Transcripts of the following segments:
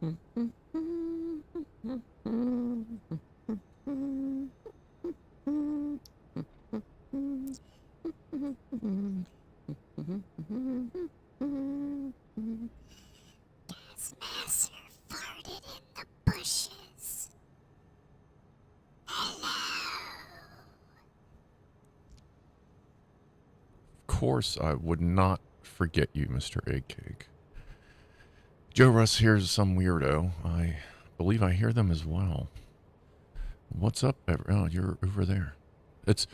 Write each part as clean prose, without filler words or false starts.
Master farted in the bushes. Hello. Of course, I would not forget you, Mr. Eggcake. Joe Russ here's some weirdo. I believe I hear them as well. What's up? Oh, you're over there. It's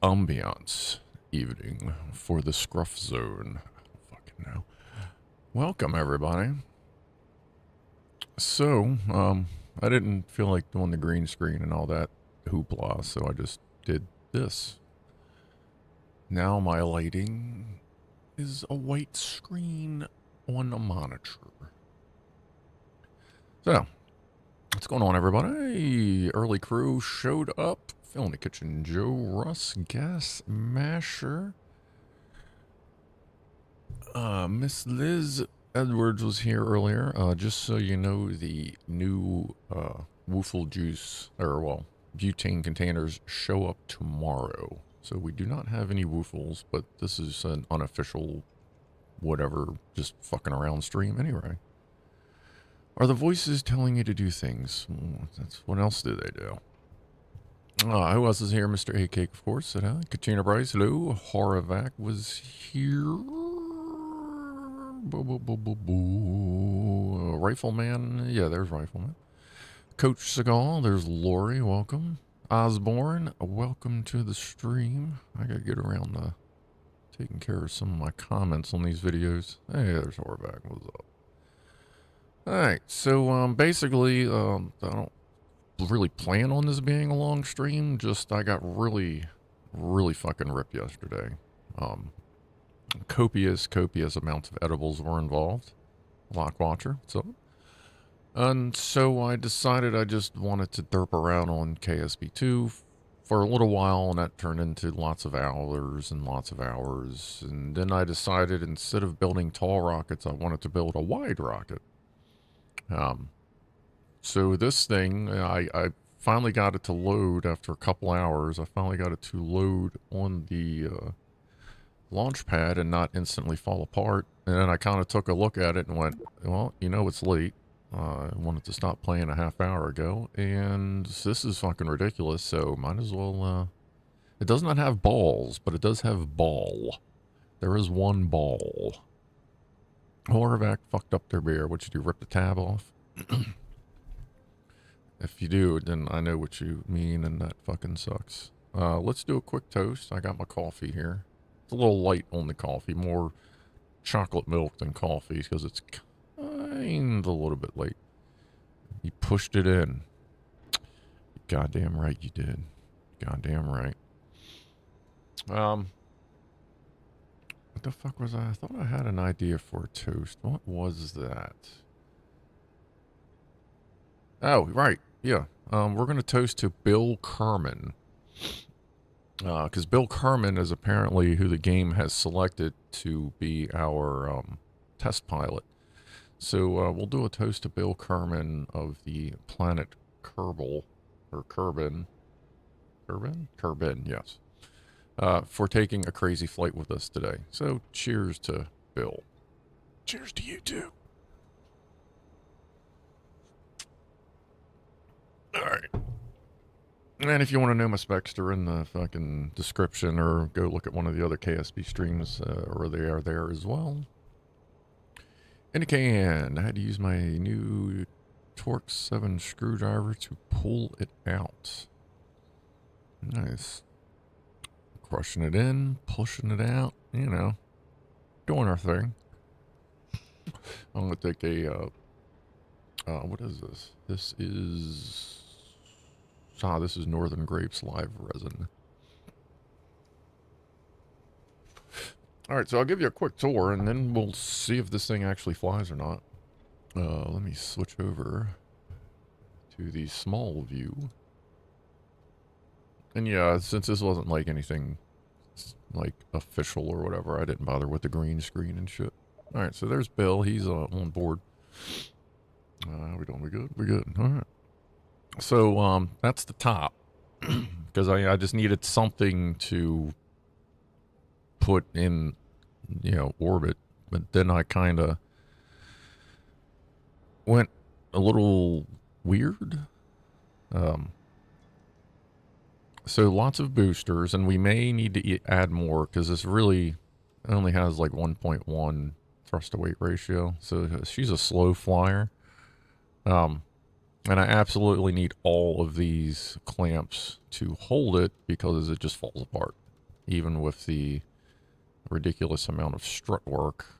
ambiance evening for the Scruff Zone. I don't fucking know. Welcome, everybody. So, I didn't feel like doing the green screen and all that hoopla, so I just did this. Now my lighting is a white screen on a monitor. So, what's going on, everybody? Early crew showed up. Phil in the kitchen, Joe Russ, Gas Masher. Miss Liz Edwards was here earlier. Just so you know, the new woofle juice, or well, butane containers show up tomorrow. So we do not have any woofles, but this is an unofficial, whatever, just fucking around stream anyway. Are the voices telling you to do things? That's what else do they do? Who else is here? Mr. A Cake, of course. Said hi. Katrina Bryce, hello. Horavac was here. Rifleman, yeah, there's Rifleman. Coach Seagal, there's Lori, welcome. Osborne, welcome to the stream. I gotta get around to taking care of some of my comments on these videos. Hey, there's Horvath, what's up? Alright, so basically, I don't really plan on this being a long stream, just I got really fucking ripped yesterday. Copious amounts of edibles were involved. Lockwatcher, what's up? And so I decided I just wanted to derp around on KSP2 for a little while, and that turned into lots of hours and lots of hours. And then I decided instead of building tall rockets, I wanted to build a wide rocket. So this thing, I finally got it to load after a couple hours. I finally got it to load on the launchpad and not instantly fall apart. And then I kind of took a look at it and went, well, you know, it's late. I wanted to stop playing a half hour ago, and this is fucking ridiculous, so might as well, it does not have balls, but it does have ball. There is one ball. Horvath fucked up their beer. What you do, rip the tab off? If you do, then I know what you mean, and that fucking sucks. Let's do a quick toast. I got my coffee here. It's a little light on the coffee, more chocolate milk than coffee, because it's kind of a little bit late. You pushed it in. Goddamn right you did. Goddamn right. What the fuck was I thought I had an idea for a toast. What was that? Oh, right. Yeah. We're going to toast to Bill Kerman. Because Bill Kerman is apparently who the game has selected to be our test pilot. So we'll do a toast to Bill Kerman of the planet Kerbal, or Kerbin. Kerbin, yes. For taking a crazy flight with us today. So cheers to Bill. Cheers to you too. Alright. And if you want to know my specs, they're in the fucking description, or go look at one of the other KSP streams, or they are there as well. In a can, I had to use my new Torx 7 screwdriver to pull it out. Nice. Crushing it in, pushing it out, you know, doing our thing. I'm going to take a, what is this? This is Northern Grapes live resin. Alright, so I'll give you a quick tour, and then we'll see if this thing actually flies or not. Let me switch over to the small view. And yeah, since this wasn't like anything like official or whatever, I didn't bother with the green screen and shit. Alright, so there's Bill. He's on board. We doing? We good? We good. All right. So, that's the top. Because I just needed something to put in, orbit. But then I kind of went a little weird. So lots of boosters, and we may need to add more because this really only has like 1.1 thrust to weight ratio. So she's a slow flyer. And I absolutely need all of these clamps to hold it because it just falls apart, even with the ridiculous amount of strut work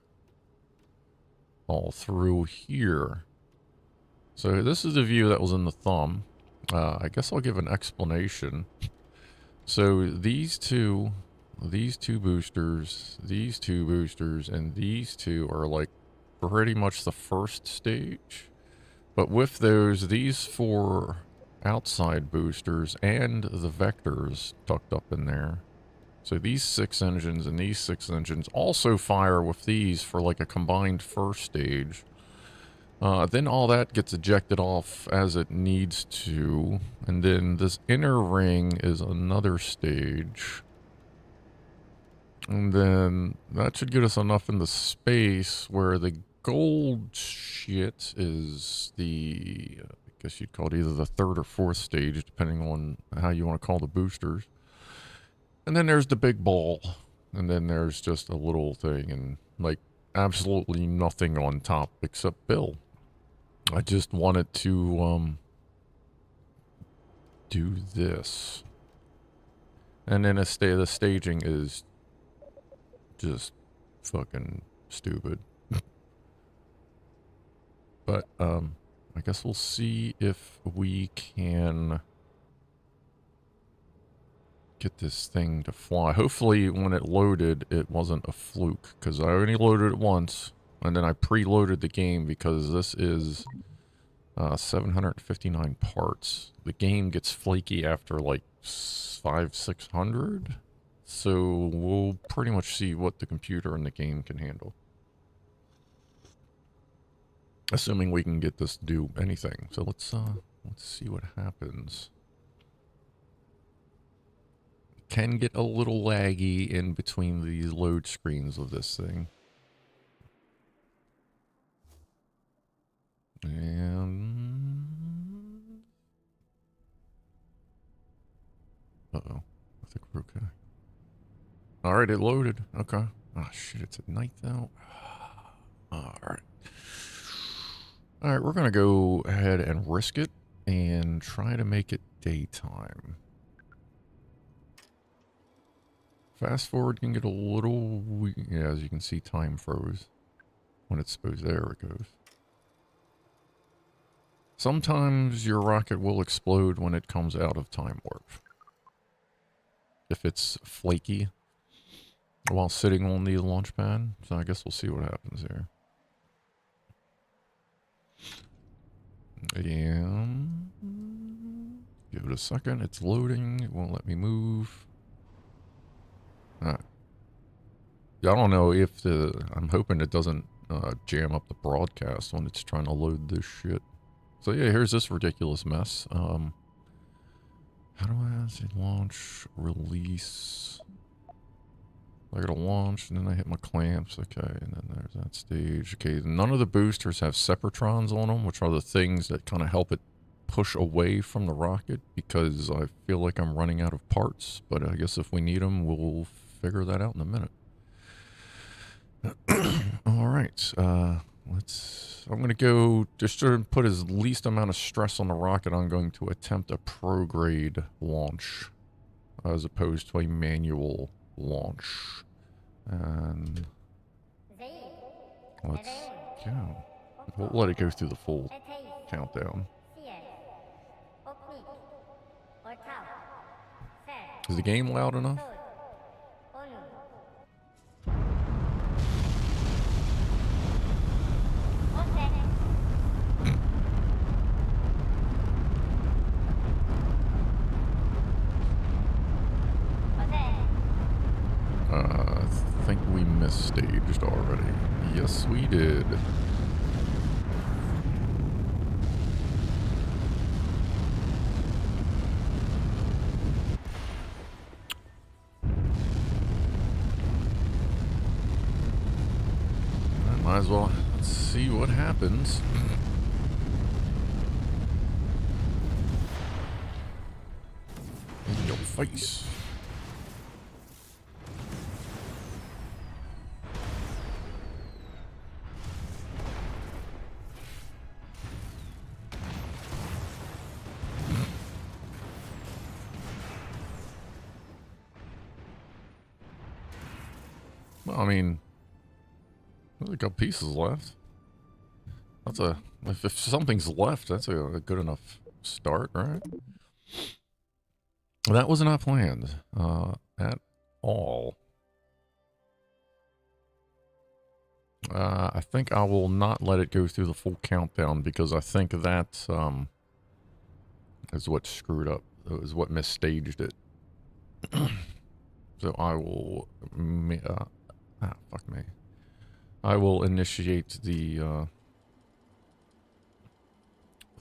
all through here. So this is the view that was in the thumb. I guess I'll give an explanation. So these two boosters, and these two are like pretty much the first stage. But with those, these 4 outside boosters and the vectors tucked up in there. So these 6 engines and these 6 engines also fire with these for like a combined first stage. Then all that gets ejected off as it needs to. And then this inner ring is another stage. And then that should get us enough in the space where the gold shit is the, I guess you'd call it either the 3rd or 4th stage, depending on how you want to call the boosters. And then there's the big ball. And then there's just a little thing and like absolutely nothing on top except Bill. I just wanted to do this. And then the staging is just fucking stupid. But I guess we'll see if we can get this thing to fly. Hopefully when it loaded, it wasn't a fluke, because I only loaded it once, and then I preloaded the game because this is 759 parts. The game gets flaky after like 500-600, so we'll pretty much see what the computer and the game can handle. Assuming we can get this to do anything. So let's see what happens. Can get a little laggy in between these load screens of this thing. And uh-oh. I think we're okay. Alright, it loaded. Okay. Oh shit, it's at night though. Alright. Alright, we're gonna go ahead and risk it and try to make it daytime. Fast forward can get a little, yeah, as you can see, time froze when it's supposed, there it goes. Sometimes your rocket will explode when it comes out of time warp. If it's flaky while sitting on the launch pad. So I guess we'll see what happens here. And give it a second. It's loading. It won't let me move. I don't know if I'm hoping it doesn't jam up the broadcast when it's trying to load this shit. So yeah, here's this ridiculous mess. How do I say launch, release? I gotta launch, and then I hit my clamps. Okay, and then there's that stage. Okay, none of the boosters have separatrons on them, which are the things that kind of help it push away from the rocket, because I feel like I'm running out of parts. But I guess if we need them, we'll figure that out in a minute. All right, I'm going to go, just to put as least amount of stress on the rocket, I'm going to attempt a pro-grade launch as opposed to a manual launch. And let's go. We'll let it go through the full countdown. Is the game loud enough? I think we misstaged already. Yes, we did. Might as well see what happens. In your face. Well, I mean, there's a couple pieces left. That's if something's left, that's a good enough start, right? That was not planned at all. I think I will not let it go through the full countdown because I think that is what screwed up. It was what misstaged it. So I will, fuck me. I will initiate the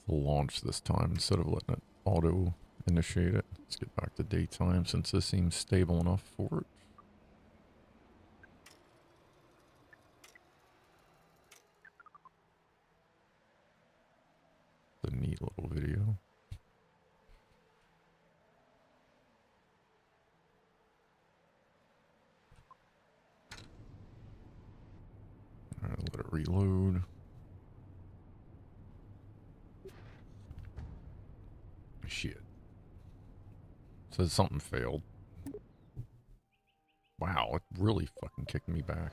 launch this time instead of letting it auto initiate it. Let's get back to daytime since this seems stable enough for it. It's a neat little video. Alright, let it reload. Shit. Says something failed. Wow, it really fucking kicked me back.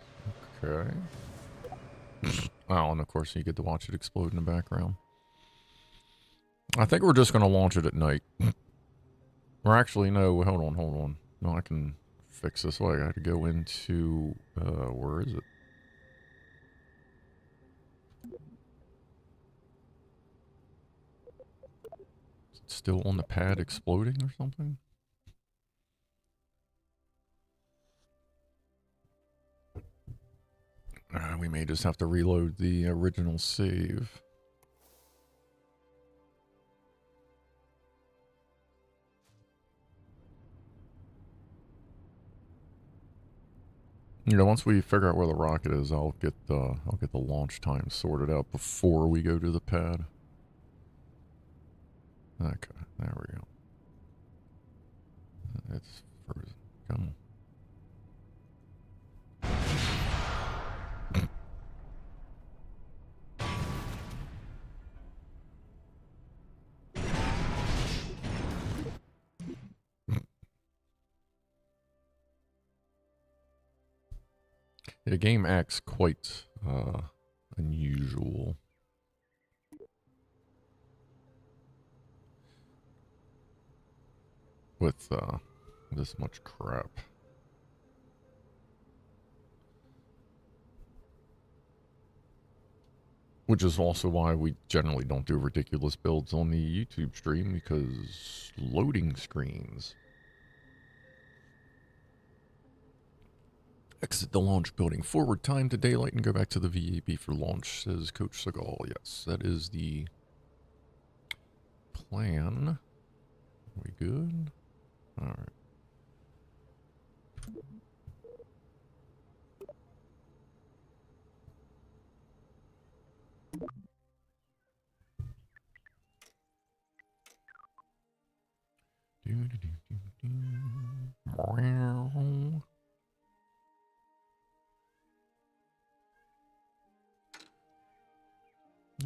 Okay. Oh, and of course you get to watch it explode in the background. I think we're just going to launch it at night. Or actually, no, hold on. No, I can fix this. Well, I got to go into, where is it? Is it still on the pad exploding or something? We may just have to reload the original save. You know, once we figure out where the rocket is, I'll get the launch time sorted out before we go to the pad. Okay, there we go. It's frozen. Come on. The game acts quite unusual. With this much crap. Which is also why we generally don't do ridiculous builds on the YouTube stream, because loading screens. Exit the launch building. Forward time to daylight and go back to the VAB for launch, says Coach Seagal. Yes, that is the plan. Are we good? All right.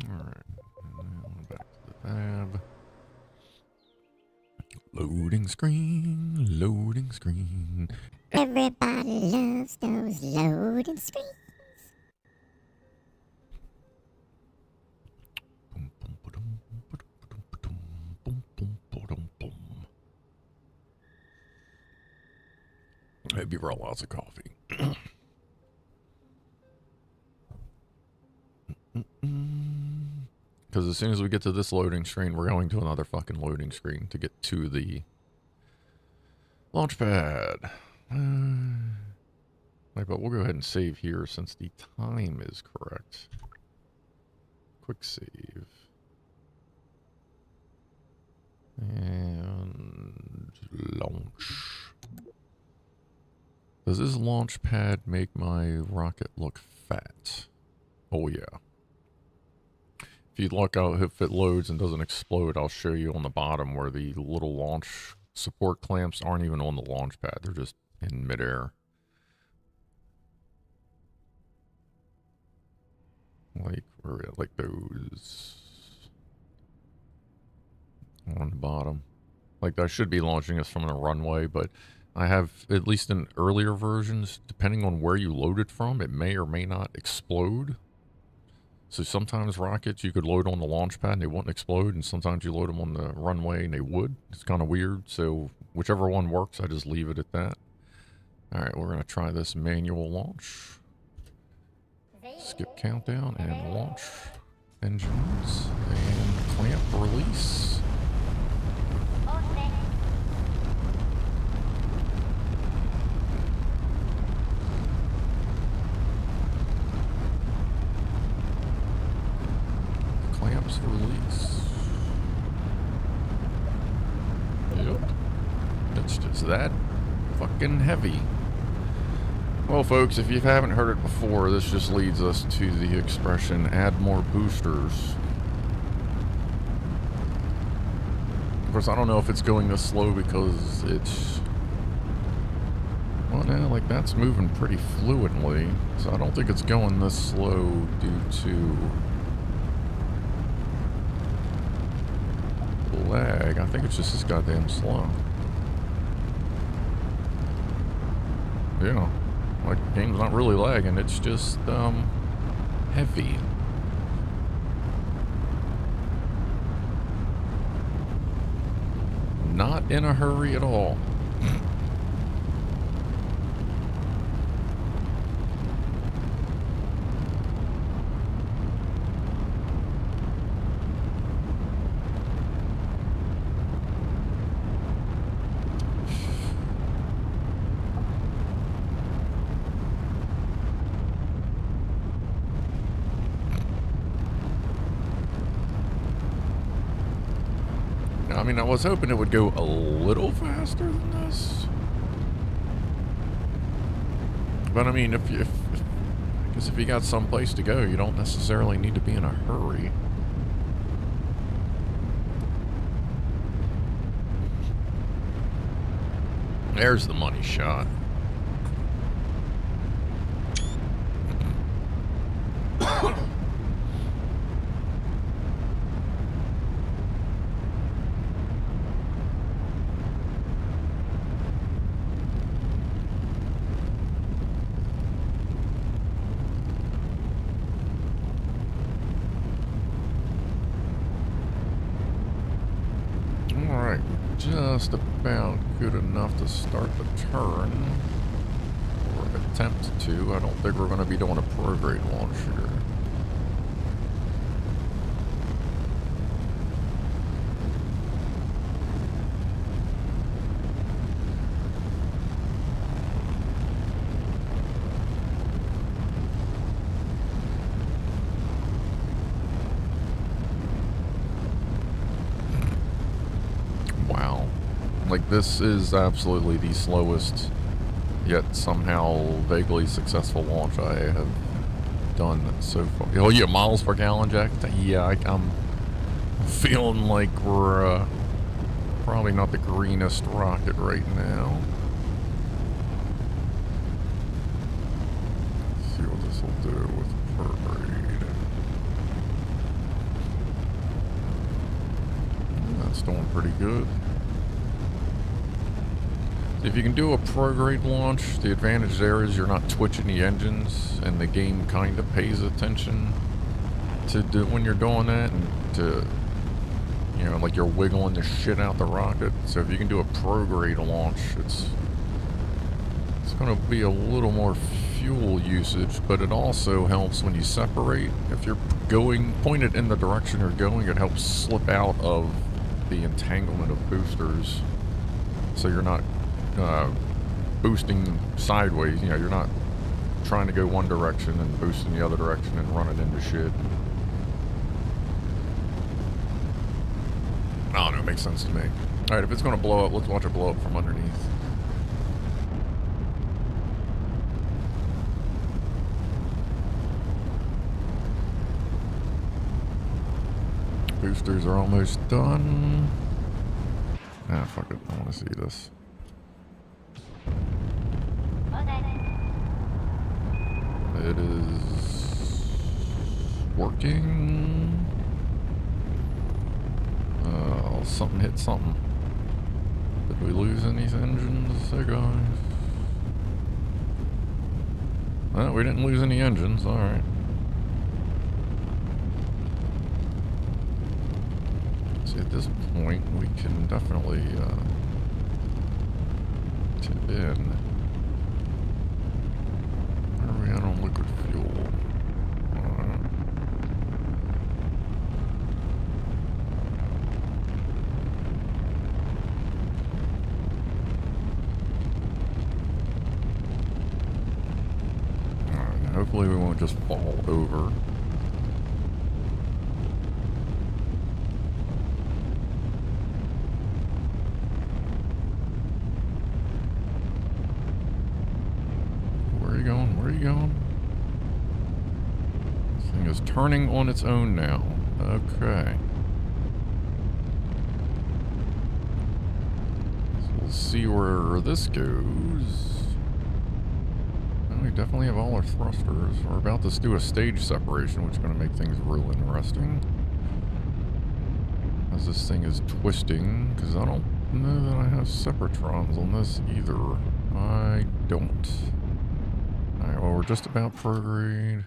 Alright, and back to the tab. Loading screen, loading screen. Everybody loves those loading screens. I'd be brought lots of coffee. Because as soon as we get to this loading screen, we're going to another fucking loading screen to get to the launch pad. But we'll go ahead and save here since the time is correct. Quick save. And launch. Does this launch pad make my rocket look fat? Oh yeah. If you look out, if it loads and doesn't explode, I'll show you on the bottom where the little launch support clamps aren't even on the launch pad. They're just in midair. Like those on the bottom. Like I should be launching this from the runway, but I have, at least in earlier versions, depending on where you load it from, it may or may not explode. So sometimes rockets you could load on the launch pad and they wouldn't explode, and sometimes you load them on the runway and they would. It's kind of weird. So whichever one works, I just leave it at that. All right, we're going to try this manual launch. Skip countdown and launch engines and clamp release. Clamps release. Yep. It's just that fucking heavy. Well, folks, if you haven't heard it before, this just leads us to the expression, add more boosters. Of course, I don't know if it's going this slow because it's... Well, now, like, that's moving pretty fluidly. So I don't think it's going this slow due to lag. I think it's just this goddamn slow. Yeah. Like, the game's not really lagging, it's just, heavy. Not in a hurry at all. I mean, I was hoping it would go a little faster than this. But I mean, I guess if you got someplace to go, you don't necessarily need to be in a hurry. There's the money shot. Just about good enough to start the turn, or attempt to. I don't think we're going to be doing a pro-grade launch here. Like, this is absolutely the slowest, yet somehow vaguely successful launch I have done so far. Oh yeah, miles per gallon, Jack? Yeah, I'm feeling like we're probably not the greenest rocket right now. Let's see what this will do with per-grade. That's doing pretty good. If you can do a pro-grade launch, the advantage there is you're not twitching the engines, and the game kind of pays attention to do when you're doing that, and to, you know, like you're wiggling the shit out the rocket. So if you can do a pro-grade launch, it's going to be a little more fuel usage, but it also helps when you separate. If you're going pointed in the direction you're going, it helps slip out of the entanglement of boosters, so you're not boosting sideways. You know, you're not trying to go one direction and boosting the other direction and running into shit. I don't know, it makes sense to me. Alright, if it's going to blow up, let's watch it blow up from underneath. boosters are almost done. Ah, fuck it. I want to see this. It is working. Something hit something. Did we lose any engines? Hey guys. Well, we didn't lose any engines. Alright. See, at this point, we can definitely tip in. Where are we at on liquid fuel? Hopefully we won't just fall over. Where are you going? Where are you going? This thing is turning on its own now. Okay. So we'll see where this goes. We definitely have all our thrusters. We're about to do a stage separation, which is going to make things real interesting. As this thing is twisting, because I don't know that I have separatrons on this either. I don't. Alright, well, we're just about prograde.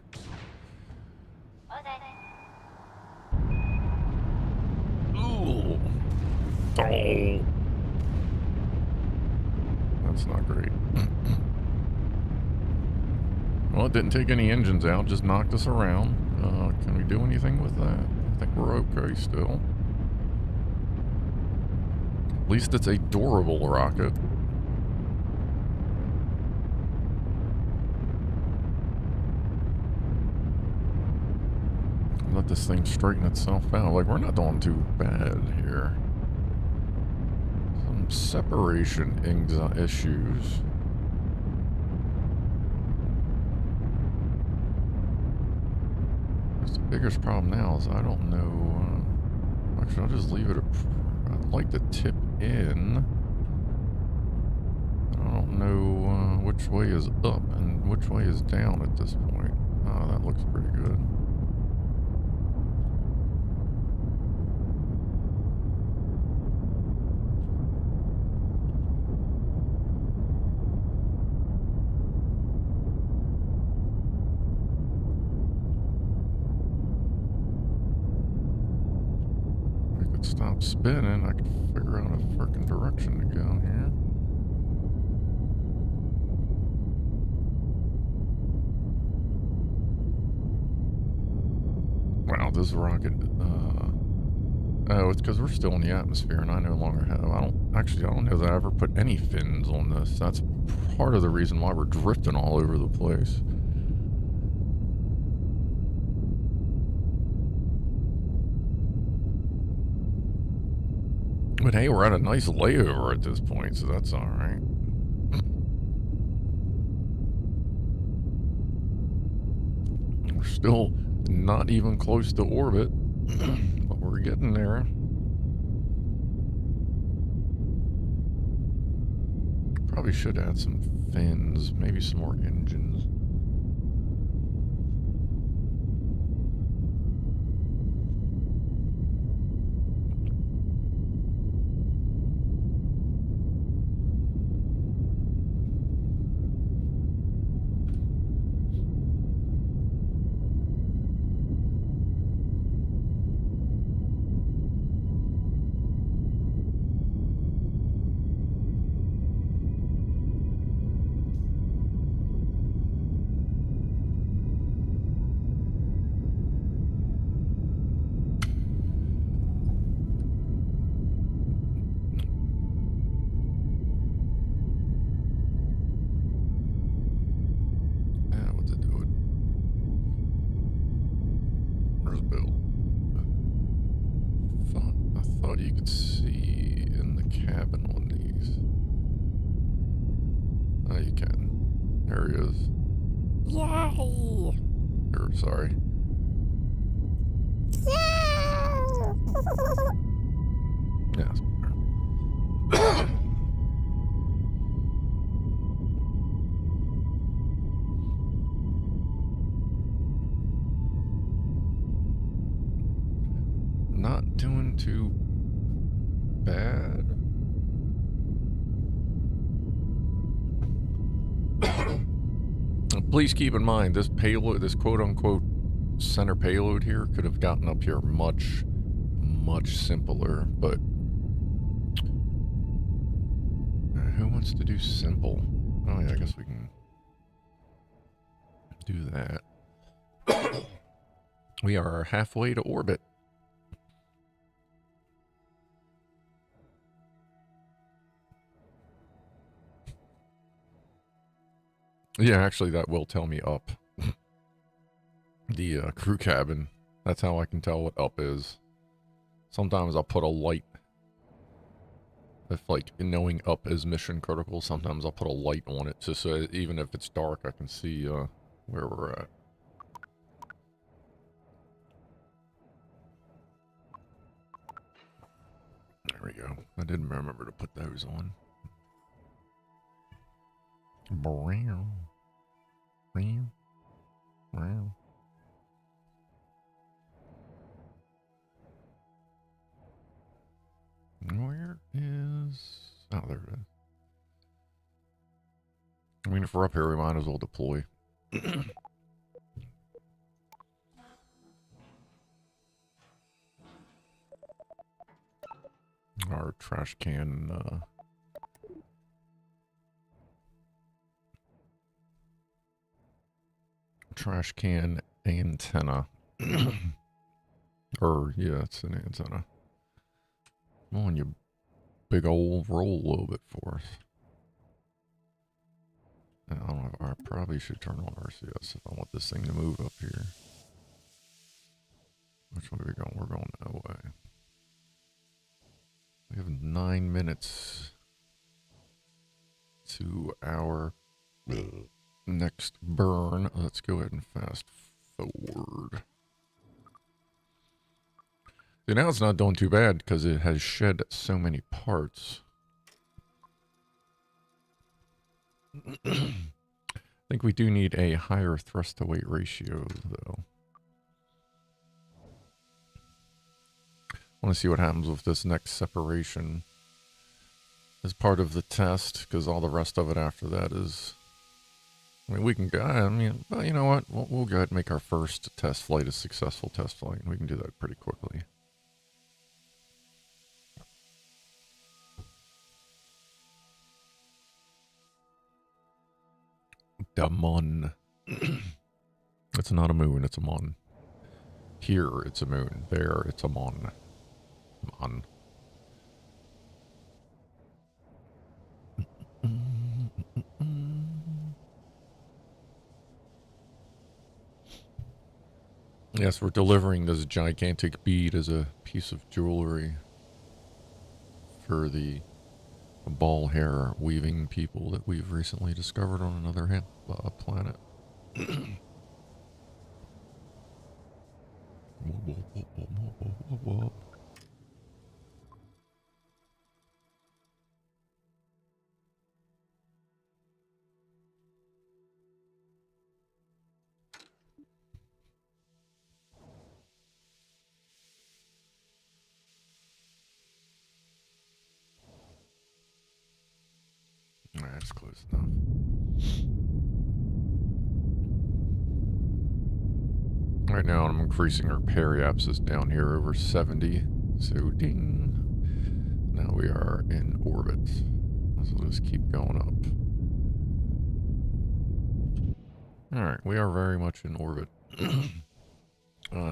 Ooh. Oh. That's not great. Well, it didn't take any engines out, just knocked us around. Can we do anything with that? I think we're okay still. At least it's a durable rocket. Let this thing straighten itself out. Like, we're not doing too bad here. Some separation issues. The biggest problem now is I don't know. Actually, I'll just leave it. I'd like to tip in. I don't know which way is up and which way is down at this point. Oh, that looks pretty good. Stop spinning, I can figure out a freaking direction to go here. Wow, this rocket, oh, it's because we're still in the atmosphere and I no longer have, I don't know that I ever put any fins on this. That's part of the reason why we're drifting all over the place. But hey, we're at a nice layover at this point, so that's alright. We're still not even close to orbit, but we're getting there. Probably should add some fins, maybe some more engines. You could see in the cabin on these. Oh, you can. There he is. Yay! Sorry. No! Yeah, that's better. Not doing too bad. Please keep in mind, this payload, this quote-unquote center payload here could have gotten up here much, much simpler, but who wants to do simple? Oh yeah, I guess we can do that. We are halfway to orbit. Yeah, actually that will tell me up. The crew cabin. That's how I can tell what up is. Sometimes I'll put a light. If like knowing up is mission critical, sometimes I'll put a light on it just so even if it's dark I can see where we're at. There we go. I didn't remember to put those on. Brown. Brown. Brown. Where is... Oh, there it is. I mean, if we're up here, we might as well deploy. Our trash can, trash can antenna. Or, yeah, it's an antenna. Come on, you big old roll a little bit for us. I don't know, I probably should turn on RCS if I want this thing to move up here. Which way are we going? We're going that way. We have 9 minutes to our next burn. Let's go ahead and fast forward. See, now it's not doing too bad because it has shed so many parts. I think we do need a higher thrust to weight ratio, though. I want to see what happens with this next separation as part of the test, because all the rest of it after that is... I mean, we can go... I mean, well, you know what? We'll go ahead and make our first test flight a successful test flight, and we can do that pretty quickly. The moon. It's not a moon, it's a moon. Here, it's a moon. There, it's a moon. Mon. Yes, we're delivering this gigantic bead as a piece of jewelry for the ball hair weaving people that we've recently discovered on another planet. Alright, that's close enough. Right now I'm increasing our periapsis down here over 70. So ding. Now we are in orbit. So let's keep going up. Alright, we are very much in orbit.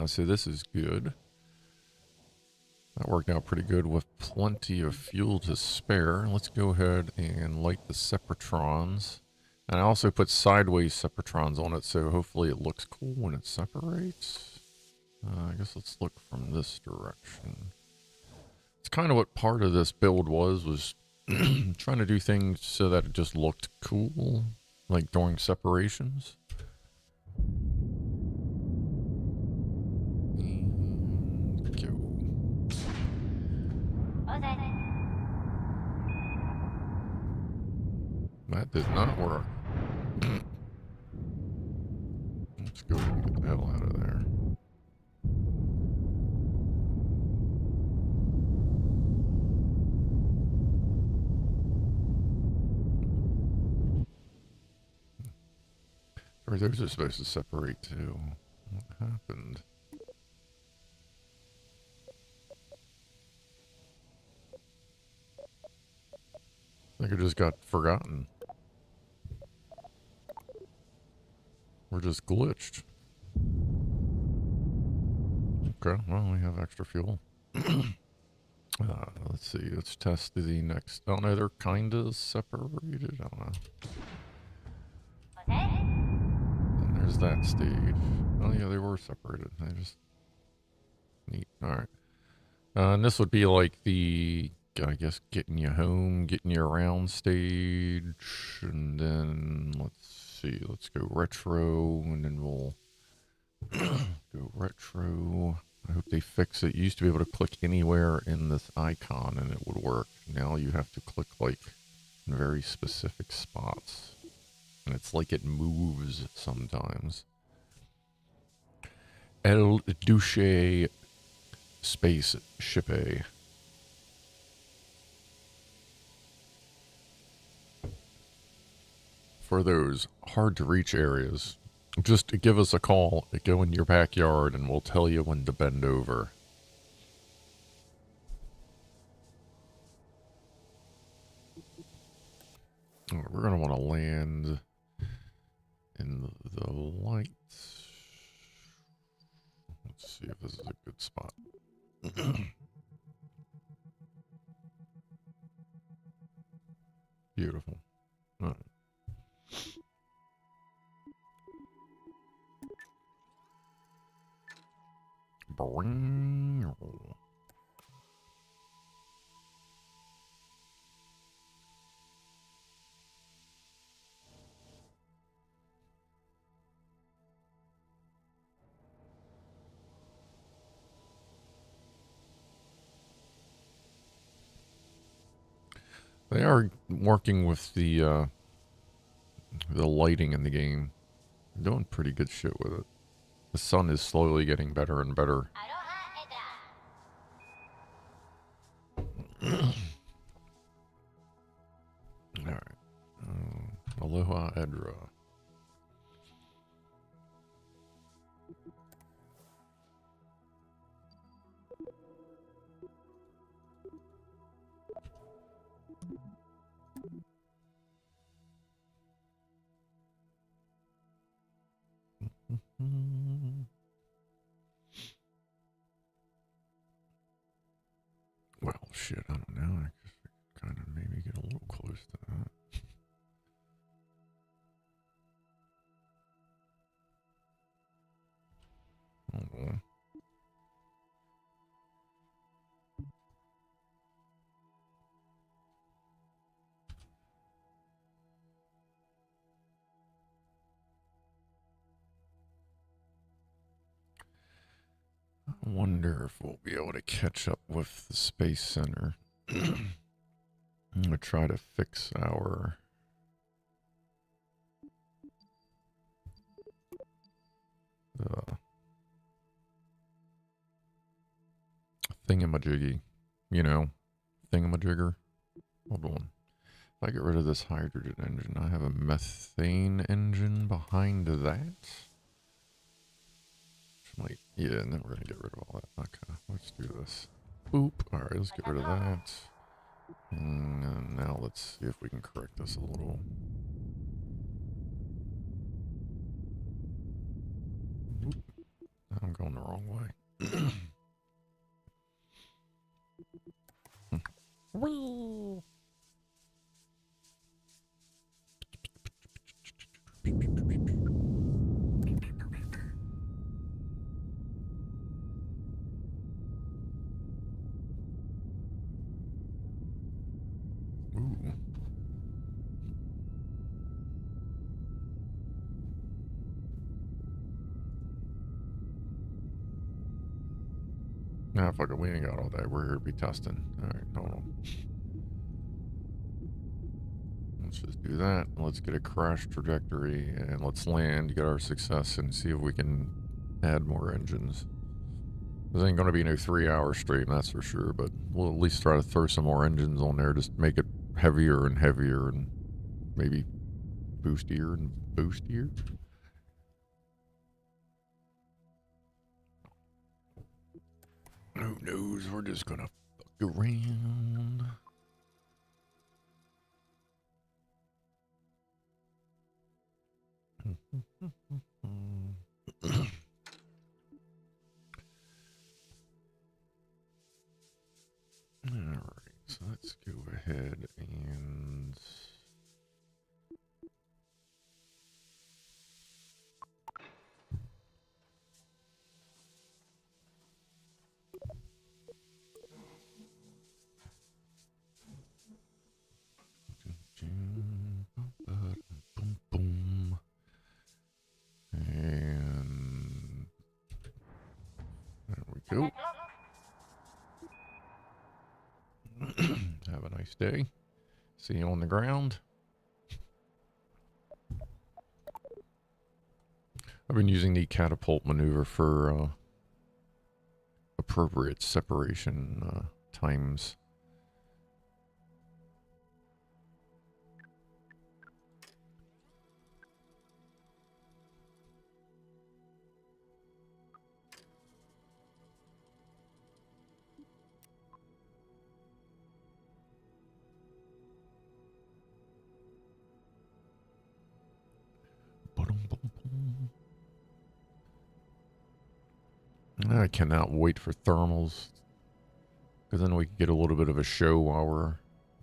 So this is good. That worked out pretty good with plenty of fuel to spare. Let's go ahead and light the separatrons. And I also put sideways separatrons on it, so hopefully it looks cool when it separates. I guess let's look from this direction. It's kind of what part of this build was trying to do things so that it just looked cool, like during separations. And go. That did not work. Let's go ahead and get the hell out of there. Or those are supposed to separate too. What happened? I think it just got forgotten. We're just glitched. Okay, well, we have extra fuel. Let's see, let's test the next. Oh no, they're kind of separated. I don't know. And there's that stage. Oh yeah, they were separated. They just neat. All right. And this would be like the, I guess, getting you home, getting you around stage, and then let's see, let's go retro, and then we'll go retro. I hope they fix it. You used to be able to click anywhere in this icon and it would work. Now you have to click like in very specific spots. And it's like it moves sometimes. El Duce Space Shippe. For those hard to reach areas, just give us a call, go in your backyard, and we'll tell you when to bend over. Right, we're going to want to land in the lights. Let's see if this is a good spot. Beautiful. All right. They are working with the lighting in the game. They're doing pretty good shit with it. The sun is slowly getting better and better. Alright. Aloha Edra. Well, shit, I don't know. I guess we kind of maybe get a little close to that. Hold on. I wonder if we'll be able to catch up with the Space Center. I'm going to try to fix our thingamajiggy, you know, thingamajigger. Hold on. If I get rid of this hydrogen engine, I have a methane engine behind that. Like, yeah, and then we're gonna get rid of all that. Okay, let's do this. Boop. Alright, let's get rid of that. And now let's see if we can correct this a little. Boop. I'm going the wrong way. Whee! Ooh. Nah, fuck it, we ain't got all day. We're here to be testing. Alright, hold on. Let's just do that. Let's get a crash trajectory and let's land, get our success, and see if we can add more engines. This ain't going to be no 3-hour stream, that's for sure, but we'll at least try to throw some more engines on there, just make it heavier and heavier and maybe boostier and boostier. Who knows? We're just going to fuck around. Alright, so let's go ahead and... Boom, boom. And there we go. Have a nice day. See you on the ground. I've been using the catapult maneuver for appropriate separation times. I cannot wait for thermals, because then we can get a little bit of a show while we're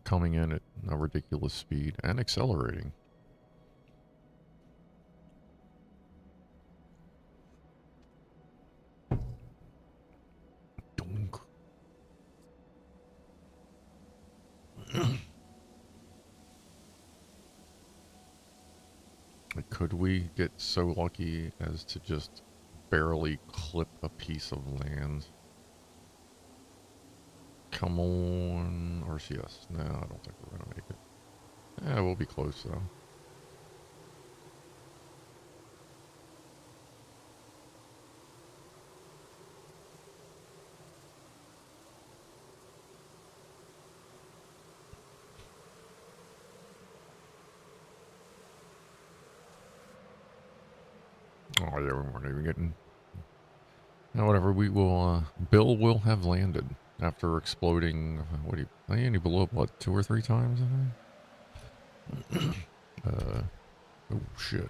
coming in at a ridiculous speed and accelerating. Dunk. Could we get so lucky as to just barely clip a piece of land? Come on, RCS. No, I don't think we're gonna make it. Yeah, we'll be close though. Oh yeah, we weren't even getting... Now whatever, we will, Bill will have landed after exploding, what do you... I think he blew up, what, 2 or 3 times, I think? Oh shit.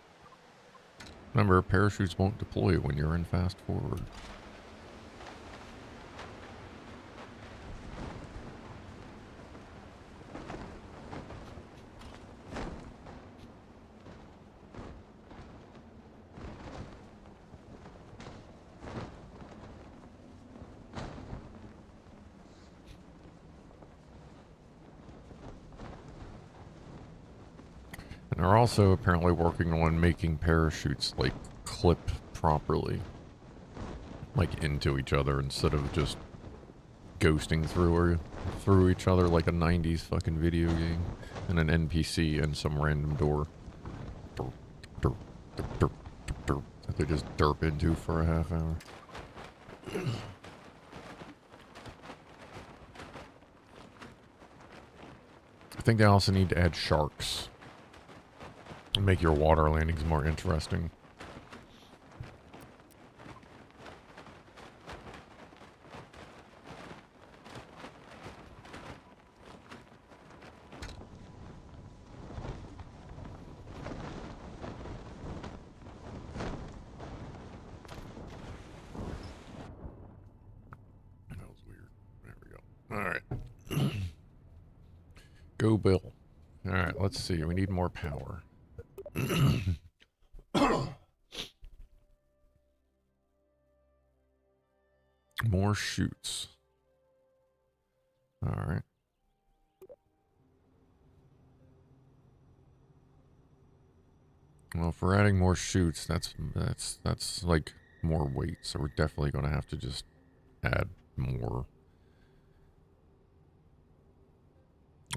Remember, parachutes won't deploy when you're in fast forward. And they're also apparently working on making parachutes, like, clip properly. Like, into each other instead of just ghosting through each other like a 90s fucking video game. And an NPC and some random door. That they just derp into for a half hour. I think they also need to add sharks. Make your water landings more interesting. That was weird. There we go. Alright. Go Bill. Alright, let's see. We need more power. More chutes. All right. Well, if we're adding more chutes, that's like more weight, so we're definitely going to have to just add more.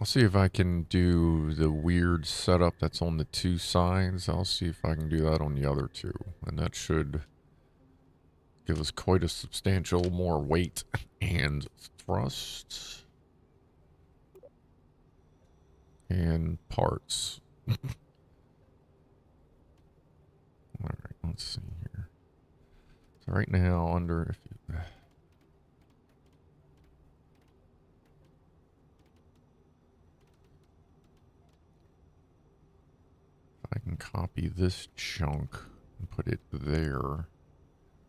I'll see if I can do the weird setup that's on the two sides. I'll see if I can do that on the other two. And that should give us quite a substantial more weight and thrust. And parts. Alright, let's see here. So right now, under... If I can copy this chunk and put it there.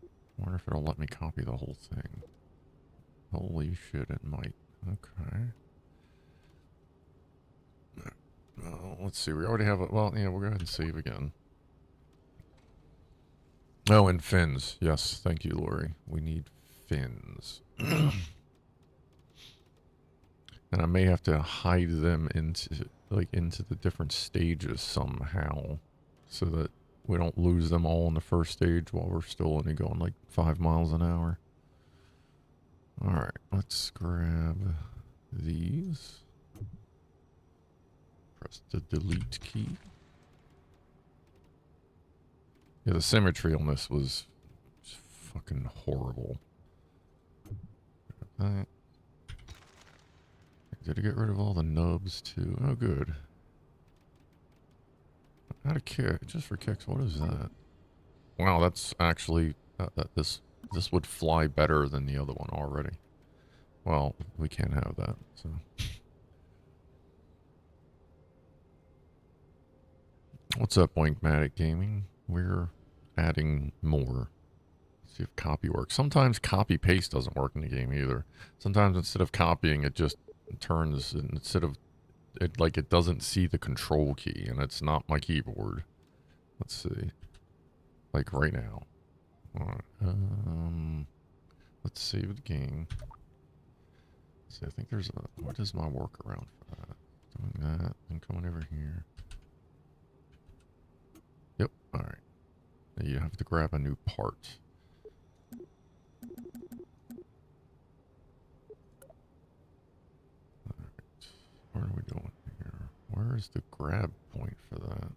I wonder if it'll let me copy the whole thing. Holy shit, it might. Okay. Let's see, we already have it. Well, yeah, we'll go ahead and save again. Oh, and fins. Yes, thank you, Lori. We need fins. And I may have to hide them into the different stages somehow, so that we don't lose them all in the first stage while we're still only going like 5 miles an hour. Alright, let's grab these. Press the delete key. Yeah, the symmetry on this was fucking horrible. That. Did it get rid of all the nubs too? Oh, good. Out of kick, just for kicks. What is that? Wow, that's actually this would fly better than the other one already. Well, we can't have that. So, what's up, Winkmatic Gaming? We're adding more. Let's see if copy works. Sometimes copy paste doesn't work in the game either. Sometimes instead of copying, it just turns, instead of it, like, it doesn't see the control key, and it's not my keyboard. Let's see, like right now. All right, let's save the game. Let's see, I think there's a, what is my workaround for that? Doing that and coming over here. Yep. All right. Now you have to grab a new part. What are we doing here? Where is the grab point for that?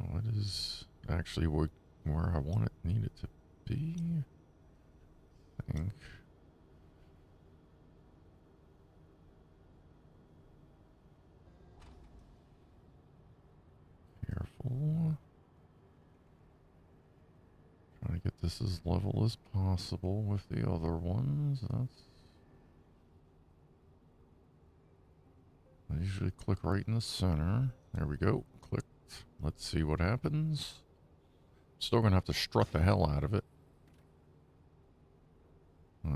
What is actually where I want it, need it to be? I think. Careful. Trying to get this as level as possible with the other ones. I usually click right in the center. There we go. Clicked. Let's see what happens. Still gonna have to strut the hell out of it.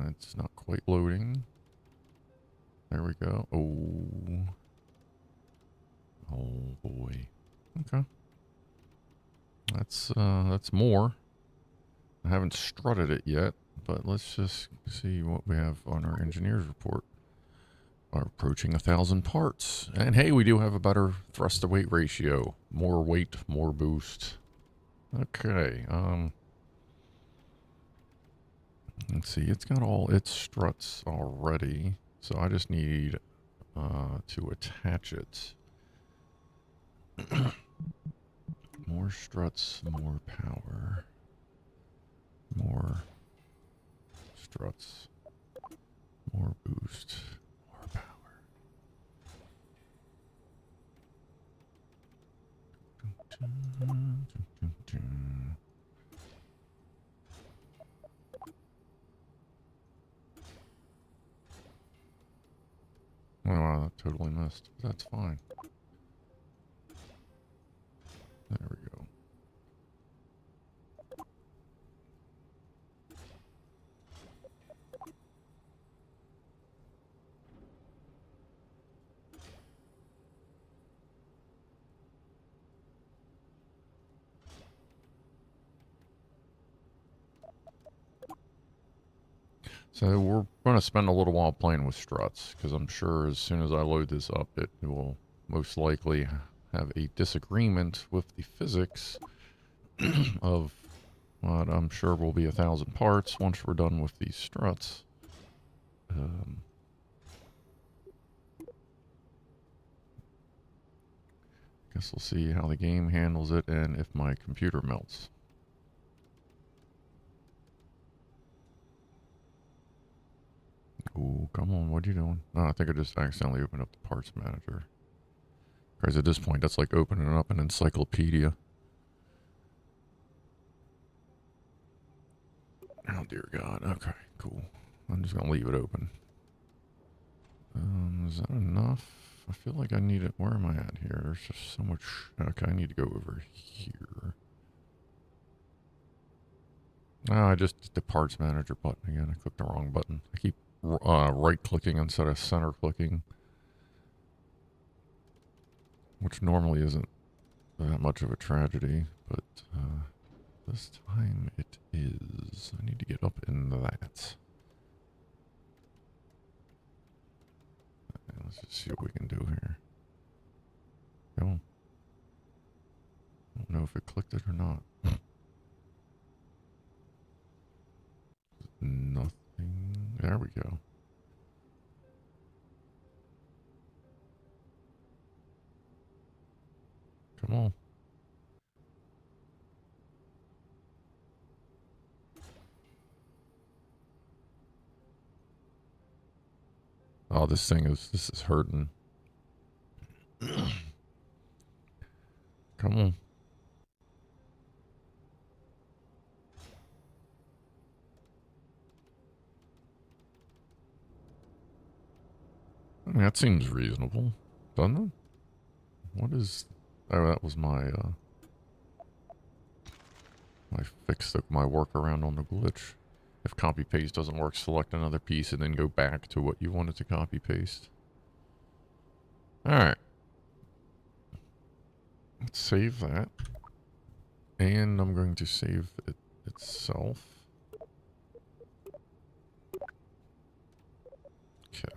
It's not quite loading. There we go. Oh. Oh boy. Okay. That's more. I haven't strutted it yet, but let's just see what we have on our engineer's report. Are approaching 1,000 parts. And hey, we do have a better thrust to weight ratio. More weight, more boost. Okay, let's see, it's got all its struts already, so I just need to attach it. More struts, more power. More struts, more boost. Oh, wow, that totally missed. That's fine. There we go. So we're going to spend a little while playing with struts, because I'm sure as soon as I load this up, it will most likely have a disagreement with the physics of what I'm sure will be 1,000 parts once we're done with these struts. Guess we'll see how the game handles it and if my computer melts. Ooh, come on, what are you doing? Oh, I think I just accidentally opened up the parts manager. Because at this point, that's like opening up an encyclopedia. Oh, dear God. Okay, cool. I'm just going to leave it open. Is that enough? I feel like I need it. Where am I at here? There's just so much. Okay, I need to go over here. Oh, I just did the parts manager button again. I clicked the wrong button. I keep right-clicking instead of center-clicking. Which normally isn't that much of a tragedy, but this time it is. I need to get up in that. Let's just see what we can do here. Come on. I don't know if it clicked it or not. Nothing. There we go. Come on. Oh, this is hurting. Come on. I mean, that seems reasonable, doesn't it? What is... Oh, that was my, my fix, my workaround on the glitch. If copy-paste doesn't work, select another piece and then go back to what you wanted to copy-paste. Alright. Let's save that. And I'm going to save it itself. Okay.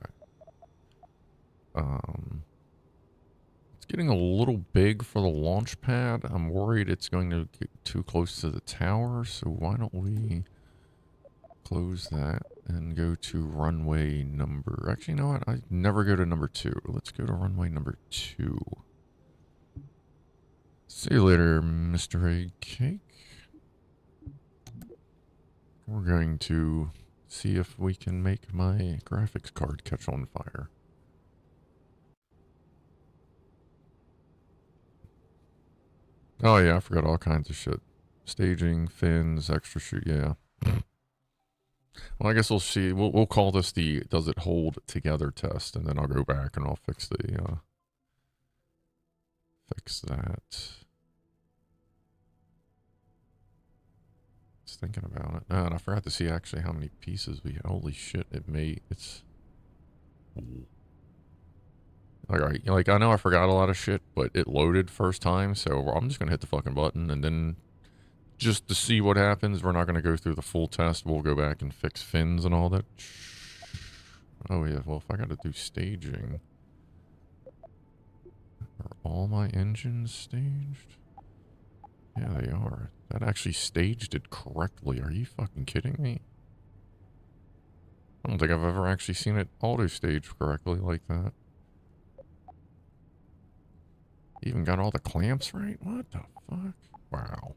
It's getting a little big for the launch pad. I'm worried it's going to get too close to the tower, so why don't we close that and go to runway number... Actually, you know what? I never go to number 2. Let's go to runway number 2. See you later, Mr. Egg Cake. We're going to see if we can make my graphics card catch on fire. Oh yeah, I forgot all kinds of shit. Staging, fins, extra shoot, yeah. Well, I guess we'll see. We'll call this the does it hold together test, and then I'll go back and I'll fix the fix that. Just thinking about it. And I forgot to see actually how many pieces we... Holy shit, it's... Like, I know I forgot a lot of shit, but it loaded first time, so I'm just gonna hit the fucking button, and then just to see what happens, we're not gonna go through the full test. We'll go back and fix fins and all that. Oh yeah, well, if I gotta do staging... Are all my engines staged? Yeah, they are. That actually staged it correctly. Are you fucking kidding me? I don't think I've ever actually seen it auto-stage correctly like that. Even got all the clamps right? What the fuck? Wow.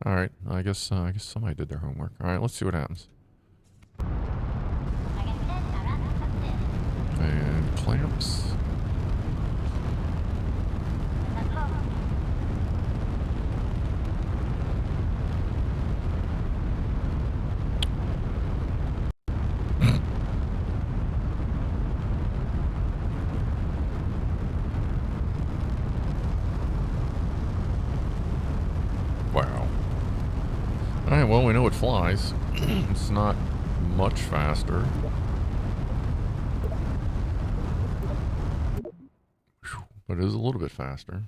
Alright, I guess somebody did their homework. Alright, let's see what happens. And clamps. Wow. Alright, well, we know it flies. It's not much faster. But it is a little bit faster.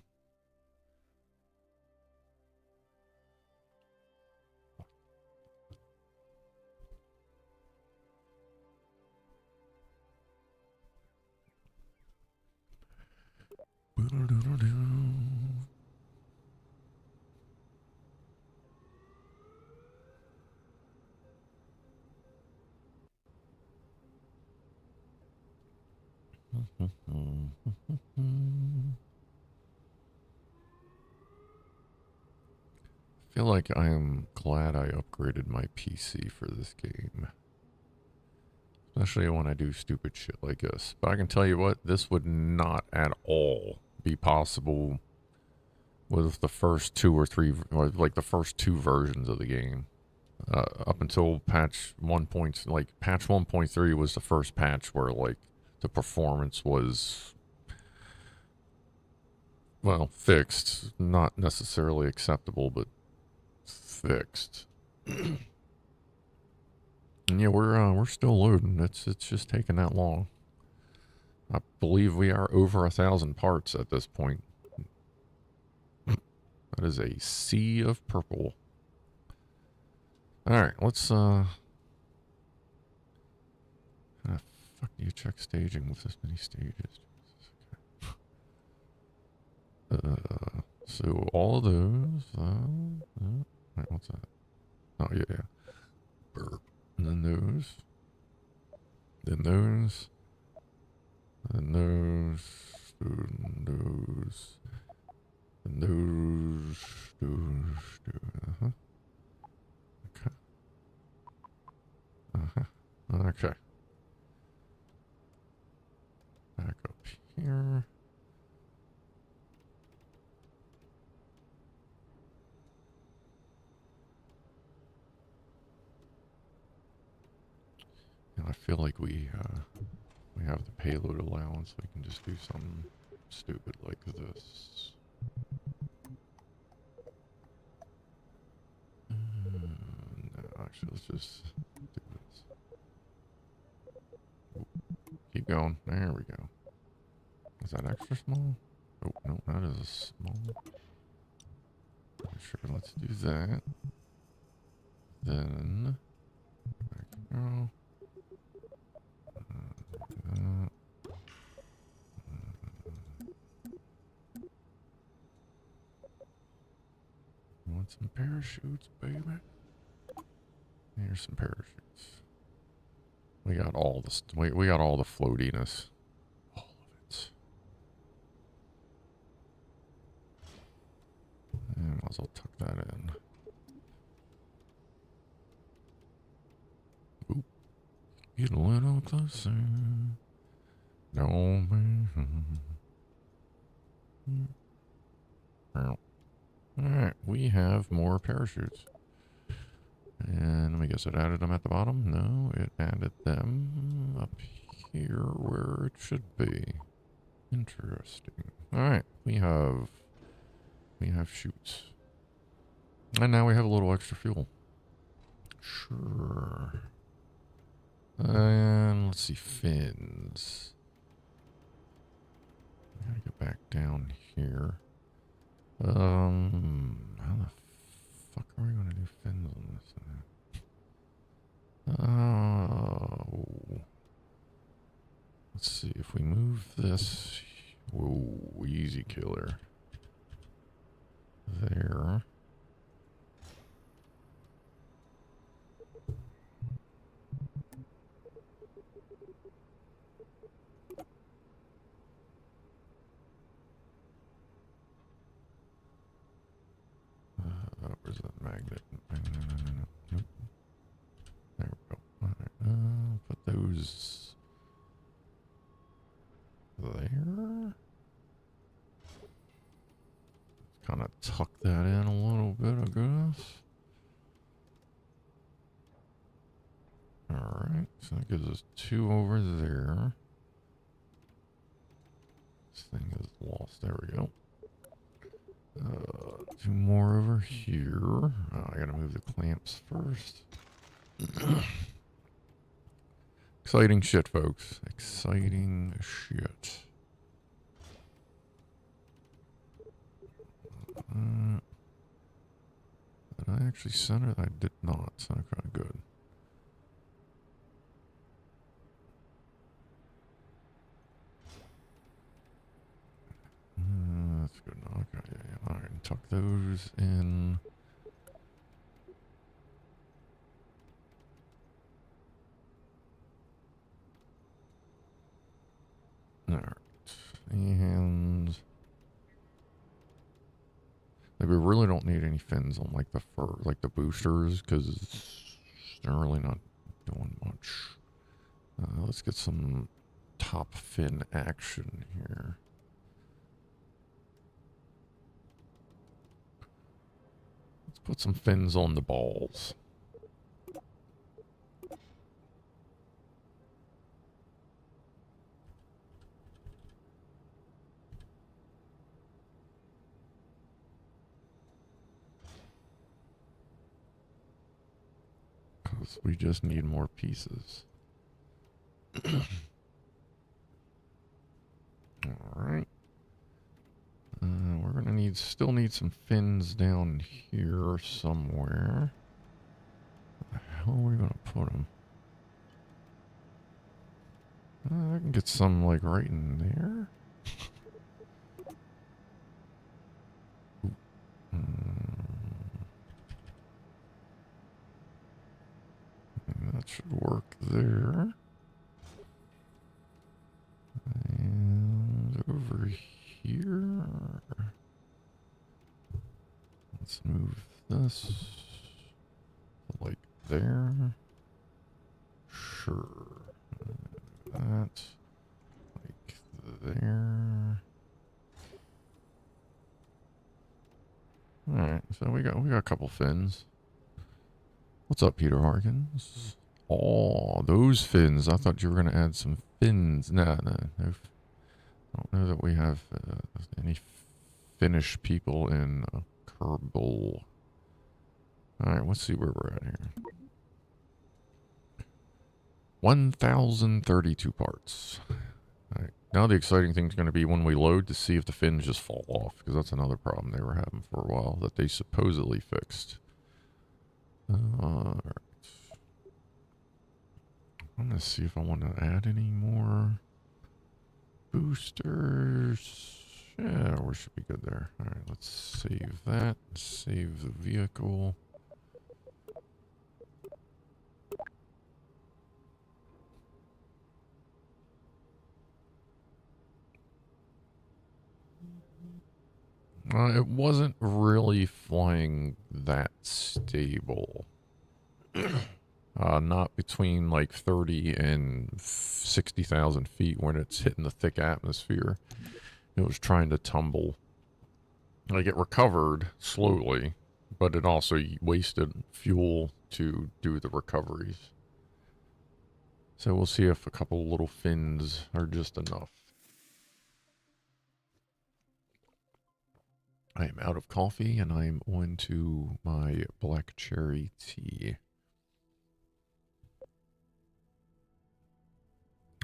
feel like I am glad I upgraded my PC for this game. Especially when I do stupid shit like this. But I can tell you what, this would not at all be possible with the first two or three, or like the first two versions of the game. Up until patch 1. Like patch 1.3 was the first patch where like the performance was, well, fixed. Not necessarily acceptable, but fixed. And yeah, we're still loading. It's just taking that long. I believe we are over 1,000 parts at this point. That is a sea of purple. All right, let's how the fuck do you check staging with this many stages? So all of those. Wait, what's that? Oh yeah. Burp. And then those. Then those. And those. And those. And those. Uh-huh. Okay. Okay. Back up here. And I feel like we have the payload allowance. We can just do something stupid like this. No, actually, let's just do this. Oh, keep going. There we go. Is that extra small? Oh, no, that is a small. Sure, let's do that. Then, back we go. Want some parachutes, baby? Here's some parachutes. We got all the we got all the floatiness, all of it. And might as well tuck that in. Oop. Get a little closer. Don't be. Alright, we have more parachutes. And let me guess, it added them at the bottom? No, it added them up here where it should be. Interesting. Alright, we have chutes. And now we have a little extra fuel. Sure. And let's see, fins. I gotta get back down here. How the fuck are we gonna do fins on this? Oh. Let's see, if we move this. Whoa, easy killer. There. Where's that magnet? Nope. There we go. Alright, put those there. Kind of tuck that in a little bit, I guess. Alright, so that gives us 2 over there. This thing is lost. There we go. 2 more over here. Oh, I gotta move the clamps first. Exciting shit, folks. Exciting shit. Did I actually center? I did not. Okay, good. That's good. Okay, yeah. Alright, tuck those in. Alright. And like we really don't need any fins on like the boosters, because they're really not doing much. Let's get some top fin action here. Let's put some fins on the balls. Because we just need more pieces. Alright. We're gonna still need some fins down here somewhere. Where the hell are we gonna put them? I can get some like right in there. That should work there. And over here. Let's move this like there. Sure. That like there. Alright, so we got a couple fins. What's up, Peter Harkins? Oh, those fins. I thought you were going to add some fins. No. I don't know that we have any Finnish people in Kerbal. Alright, let's see where we're at here. 1,032 parts. Alright, now the exciting thing is going to be when we load to see if the fins just fall off, because that's another problem they were having for a while that they supposedly fixed. Alright. I'm going to see if I want to add any more boosters. Yeah, we should be good there. Alright, let's save that. Save the vehicle. It wasn't really flying that stable. Not between like 30 and 60,000 feet when it's hitting the thick atmosphere. It was trying to tumble. Like, it recovered slowly, but it also wasted fuel to do the recoveries. So we'll see if a couple little fins are just enough. I am out of coffee and I'm on to my black cherry tea.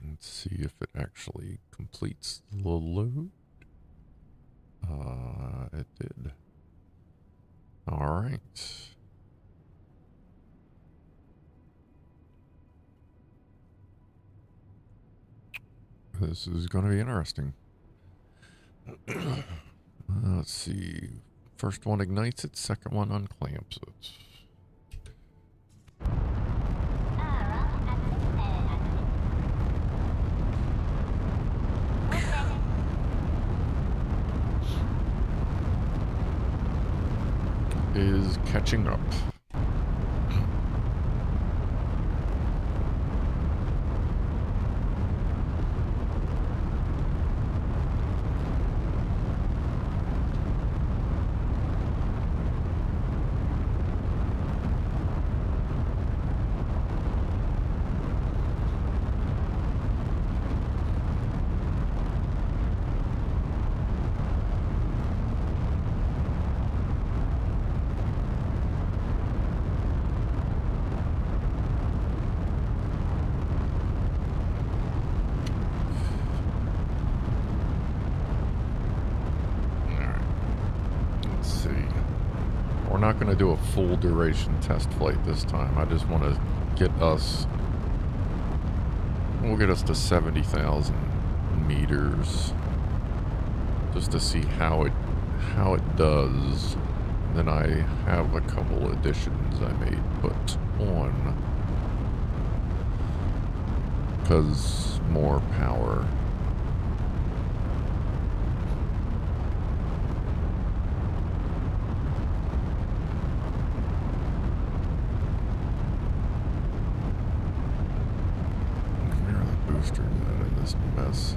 Let's see if it actually completes the load. It did. All right. This is going to be interesting. Let's see. First one ignites it, second one unclamps it. Is catching up. Not going to do a full duration test flight this time. I just want to get us, we'll get us to 70,000 meters just to see how it does. Then I have a couple additions I may put on because more power. booster in this mess.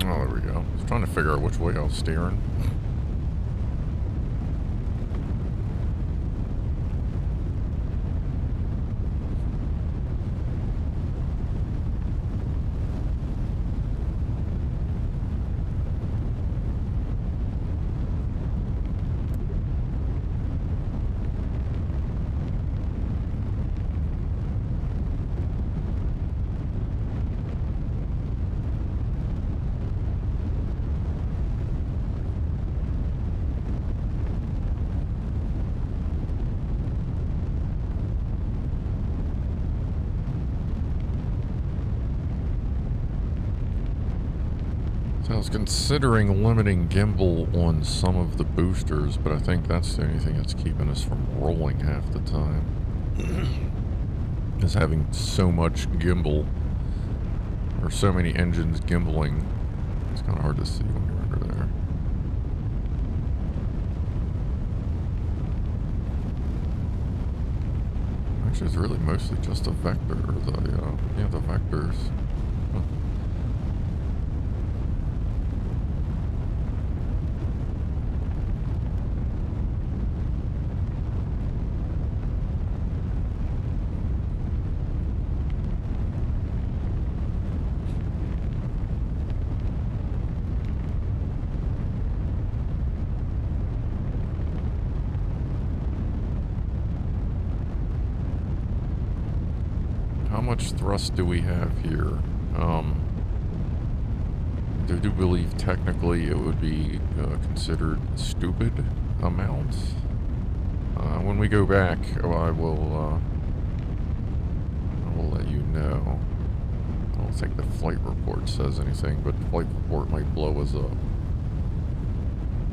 Oh, there we go. I was trying to figure out which way I was steering. I was considering limiting gimbal on some of the boosters, but I think that's the only thing that's keeping us from rolling half the time. Is having so much gimbal, or so many engines gimbaling. It's kind of hard to see when you're under there. Actually, it's really mostly just a vector, or the vectors. Huh. How much thrust do we have here? I do believe technically it would be considered stupid amounts. When we go back, I will let you know. I don't think the flight report says anything, but the flight report might blow us up.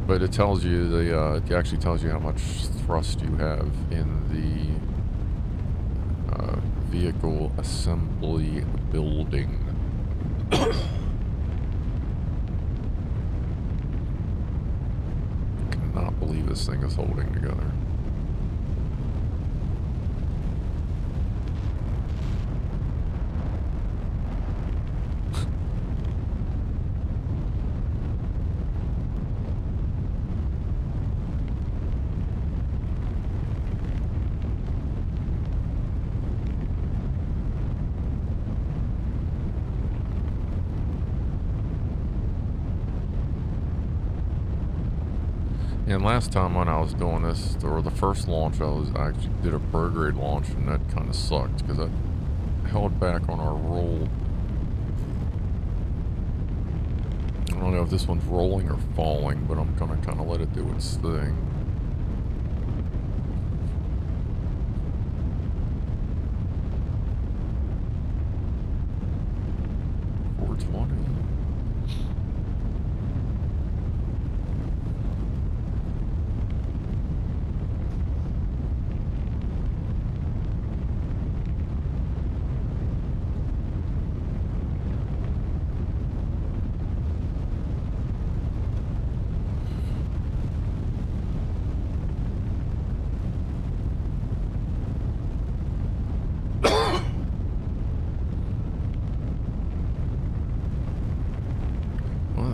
But it tells you it actually tells you how much thrust you have in the vehicle assembly building. Cannot believe this thing is holding together. And last time when I was doing this, or the first launch, I actually did a prograde launch, and that kind of sucked because I held back on our roll. I don't know if this one's rolling or falling, but I'm gonna kind of let it do its thing.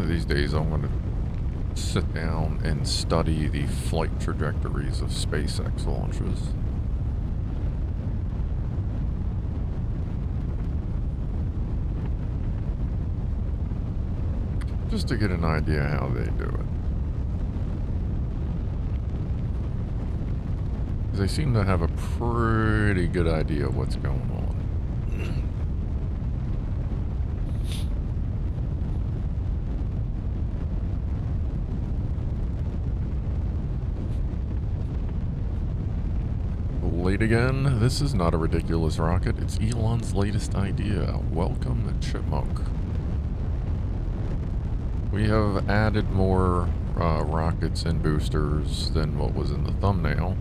These days I'm going to sit down and study the flight trajectories of SpaceX launches. Just to get an idea how they do it. Because they seem to have a pretty good idea of what's going on. Late again? This is not a ridiculous rocket. It's Elon's latest idea. Welcome, Chipmunk. We have added more rockets and boosters than what was in the thumbnail.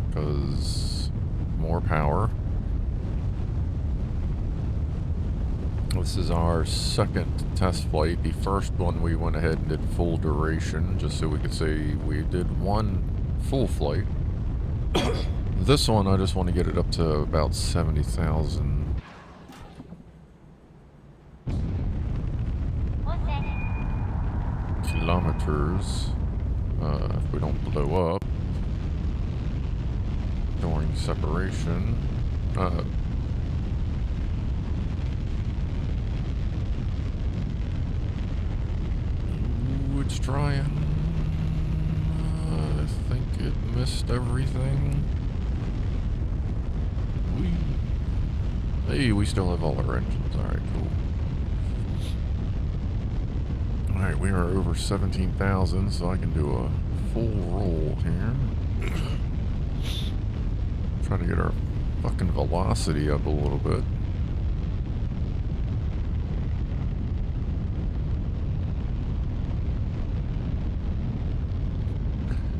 Because more power. This is our second test flight. The first one we went ahead and did full duration, just so we could say we did one full flight. This one, I just want to get it up to about 70,000. Kilometers. If we don't blow up during separation. Ooh, it's trying. I think it missed everything. Hey, we still have all our engines. Alright, cool. Alright, we are over 17,000, so I can do a full roll here. Try to get our fucking velocity up a little bit.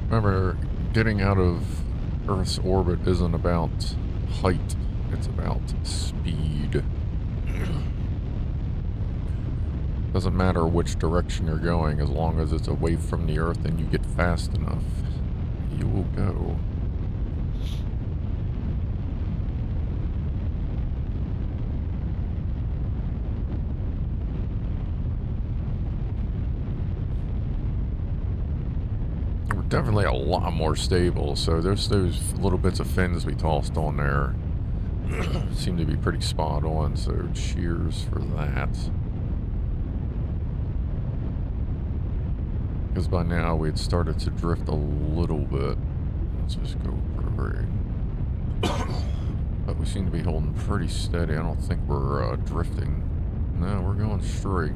Remember, getting out of Earth's orbit isn't about height. It's about speed. Doesn't matter which direction you're going, as long as it's away from the Earth and you get fast enough, you will go. We're definitely a lot more stable, so there's those little bits of fins we tossed on there. Seem to be pretty spot on, so cheers for that. Because by now we had started to drift a little bit. Let's just go prograde. But we seem to be holding pretty steady. I don't think we're drifting. No, we're going straight.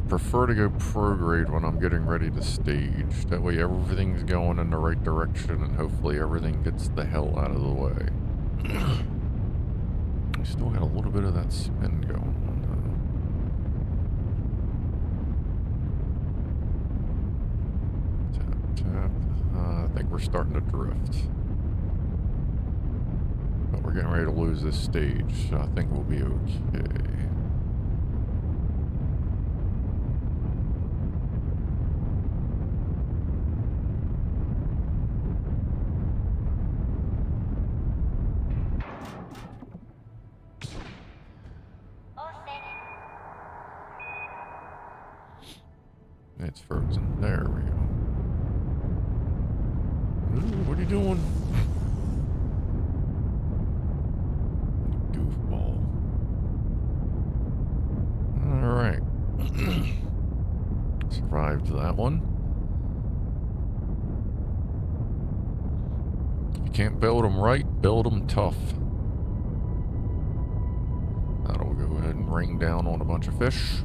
Prefer to go prograde when I'm getting ready to stage. That way everything's going in the right direction and hopefully everything gets the hell out of the way. I still got a little bit of that spin going on though. Tap, tap. I think we're starting to drift. But we're getting ready to lose this stage, so I think we'll be okay. It's frozen. There we go. Ooh, what are you doing? Goofball. Alright. Survived that one. If you can't build them right, build them tough. That'll go ahead and rain down on a bunch of fish.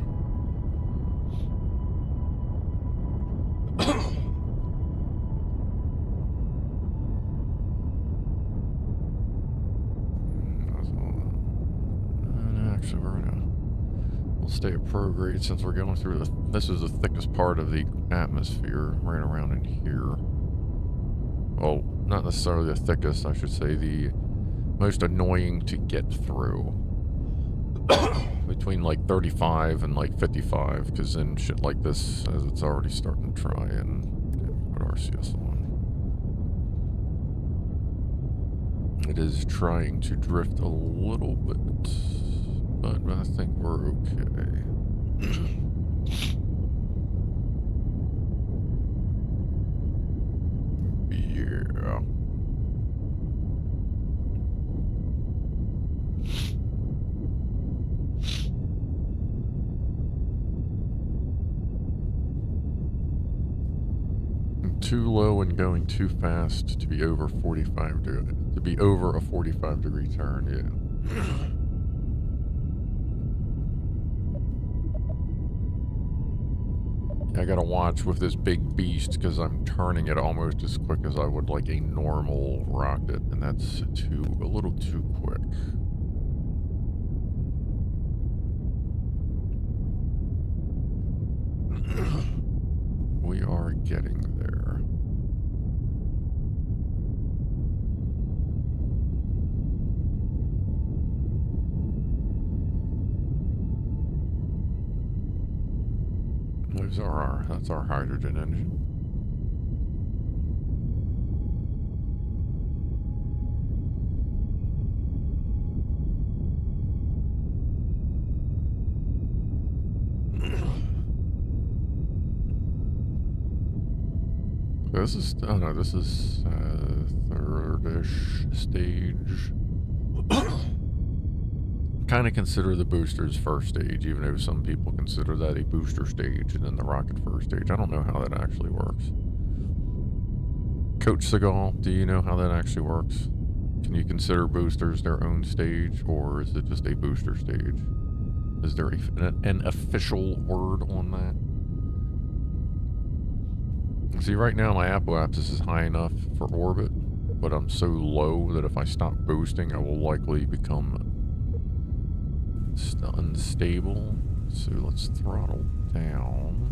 We'll stay at prograde since we're going through this is the thickest part of the atmosphere, right around in here. Well, not necessarily the thickest, I should say, the most annoying to get through. Between like 35 and like 55, because then shit like this, as it's already starting to try and put RCS on. It is trying to drift a little bit. But I think we're okay. too low and going too fast to be over 45 to be over a 45-degree turn, yeah. I gotta watch with this big beast because I'm turning it almost as quick as I would like a normal rocket, and that's a little too quick. We are getting there. That's our hydrogen engine. This is, oh no, this is third-ish stage. Kind of consider the boosters first stage, even though some people consider that a booster stage and then the rocket first stage. I don't know how that actually works. Coach Seagal, do you know how that actually works? Can you consider boosters their own stage, or is it just a booster stage? Is there an official word on that? See, right now my apoapsis is high enough for orbit, but I'm so low that if I stop boosting, I will likely become unstable. So let's throttle down.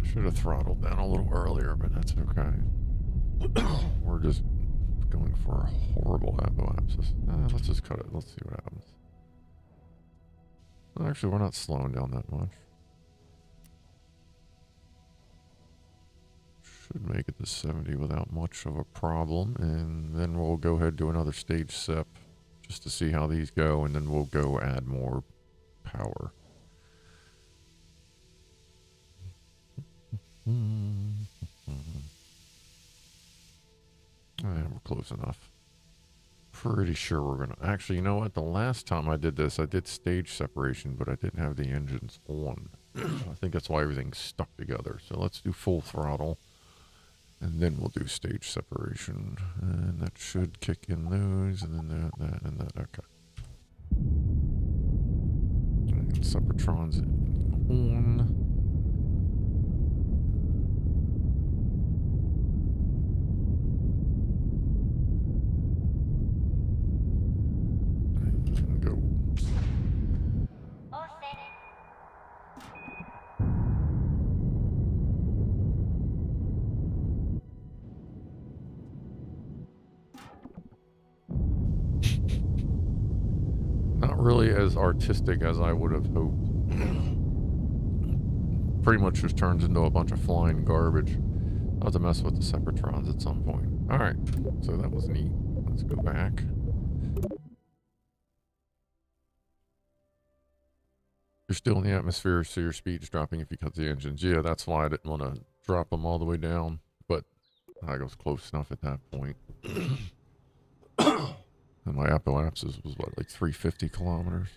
Should have throttled down a little earlier, but that's okay. We're just going for a horrible apoapsis. Let's just cut it. Let's see what happens. Actually, we're not slowing down that much. Should make it to 70 without much of a problem. And then we'll go ahead and do another stage sep just to see how these go. And then we'll go add more power. We're close enough. Pretty sure we're gonna... Actually, you know what? The last time I did this, I did stage separation, but I didn't have the engines on. I think that's why everything's stuck together. So let's do full throttle. And then we'll do stage separation. And that should kick in those, and then that, and that. Okay. And Separatrons on. Really as artistic as I would have hoped. Pretty much just turns into a bunch of flying garbage. I'll have to mess with the Separatrons at some point. Alright, so that was neat. Let's go back. You're still in the atmosphere, so your speed's dropping if you cut the engines. Yeah, that's why I didn't want to drop them all the way down, but I was close enough at that point. And my apoapsis was, what, like 350 kilometers?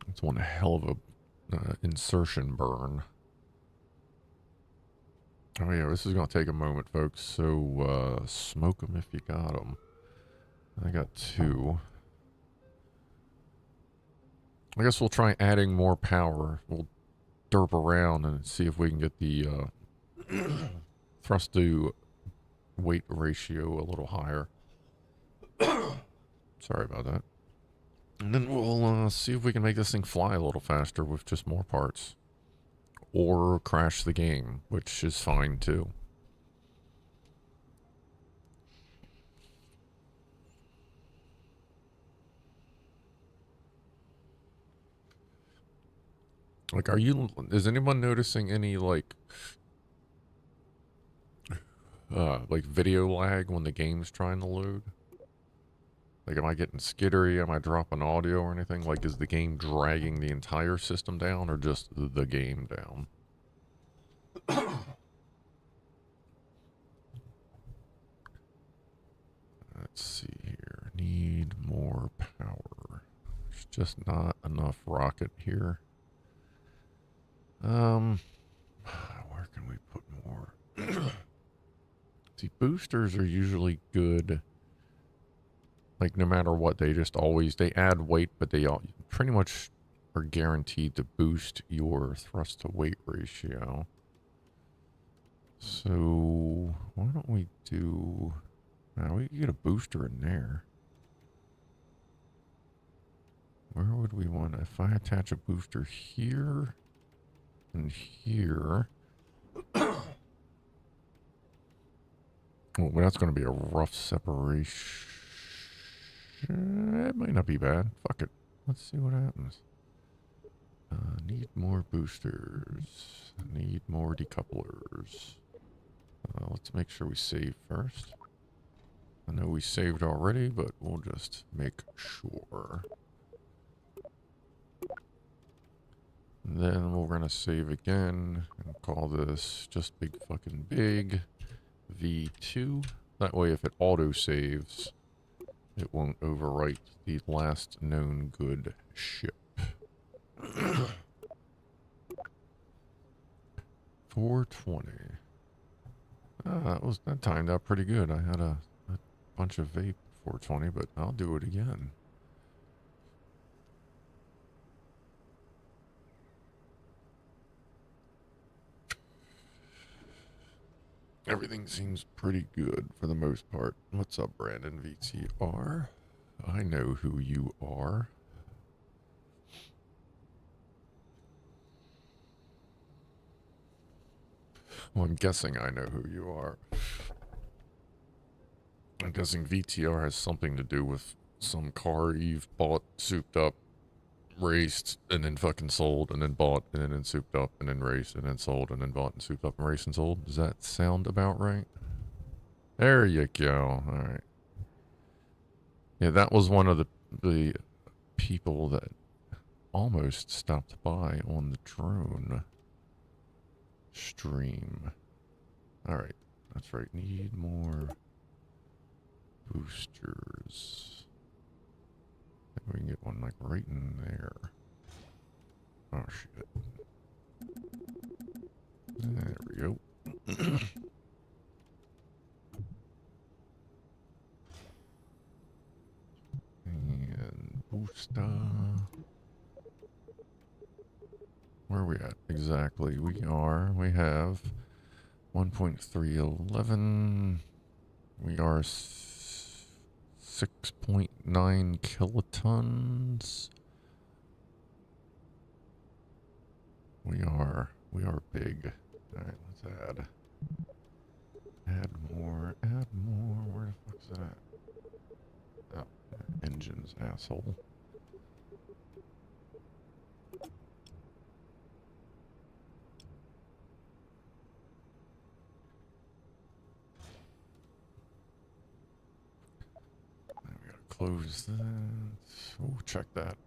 It's one hell of a insertion burn. Oh yeah, this is going to take a moment, folks. So, smoke them if you got them. I got 2. I guess we'll try adding more power. We'll derp around and see if we can get the thrust to weight ratio a little higher. Sorry about that. And then we'll see if we can make this thing fly a little faster with just more parts. Or crash the game, which is fine too. Like, is anyone noticing any, like video lag when the game's trying to load? Like, am I getting skittery? Am I dropping audio or anything? Like, is the game dragging the entire system down or just the game down? Let's see here. Need more power. There's just not enough rocket here. Where can we put more? See, boosters are usually good. Like, no matter what, they add weight, but they all pretty much are guaranteed to boost your thrust to weight ratio. So, why don't we do... we can get a booster in there. Where would we want... If I attach a booster here and here... Well, that's going to be a rough separation. It might not be bad. Fuck it. Let's see what happens. Need more boosters. Need more decouplers. Let's make sure we save first. I know we saved already, but we'll just make sure. And then we're going to save again and call this just big fucking big V2. That way if it auto saves, it won't overwrite the last known good ship. 420. That timed out pretty good. I had a bunch of vape 420, but I'll do it again. Everything seems pretty good for the most part. What's up, Brandon VTR? I know who you are. Well, I'm guessing I know who you are. I'm guessing VTR has something to do with some car you've bought, souped up, raced, and then fucking sold, and then bought, and then souped up, and then raced, and then sold, and then bought, and souped up, and raced, and sold. Does that sound about right? There you go. Alright. Yeah, that was one of the people that almost stopped by on the drone stream. Alright. That's right. Need more boosters. I think we can get one like right in there. Oh shit. There we go. And booster. Where are we at exactly? We have 1.311. We are 6.9 kilotons. We are big. Alright, let's add. Add more. Where the fuck's it at? Oh, engines, asshole. Close that. We'll check that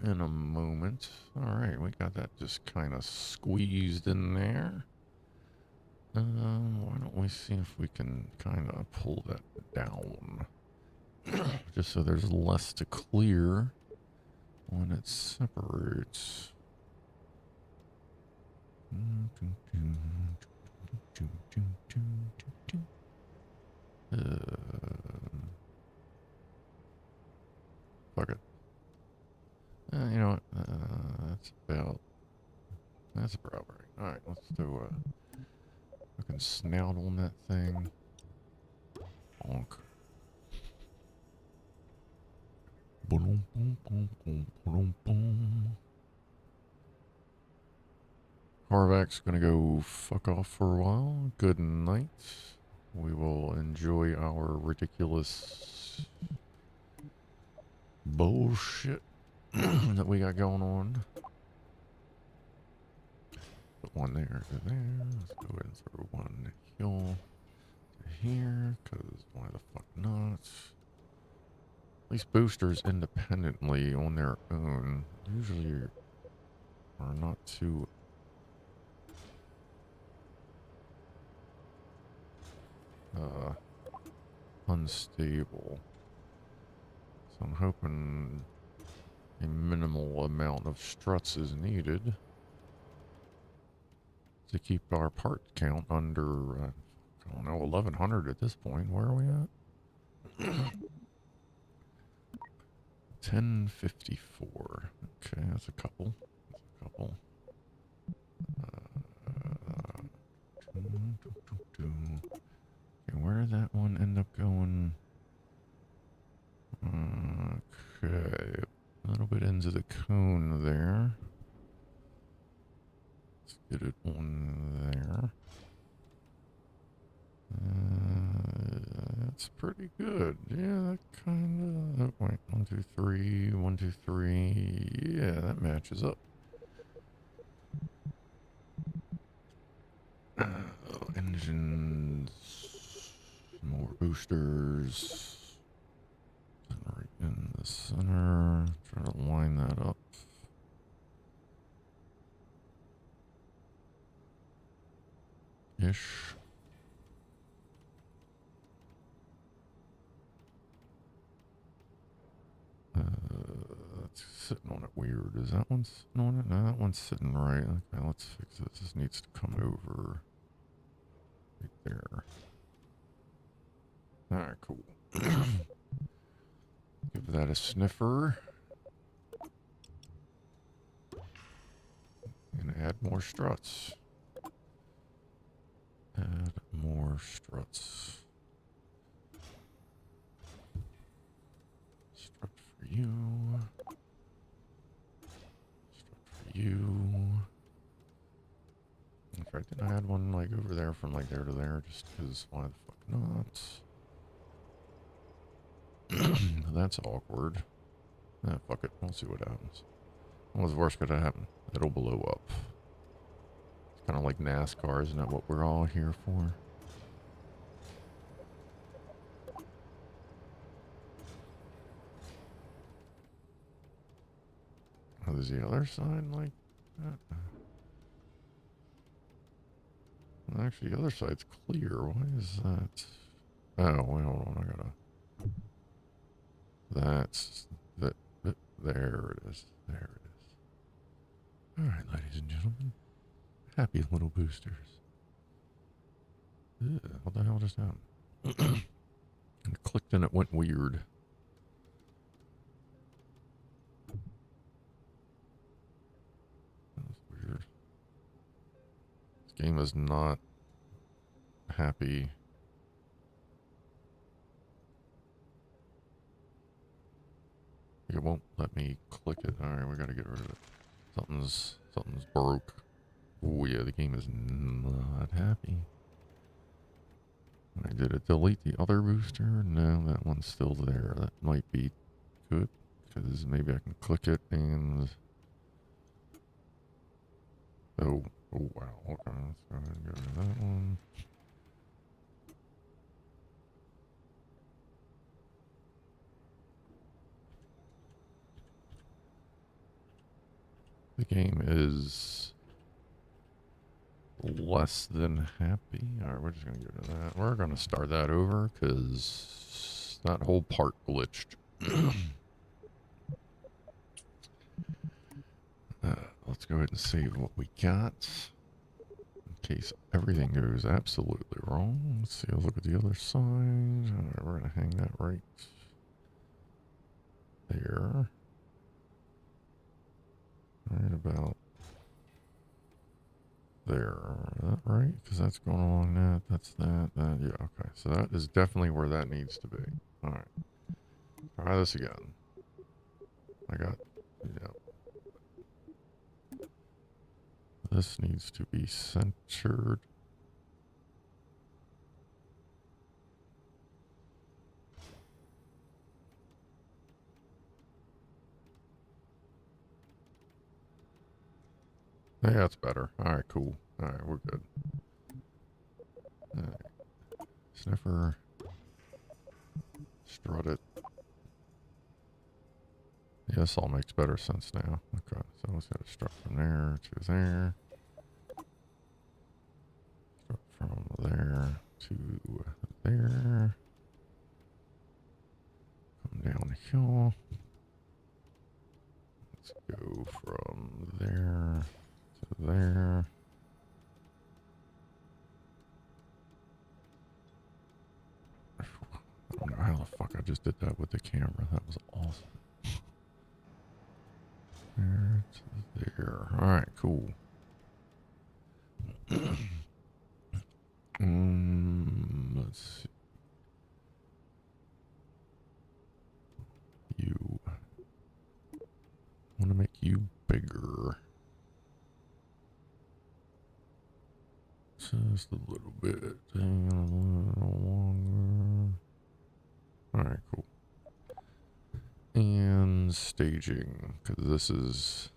in a moment. Alright, we got that just kind of squeezed in there. Why don't we see if we can kind of pull that down. Just so there's less to clear when it separates. Fuck it. You know what? That's about right. Alright, let's do a fucking snout on that thing. Bonk. Boom, boom, boom, boom, boom, boom. Harvac's gonna go fuck off for a while. Good night. We will enjoy our ridiculous bullshit that we got going on. Put one there to there. Let's go ahead and throw one here to here, because why the fuck not? These boosters independently on their own usually are not too unstable. So I'm hoping a minimal amount of struts is needed to keep our part count under, I don't know, 1100 at this point. Where are we at? 1054. Okay, that's a couple. That's a couple. Okay, where did that one end up going? Okay, a little bit into the cone there. Let's get it on there. That's pretty good. Yeah, that kind of. Oh, wait, 1, 2, 3, 1, 2, 3. Yeah, that matches up. Engines, more boosters. Right in the center. Try to line that up. Ish. That's sitting on it weird. Is that one sitting on it? No, that one's sitting right. Okay, let's fix this. This needs to come over right there. Alright, cool. Give that a sniffer. And add more struts. Add more struts. Strut for you. Strut for you. In fact, didn't I add one like over there from like there to there? Just because why the fuck not? That's awkward. Ah, fuck it. We'll see what happens. What's the worst could happen? It'll blow up. It's kind of like NASCAR, isn't that what we're all here for? Oh, there's the other side like that? Well, actually, the other side's clear. Why is that? Oh, wait, hold on. I gotta... That's... There it is. There it is. Alright, ladies and gentlemen. Happy little boosters. Ugh, what the hell just happened? I clicked and it went weird. That was weird. This game is not happy. It won't let me click it. Alright, we gotta get rid of it. Something's broke. Oh yeah, the game is not happy. I did it delete the other booster? No, that one's still there. That might be good, because maybe I can click it and... Oh wow. Okay, let's go ahead and get rid of that one. The game is less than happy. Alright, we're just going to get rid of that. We're going to start that over because that whole part glitched. Let's go ahead and save what we got in case everything goes absolutely wrong. Let's see, I'll look at the other side. Alright, we're going to hang that right there. Right about there. Is that right? Because that's going along that. That's that. That. Yeah, okay. So that is definitely where that needs to be. Alright. Try this again. I got... Yeah. This needs to be centered. Yeah, that's better. Alright, cool. Alright, we're good. Sniffer. Strut it. this all makes better sense now. Okay, so let's get a strut from there to there. Strut from there to there. Come down here. Let's go from there to there. I don't know how the fuck I just did that with the camera. That was awesome. There to there. Alright, cool. Let's see. You. I want to make you bigger. Just a little bit. A little longer. Alright, cool. And staging, because this is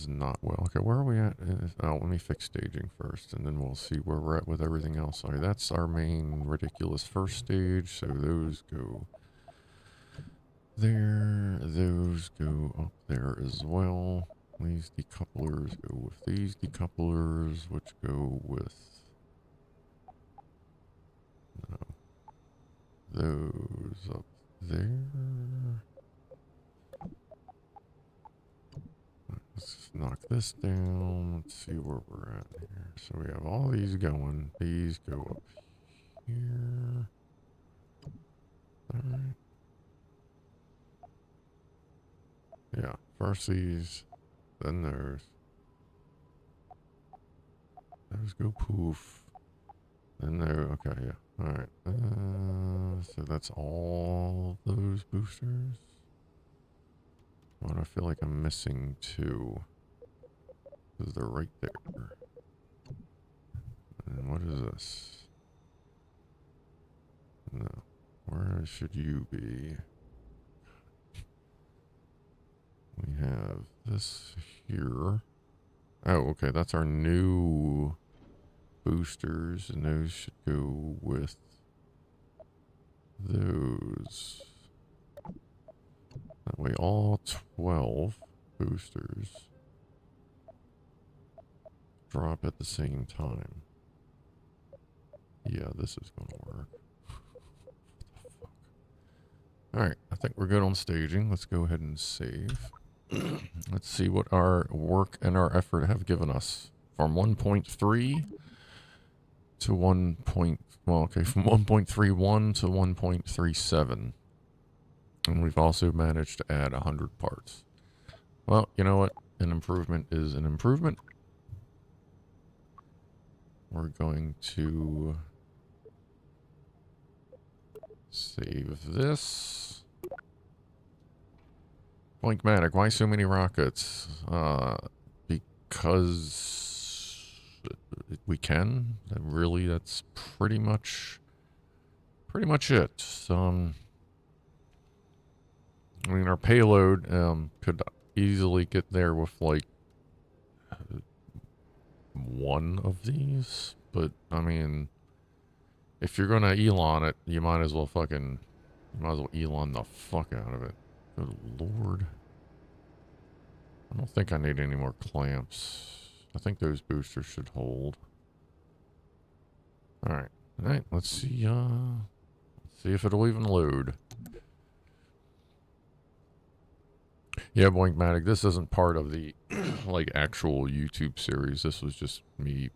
not well. Okay, where are we at? Oh, let me fix staging first, and then we'll see where we're at with everything else. Sorry, that's our main ridiculous first stage, so those go there, those go up there as well. These decouplers go with these decouplers, which go with those up there. Let's just knock this down. Let's see where we're at here. So we have all these going. These go up here. Alright. Yeah, first these, then those. Those go poof. Then there, okay, yeah. Alright. So that's all those boosters. But I feel like I'm missing two. Because they're right there. And what is this? No. Where should you be? We have this here. Oh, okay, that's our new boosters, and those should go with those. That way all 12 boosters drop at the same time. Yeah, this is gonna work. What the fuck? Alright, I think we're good on staging. Let's go ahead and save. Let's see what our work and our effort have given us. From 1.3 to 1. Well, okay, from 1.31 to 1.37. And we've also managed to add 100 parts. Well, you know what? An improvement is an improvement. We're going to save this. Blinkmatic, why so many rockets? Because we can. Really, that's pretty much it. I mean, our payload could easily get there with like one of these, but I mean, if you're gonna Elon it, you might as well Elon the fuck out of it. Good lord. I don't think I need any more clamps. I think those boosters should hold. Alright. Alright, let's see if it'll even load. Yeah, Blinkmatic, this isn't part of the like actual YouTube series. This was just me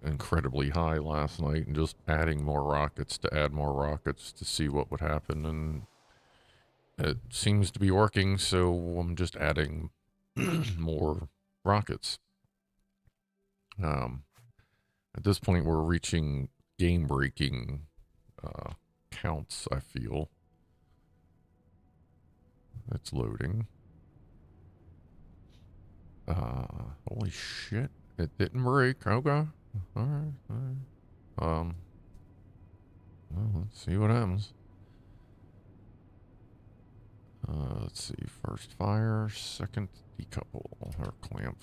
incredibly high last night and just adding more rockets to add more rockets to see what would happen, and it seems to be working, so I'm just adding more rockets. At this point, we're reaching game-breaking counts, I feel. It's loading. Holy shit. It didn't break. Okay. Alright, alright. Well, let's see what happens. Let's see. First fire, second decouple, or clamp.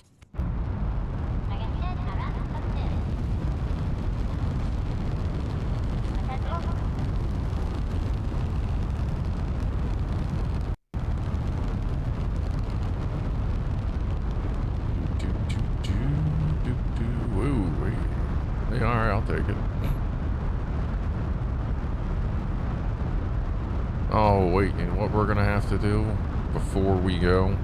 Oh, wait, and what we're gonna have to do before we go,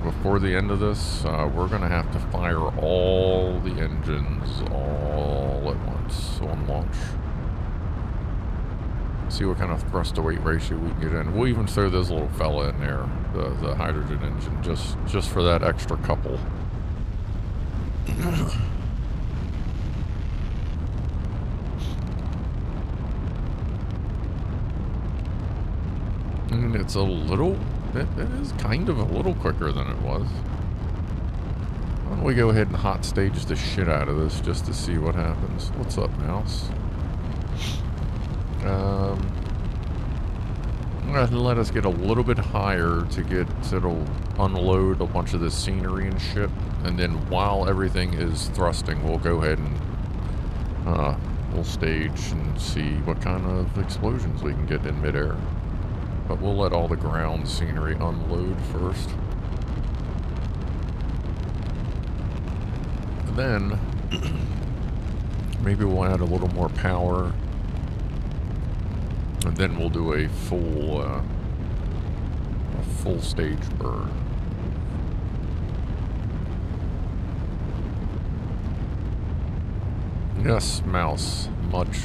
before the end of this, we're gonna have to fire all the engines all at once on launch. See what kind of thrust to weight ratio we can get in. We'll even throw this little fella in there, the hydrogen engine, just for that extra couple. And it's it is kind of a little quicker than it was. Why don't we go ahead and hot stage the shit out of this just to see what happens. What's up, mouse? I'm gonna let us get a little bit higher so it'll unload a bunch of this scenery and shit. And then while everything is thrusting, we'll go ahead and we'll stage and see what kind of explosions we can get in midair. But we'll let all the ground scenery unload first. And then maybe we'll add a little more power. And then we'll do a full stage burn. Yes, mouse. Much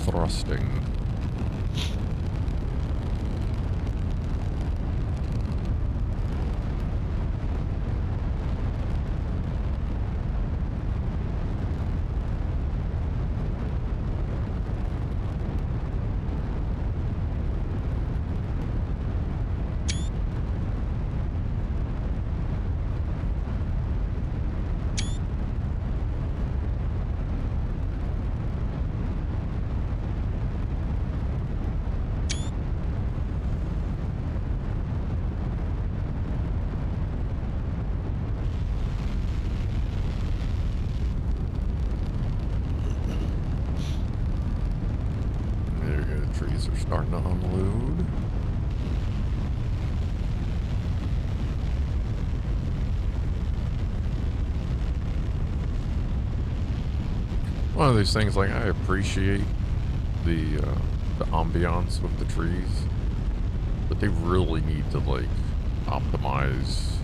thrusting. Trees are starting to unload. One of those things, like, I appreciate the ambiance with the trees, but they really need to, like, optimize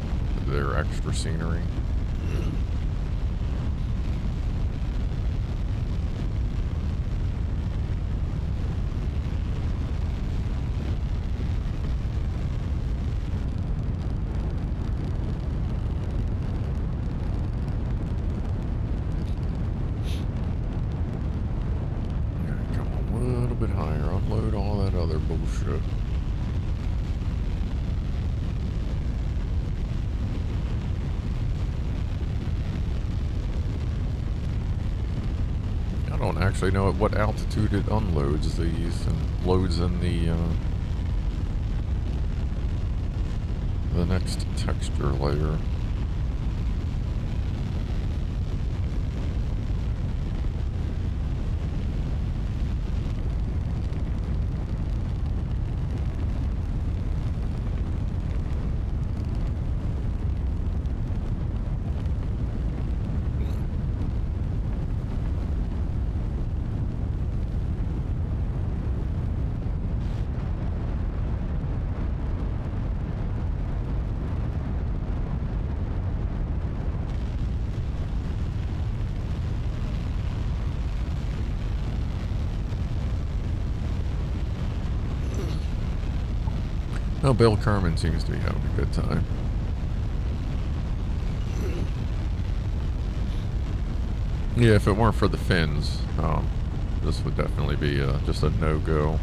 their extra scenery. Bullshit. I don't actually know at what altitude it unloads these and loads in the next texture layer. Oh, Bill Kerman seems to be having a good time. Yeah, if it weren't for the fins, this would definitely be just a no-go.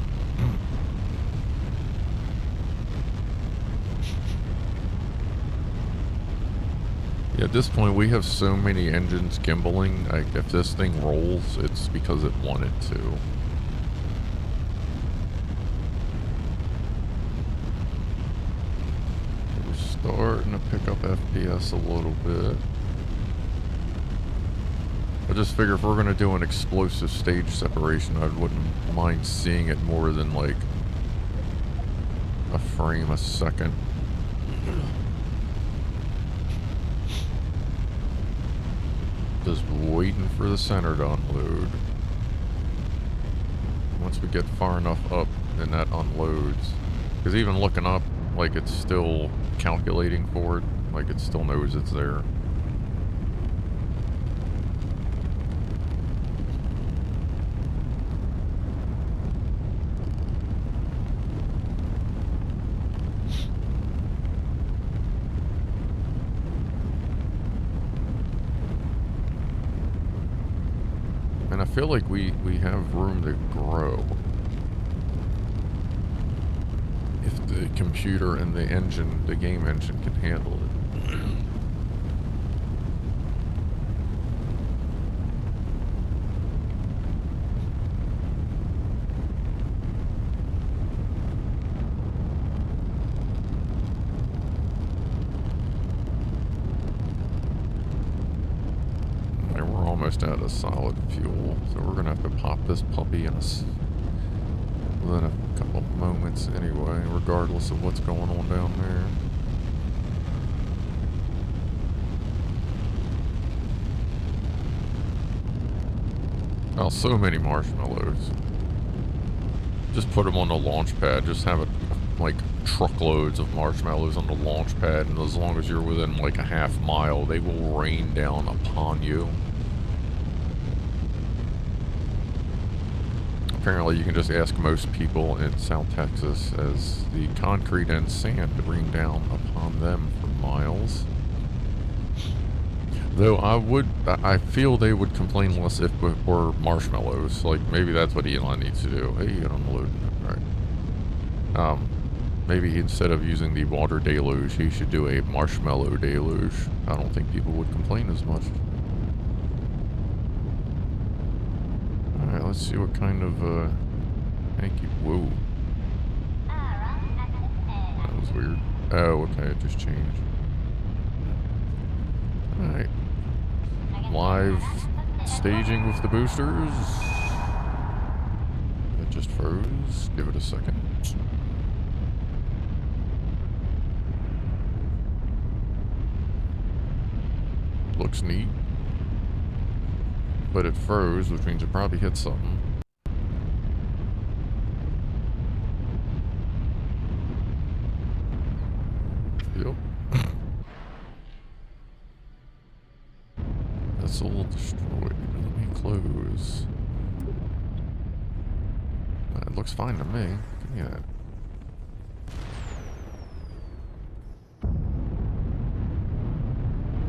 Yeah, at this point, we have so many engines gimbaling. Like, if this thing rolls, it's because it wanted to. Starting to pick up FPS a little bit. I just figure if we're going to do an explosive stage separation, I wouldn't mind seeing it more than like a frame a second. Just waiting for the center to unload. Once we get far enough up and that unloads. Because even looking up, like, it's still calculating for it. Like, it still knows it's there. And I feel like we have room to grow. If the computer and the engine, the game engine, can handle it. And we're almost out of solid fuel, so we're gonna have to pop this puppy in within a couple moments anyway, regardless of what's going on down there. Oh, so many marshmallows. Just put them on the launch pad. Just have it, like, truckloads of marshmallows on the launch pad, and as long as you're within, like, a half mile, they will rain down upon you. Apparently, you can just ask most people in South Texas as the concrete and sand rain down upon them for miles. Though I feel they would complain less if it were marshmallows. Like, maybe that's what Elon needs to do. Hey, you unload. Right. Maybe instead of using the water deluge, he should do a marshmallow deluge. I don't think people would complain as much. Alright, let's see what kind of, thank you. Whoa. That was weird. Oh, okay, it just changed. Alright. Live staging with the boosters. It just froze. Give it a second. Looks neat. But it froze, which means it probably hit something. Yep. That's all destroyed. Let me close. It looks fine to me. Give me that.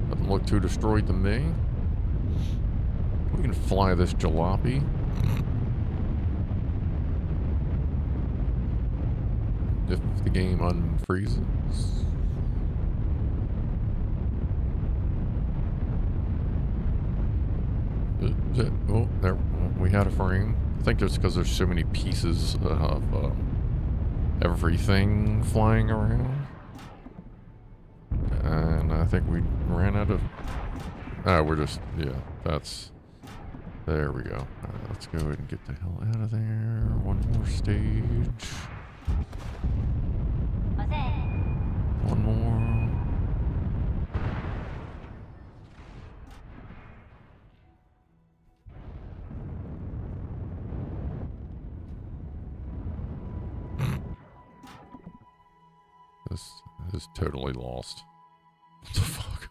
Doesn't look too destroyed to me. We can fly this jalopy. If the game unfreezes. Oh, there. We had a frame. I think just because there's so many pieces of everything flying around. And I think we ran out of... we're just... Yeah, that's... There we go. Let's go ahead and get the hell out of there. One more stage. One more. This is totally lost. What the fuck?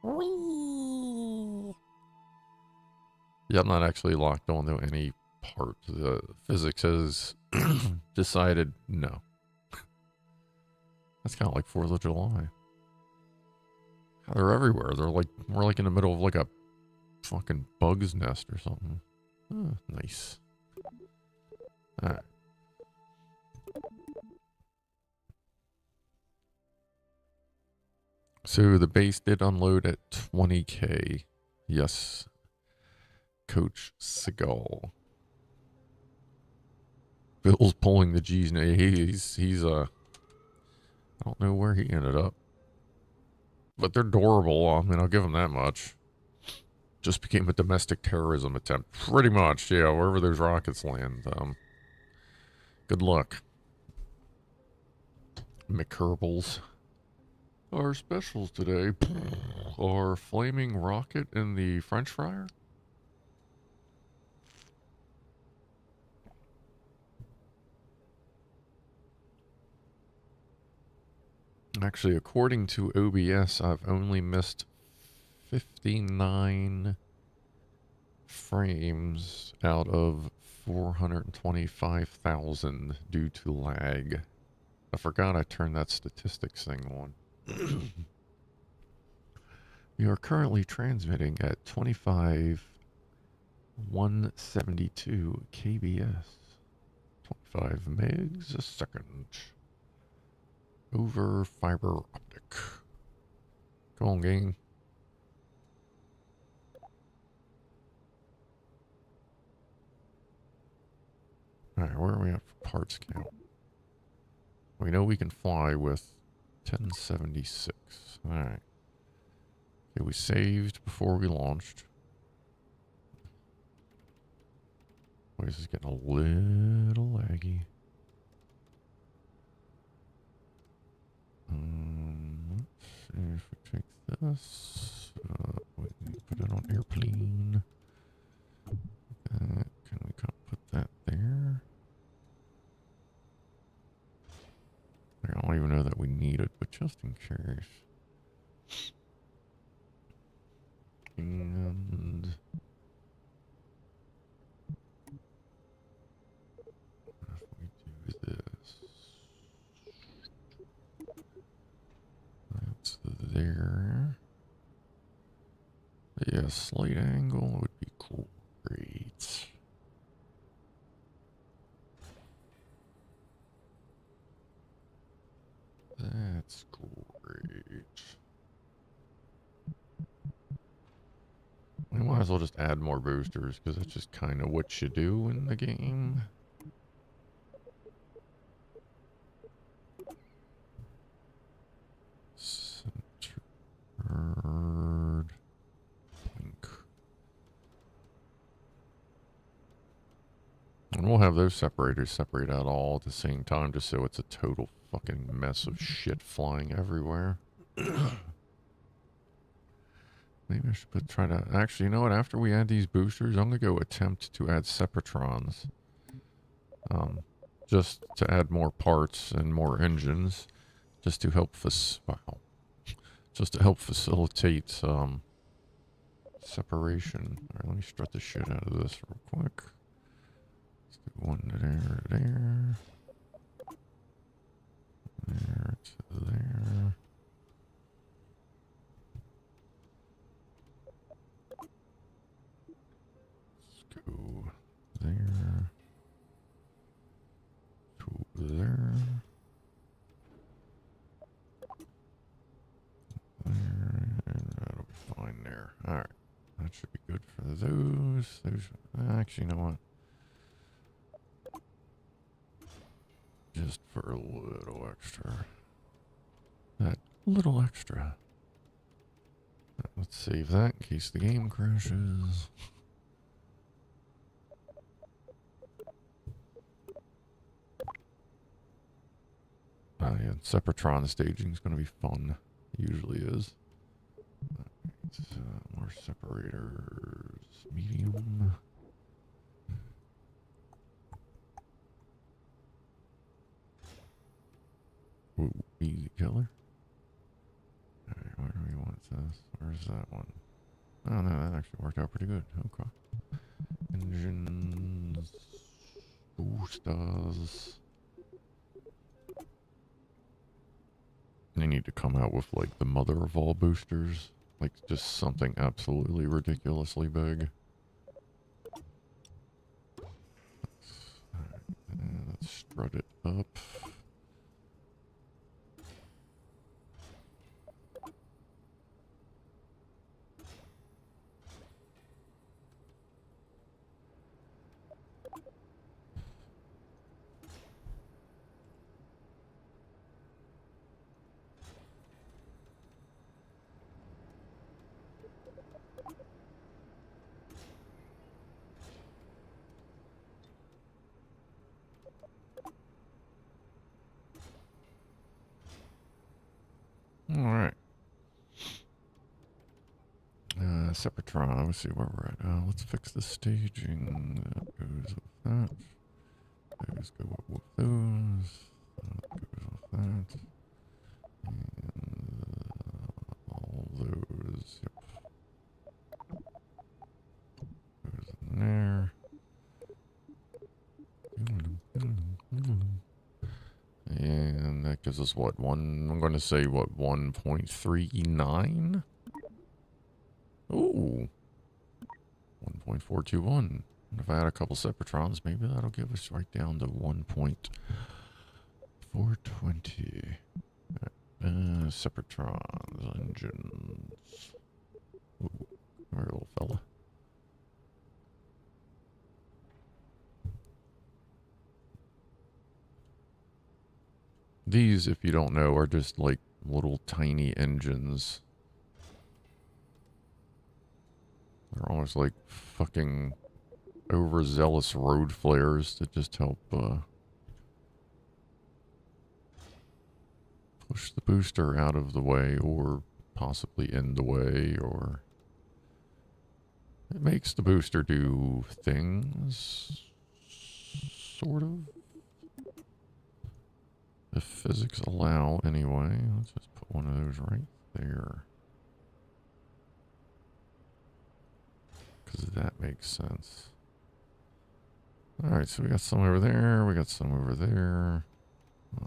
Whee! Yeah, I'm not actually locked onto any part. The physics has decided no. That's kind of like 4th of July. They're everywhere. They're like, we're like in the middle of like a fucking bug's nest or something. Oh, nice. Alright. So the base did unload at 20K. Yes. Coach Seagal. Bill's pulling the G's. He's I don't know where he ended up. But they're durable. I mean, I'll give him that much. Just became a domestic terrorism attempt. Pretty much, yeah, wherever those rockets land. Good luck. McCurbles. Our specials today are flaming rocket in the French fryer. Actually, according to OBS, I've only missed 59 frames out of 425,000 due to lag. I forgot I turned that statistics thing on. We are currently transmitting at 25,172 kbs. 25 megs a second. Over fiber optic. Go on, gang. Alright, where are we at for parts count? We know we can fly with 1076. Alright. Okay, we saved before we launched. Boy, this is getting a little laggy. Let's see if we take this. We can put it on airplane. Can we put that there? I don't even know that we need it, but just in case. And if we do this, that's there. Yeah, slight angle would be great. That's great. We might as well just add more boosters, because that's just kind of what you do in the game. Centered. Blink. And we'll have those separators separate out all at the same time, just so it's a total fucking mess of shit flying everywhere. Maybe I should try to... Actually, you know what? After we add these boosters, I'm going to go attempt to add Separatrons. Just to add more parts and more engines. Just to help facilitate separation. Alright, let me strut the shit out of this real quick. Let's do one there. There to there. Go there to there. There, and that'll be fine there. Alright. That should be good for those. Actually, you know what? Just for a little extra. That little extra. Let's save that in case the game crashes. Yeah, Sepratron staging is going to be fun. It usually is. More separators. Medium. Ooh, easy killer. Alright, where do we want this? Where's that one? Oh no, that actually worked out pretty good. Okay. Engines. Boosters. They need to come out with, like, the mother of all boosters. Like, just something absolutely ridiculously big. Let's strut it up. Alright. Sepatron, let's see where we're at. Let's fix the staging. That goes with that. Those go up with those. That goes with that. And those. Yep. Goes in there. And that gives us what? I'm going to say what? 1.39? Ooh. 1.421. If I add a couple separatrons, maybe that'll give us right down to 1.420. Separatrons, engines. Ooh, come here, little fella. These, if you don't know, are just like little tiny engines. They're almost like fucking overzealous road flares that just help push the booster out of the way or possibly in the way, or it makes the booster do things, sort of. If physics allow, anyway. Let's just put one of those right there. Because that makes sense. Alright, so we got some over there. We got some over there.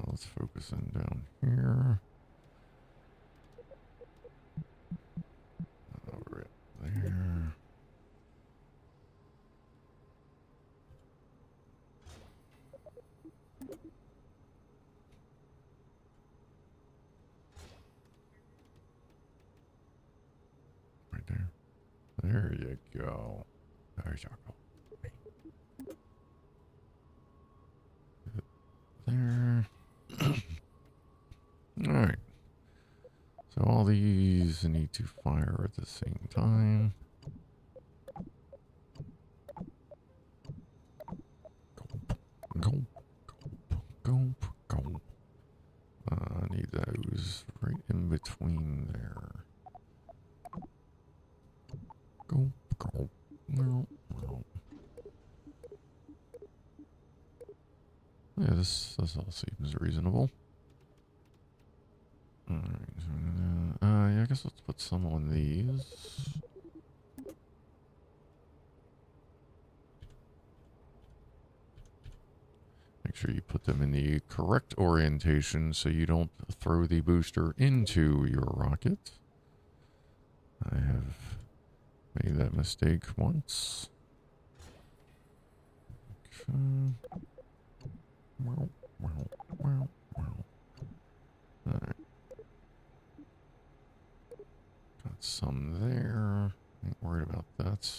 Let's focus in down here. Over it there. Right there. There you go. There's your go. There. Alright. So all these need to fire at the same time. Go. Go. Go. I need those right in between there. Go. Go. No. No. Yeah, this all seems reasonable. Alright, yeah, I guess let's put some on these. Make sure you put them in the correct orientation so you don't throw the booster into your rocket. I have made that mistake once. Okay. Wow, wow, wow, wow. Alright. Got some there. Ain't worried about that.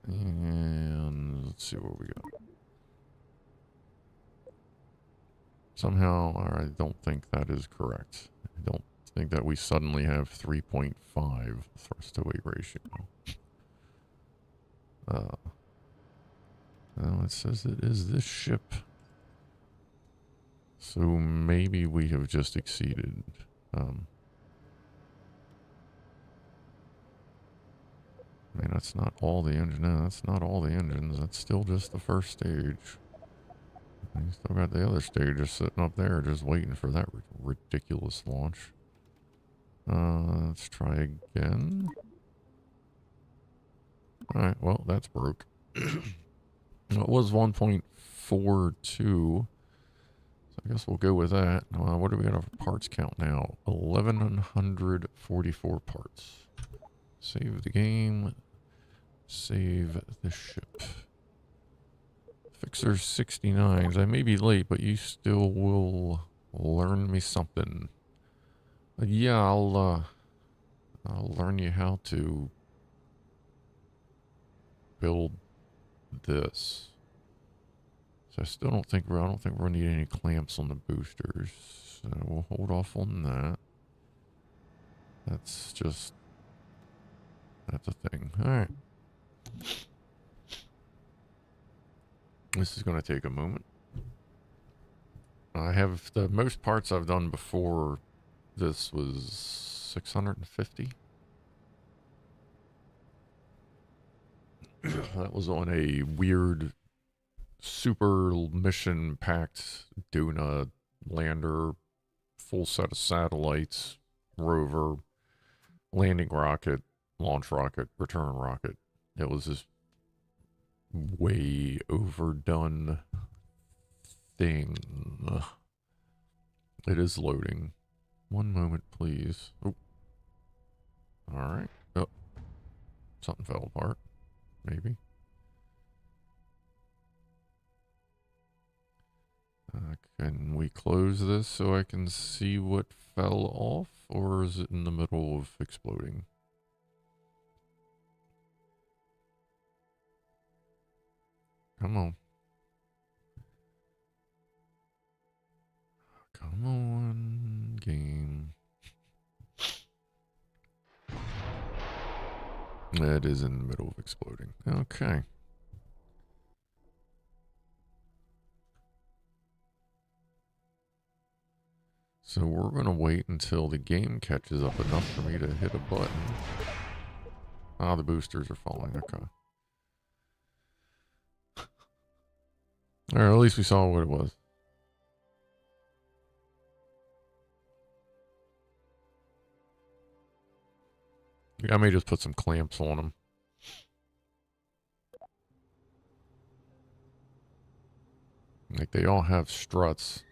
And let's see what we got. Somehow, I don't think that is correct. I don't think that we suddenly have 3.5 thrust to weight ratio. Well, it says it is this ship. So maybe we have just exceeded. I mean, that's not all the engine. No, that's not all the engines. That's still just the first stage. You still got the other stage just sitting up there, just waiting for that ridiculous launch. Let's try again. Alright, well, that's broke. It was 1.42. So I guess we'll go with that. What do we got our parts count now? 1,144 parts. Save the game. Save the ship. Fixer 69s. I may be late, but you still will learn me something. Yeah, I'll learn you how to build this. So I still don't think I don't think we're gonna need any clamps on the boosters. So we'll hold off on that. That's a thing. Alright. This is gonna take a moment. I have the most parts I've done before this was 650. That was on a weird super mission packed Duna lander, full set of satellites, rover, landing rocket, launch rocket, return rocket. It was this way overdone thing. It is loading. One moment, please. Oh. Alright. Oh. Something fell apart. Maybe. Can we close this so I can see what fell off? Or is it in the middle of exploding? Come on. Come on, game. It is in the middle of exploding. Okay. So we're going to wait until the game catches up enough for me to hit a button. Ah, the boosters are falling. Okay. Or at least we saw what it was. I may just put some clamps on them. Like, they all have struts.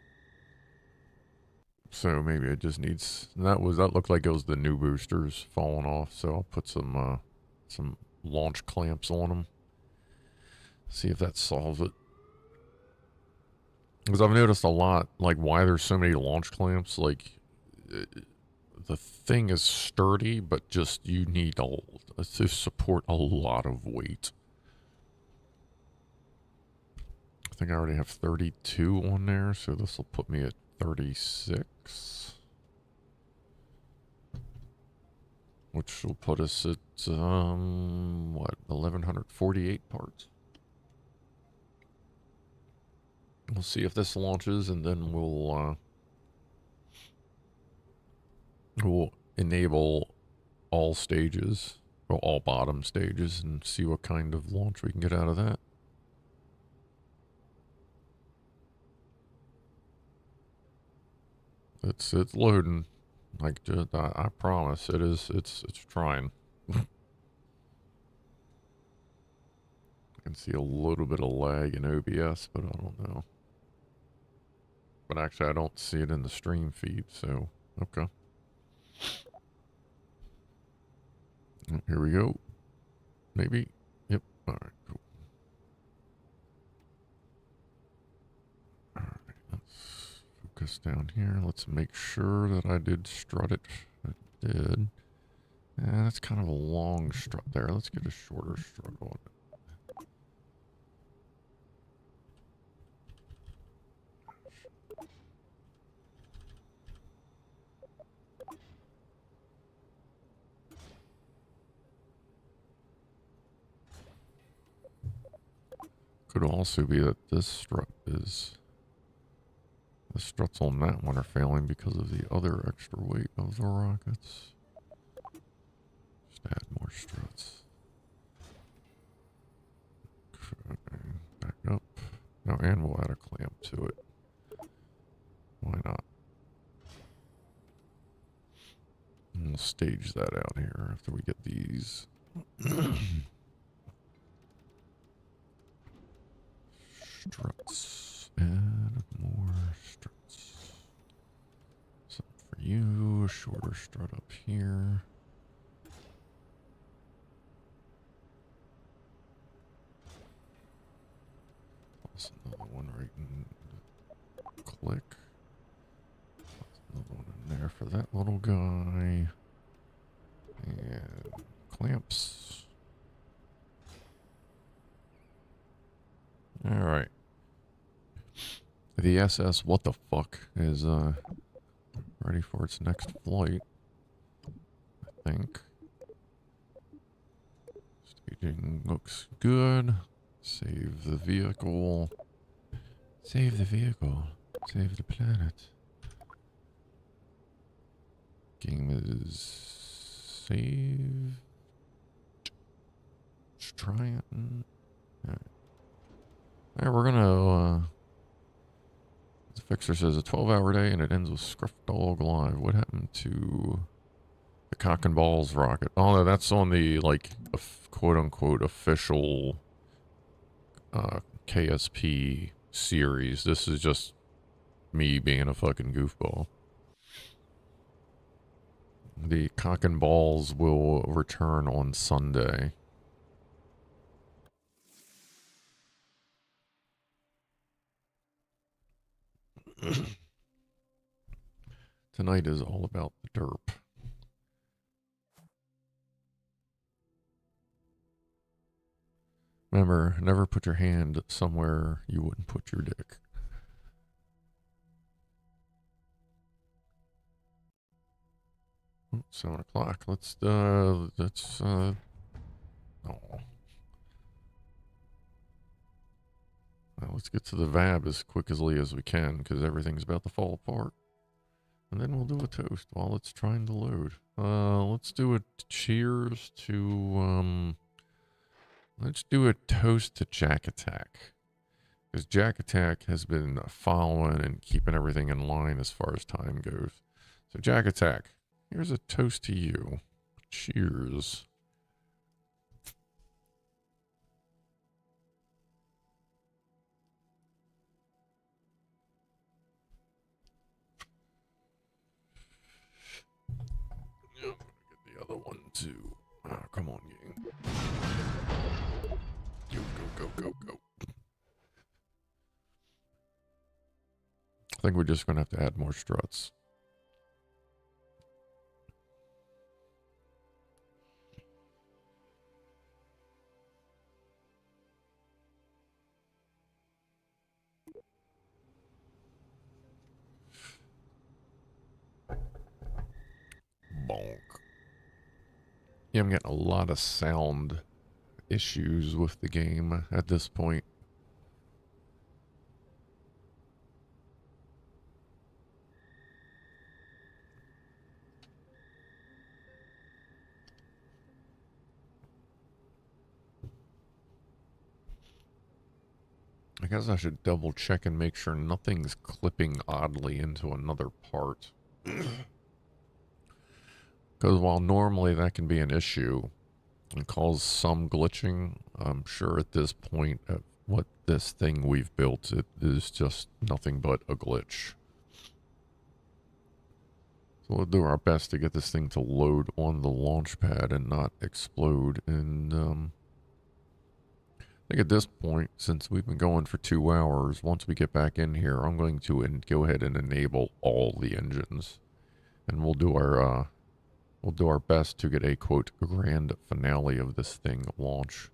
So maybe it just needs... That looked like it was the new boosters falling off. So I'll put some launch clamps on them. See if that solves it. Because I've noticed a lot, like, why there's so many launch clamps. Like, the thing is sturdy, but just you need to support a lot of weight. I think I already have 32 on there, so this will put me at 36. Which will put us at, what, 1,148 parts. We'll see if this launches, and then we'll enable all stages, or all bottom stages, and see what kind of launch we can get out of that. It's loading. Like, I promise, it's trying. I can see a little bit of lag in OBS, but I don't know. But actually, I don't see it in the stream feed, so, okay. Here we go. Maybe. Yep. Alright, cool. Alright, let's focus down here. Let's make sure that I did strut it. I did. Yeah, that's kind of a long strut there. Let's get a shorter strut on it. Could also be that the struts on that one are failing because of the other extra weight of the rockets. Just add more struts. Okay, back up. Now, and we'll add a clamp to it. Why not? And we'll stage that out here after we get these. Struts. Add more struts. Something for you. A shorter strut up here. Plus another one right in the click. Plus another one in there for that little guy. And clamps. Alright. The SS what the fuck is ready for its next flight. I think. Staging looks good. Save the vehicle. Save the vehicle. Save the planet. Game is saved. Let's try it. Alright. Alright, we're gonna, the fixer says a 12-hour day and it ends with Scruff Dog Live. What happened to The cock and balls rocket. Oh, no, that's on the, like, quote-unquote official KSP series. This is just me being a fucking goofball. The cock and balls will return on Sunday. Tonight is all about the derp. Remember, never put your hand somewhere you wouldn't put your dick. Oh, 7 o'clock. Oh. Well, let's get to the VAB as quickly as we can, because everything's about to fall apart. And then we'll do a toast while it's trying to load. Let's do a cheers to, let's do a toast to Jack Attack. Because Jack Attack has been following and keeping everything in line as far as time goes. So Jack Attack, here's a toast to you. Cheers. Yeah, I'm gonna get the other one too. Ah, come on, gang. Go. I think we're just gonna have to add more struts. Bonk. Yeah, I'm getting a lot of sound issues with the game at this point. I guess I should double check and make sure nothing's clipping oddly into another part. Because while normally that can be an issue and cause some glitching, I'm sure at this point, at what this thing we've built, it is just nothing but a glitch. So we'll do our best to get this thing to load on the launch pad and not explode. And I think at this point, since we've been going for 2 hours, once we get back in here, I'm going to go ahead and enable all the engines. And we'll do our best to get a, quote, grand finale of this thing launch.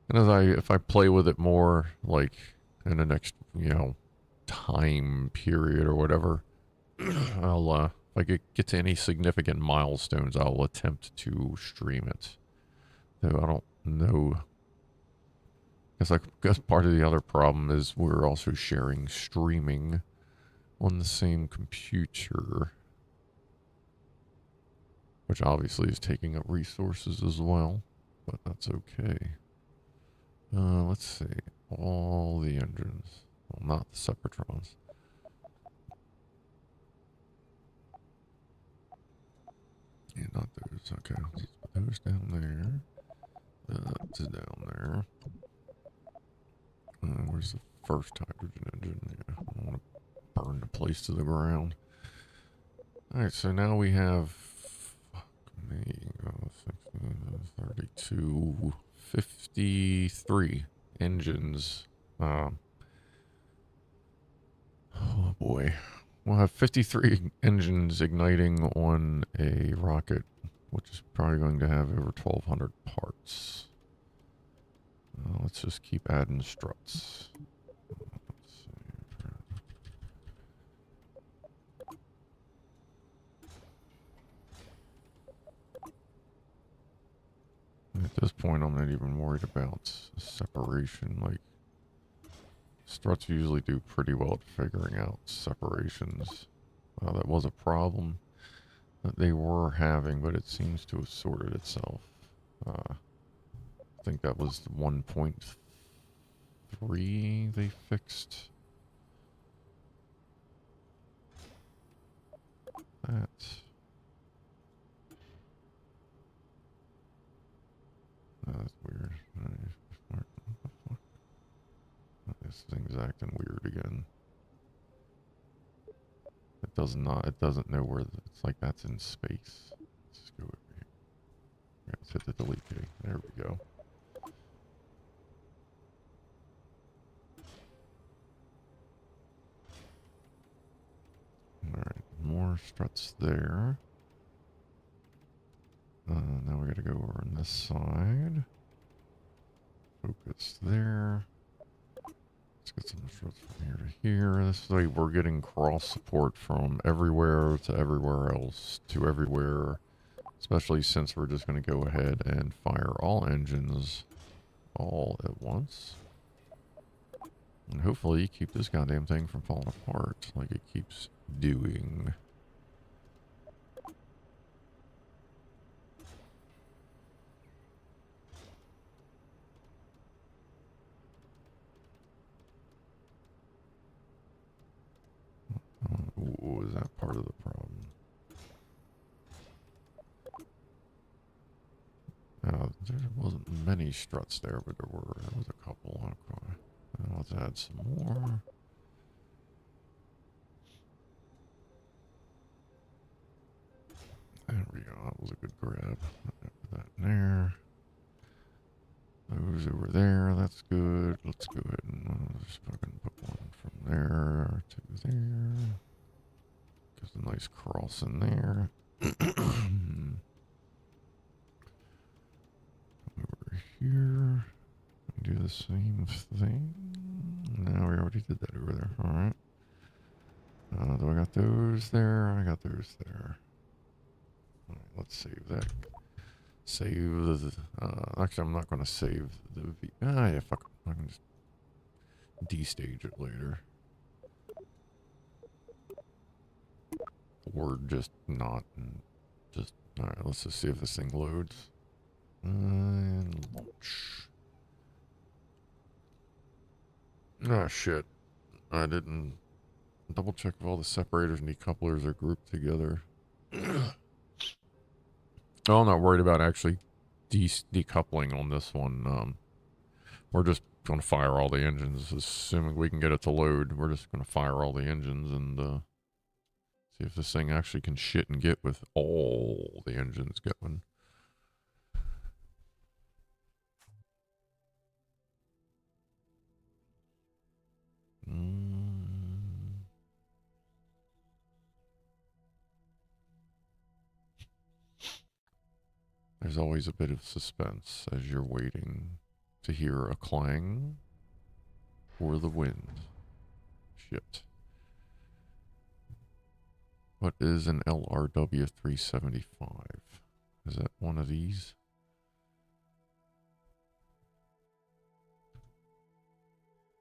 And if I play with it more, like, in the next, time period or whatever, if I get to any significant milestones, I'll attempt to stream it. Though I don't know. I guess part of the other problem is we're also sharing streaming on the same computer, which obviously is taking up resources as well, but that's okay. Let's see. All the engines. Well, not the Separatrons. Yeah, not those. Okay, let's put those down there. That's down there. Where's the first hydrogen engine? Yeah, I don't want to burn the place to the ground. Alright, so now we have 32, 53 engines. Oh boy. We'll have 53 engines igniting on a rocket, which is probably going to have over 1,200 parts. Let's just keep adding struts. At this point, I'm not even worried about separation. Like, struts usually do pretty well at figuring out separations. That was a problem that they were having, but it seems to have sorted itself. I think that was 1.3 they fixed. That. That's weird. What the fuck? This thing's acting weird again. It does not. It doesn't know where. It's like that's in space. Let's just go over here. Yeah, let's hit the delete key. There we go. All right, more struts there. Now we got to go over on this side. Focus there. Let's get some struts from here to here. This way we're getting cross support from everywhere to everywhere else to everywhere. Especially since we're just going to go ahead and fire all engines all at once. And hopefully keep this goddamn thing from falling apart like it keeps doing. Is that part of the problem? There wasn't many struts there, but there was a couple. Okay. Let's add some more. There we go. That was a good grab. Put that in there. Those over there. That's good. Let's go ahead and just fucking put one from there to there. Gives a nice cross in there. Over here. Do the same thing. No, we already did that over there. Alright. Do I got those there? I got those there. Alright, let's save that. Save the... actually, I'm not going to save the... yeah, fuck it. I can just destage it later. Or just not. Just... Alright, let's just see if this thing loads. And launch. Oh, shit. I didn't double check if all the separators and decouplers are grouped together. Oh, I'm not worried about actually decoupling on this one. We're just going to fire all the engines, assuming we can get it to load. We're just going to fire all the engines and see if this thing actually can shit and get with all the engines going. There's always a bit of suspense as you're waiting to hear a clang or the wind. Shit. What is an LRW 375? Is that one of these?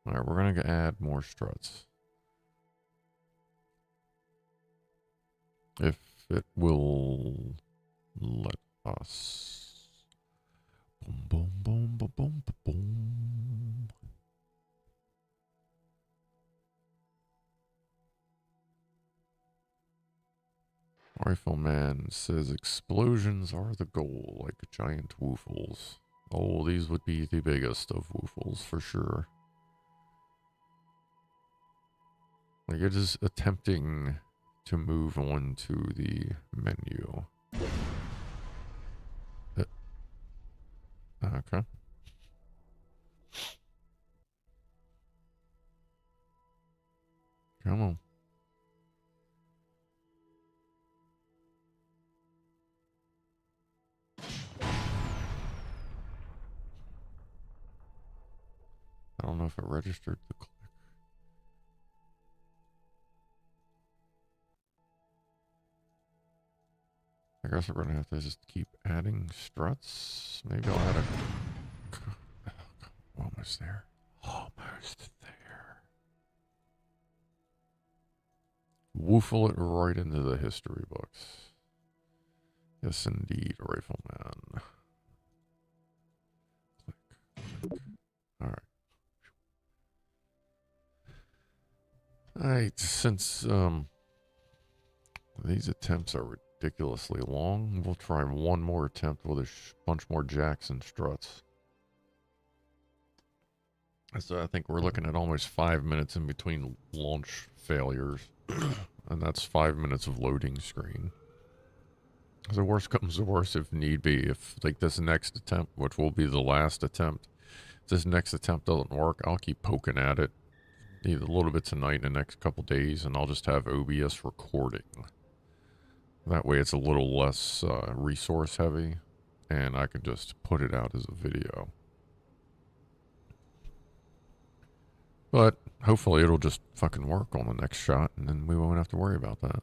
Alright, we're going to add more struts. If it will let us. Boom, boom, boom, boom, boom, boom. Rifleman says explosions are the goal, like giant woofles. Oh, these would be the biggest of woofles for sure. Like it is attempting to move on to the menu. Okay. Come on. I don't know if it registered the click. I guess we're gonna have to just keep adding struts. Maybe I'll add a... Almost there. Almost there. Woofle it right into the history books. Yes, indeed, Rifleman. Click. Alright. Alright, since these attempts are ridiculously long, we'll try one more attempt with a bunch more jacks and struts. So I think we're looking at almost 5 minutes in between launch failures. And that's 5 minutes of loading screen. So worst comes to worst if need be. If like this next attempt, which will be the last attempt, if this next attempt doesn't work, I'll keep poking at it. Either a little bit tonight in the next couple days, and I'll just have OBS recording. That way it's a little less resource heavy, and I can just put it out as a video. But hopefully it'll just fucking work on the next shot, and then we won't have to worry about that.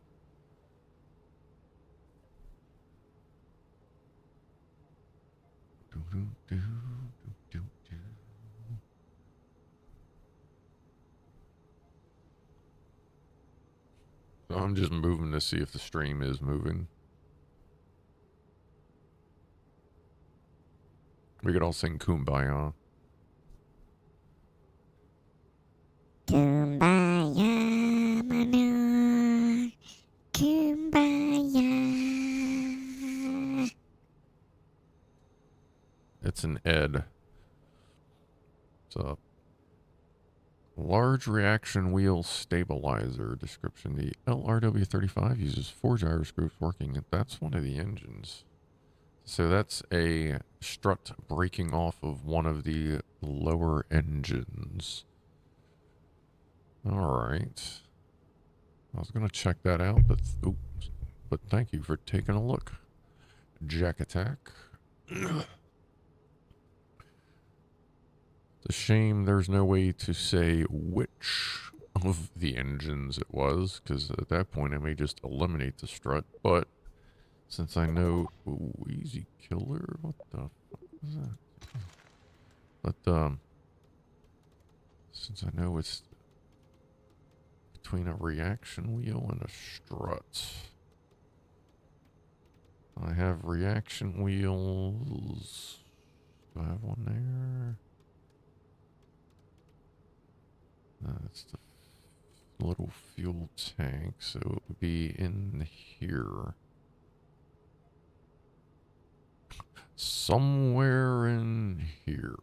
So I'm just moving to see if the stream is moving. We could all sing Kumbaya. Kumbaya, mano. Kumbaya. It's an Ed. It's a large reaction wheel stabilizer description. The LRW35 uses 4 gyroscopes working. That's one of the engines. So that's a strut breaking off of one of the lower engines. All right. I was going to check that out, but oops. But thank you for taking a look. Jack Attack. It's a shame there's no way to say which of the engines it was, because at that point I may just eliminate the strut, but since I know... Ooh, Easy Killer? What the fuck is that? But, since I know it's between a reaction wheel and a strut, I have reaction wheels. Do I have one there? That's the little fuel tank, so it would be in here. Somewhere in here.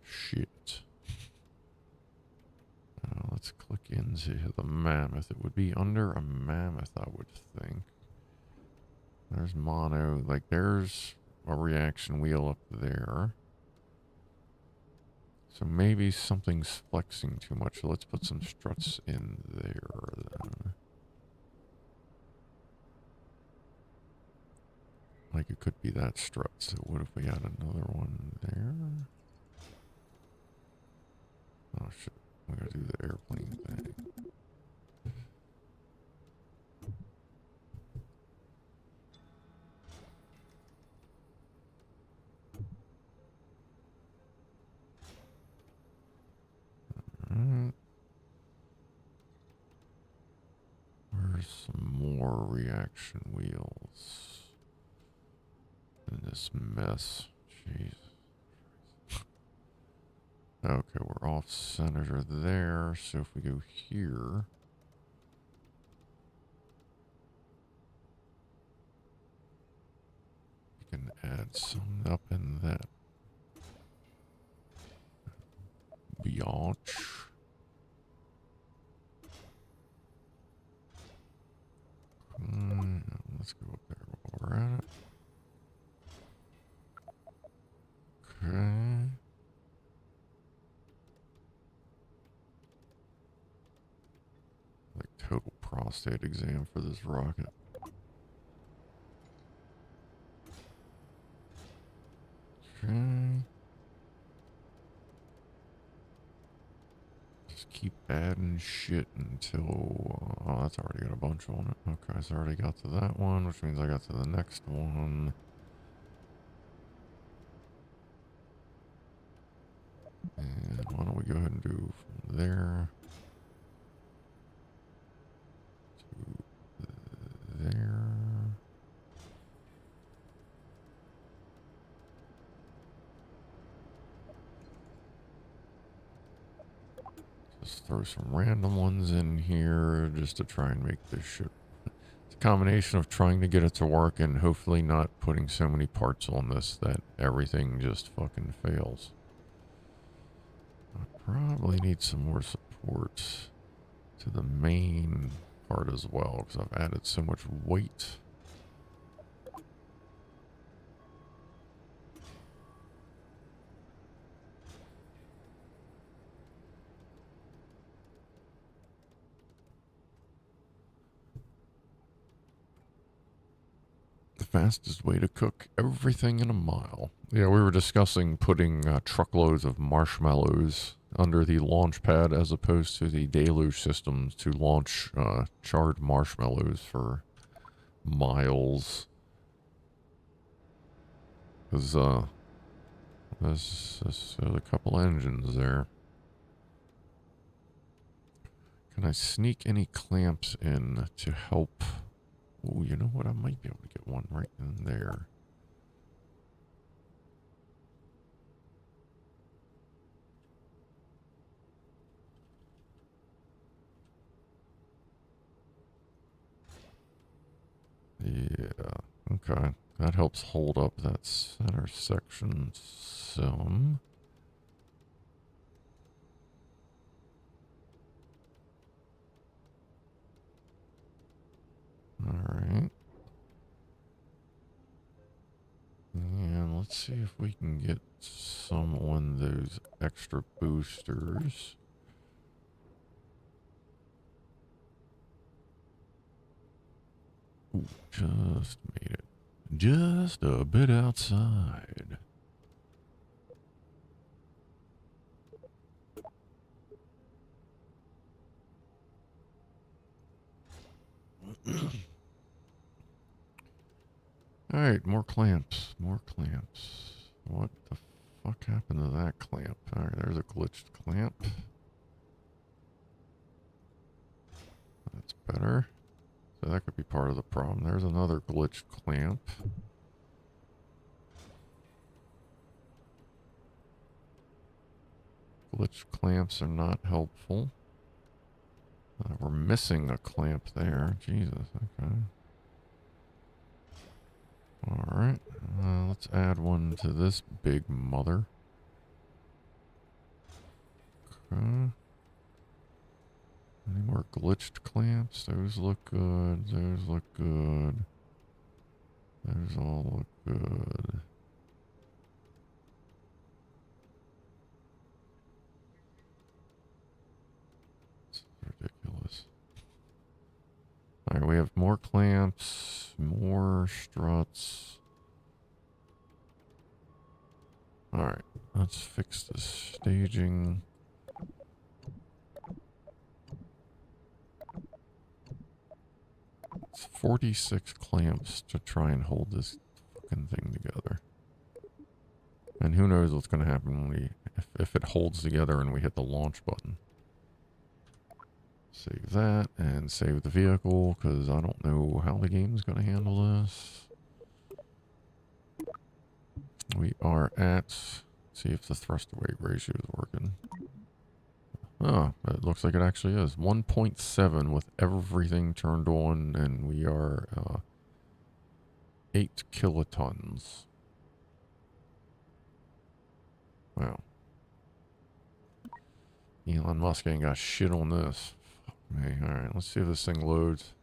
Shit. Let's click into the mammoth. It would be under a mammoth, I would think. There's mono. Like, there's a reaction wheel up there. So maybe something's flexing too much. So let's put some struts in there then. Like it could be that strut. So what if we had another one there? Oh shit. We gotta do the airplane thing. Alright. Where's some more reaction wheels in this mess? Jeez. Okay, we're off center there. So if we go here, we can add some up in that biatch. Let's go up there while we're at it. Okay. Like total prostate exam for this rocket. Okay. Just keep adding shit until... oh, that's already got a bunch on it. Okay, so I already got to that one, which means I got to the next one. And why don't we go ahead and do from there to there. Just throw some random ones in here just to try and make this shit, to combination of trying to get it to work and hopefully not putting so many parts on this that everything just fucking fails. I probably need some more support to the main part as well because I've added so much weight. The fastest way to cook everything in a mile. Yeah, we were discussing putting truckloads of marshmallows under the launch pad as opposed to the deluge systems to launch charred marshmallows for miles. Because there's a couple engines there. Can I sneak any clamps in to help? Oh, you know what? I might be able to get one right in there. Yeah, okay. That helps hold up that center section some. Alright. And let's see if we can get some on those extra boosters. Ooh, just made it. Just a bit outside. Alright, more clamps. More clamps. What the fuck happened to that clamp? Alright, there's a glitched clamp. That's better. So that could be part of the problem. There's another glitched clamp. Glitched clamps are not helpful. We're missing a clamp there. Jesus, okay. Alright, let's add one to this big mother. Okay. Any more glitched clamps? Those look good. Those look good. Those all look good. It's ridiculous. Alright, we have more clamps, more struts. Alright, let's fix the staging. It's 46 clamps to try and hold this fucking thing together. And who knows what's going to happen when we, if it holds together and we hit the launch button. Save that and save the vehicle because I don't know how the game's going to handle this. We are at, see if the thrust to weight ratio is working. Oh, it looks like it actually is. 1.7 with everything turned on, and we are 8 kilotons. Wow. Elon Musk ain't got shit on this. Fuck me. Alright, let's see if this thing loads.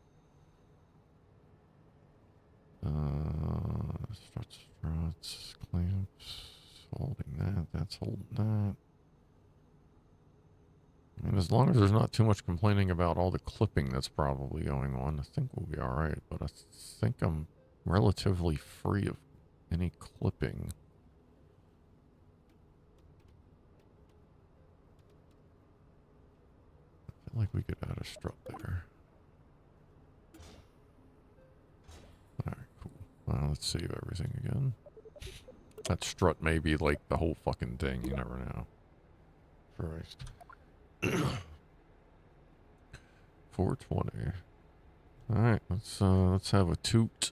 Struts, clamps. Holding that. That's holding that. And as long as there's not too much complaining about all the clipping that's probably going on, I think we'll be alright. But I think I'm relatively free of any clipping. I feel like we could add a strut there. Alright, cool. Well, let's save everything again. That strut may be like the whole fucking thing, you never know. Christ. 420. Alright, let's have a toot.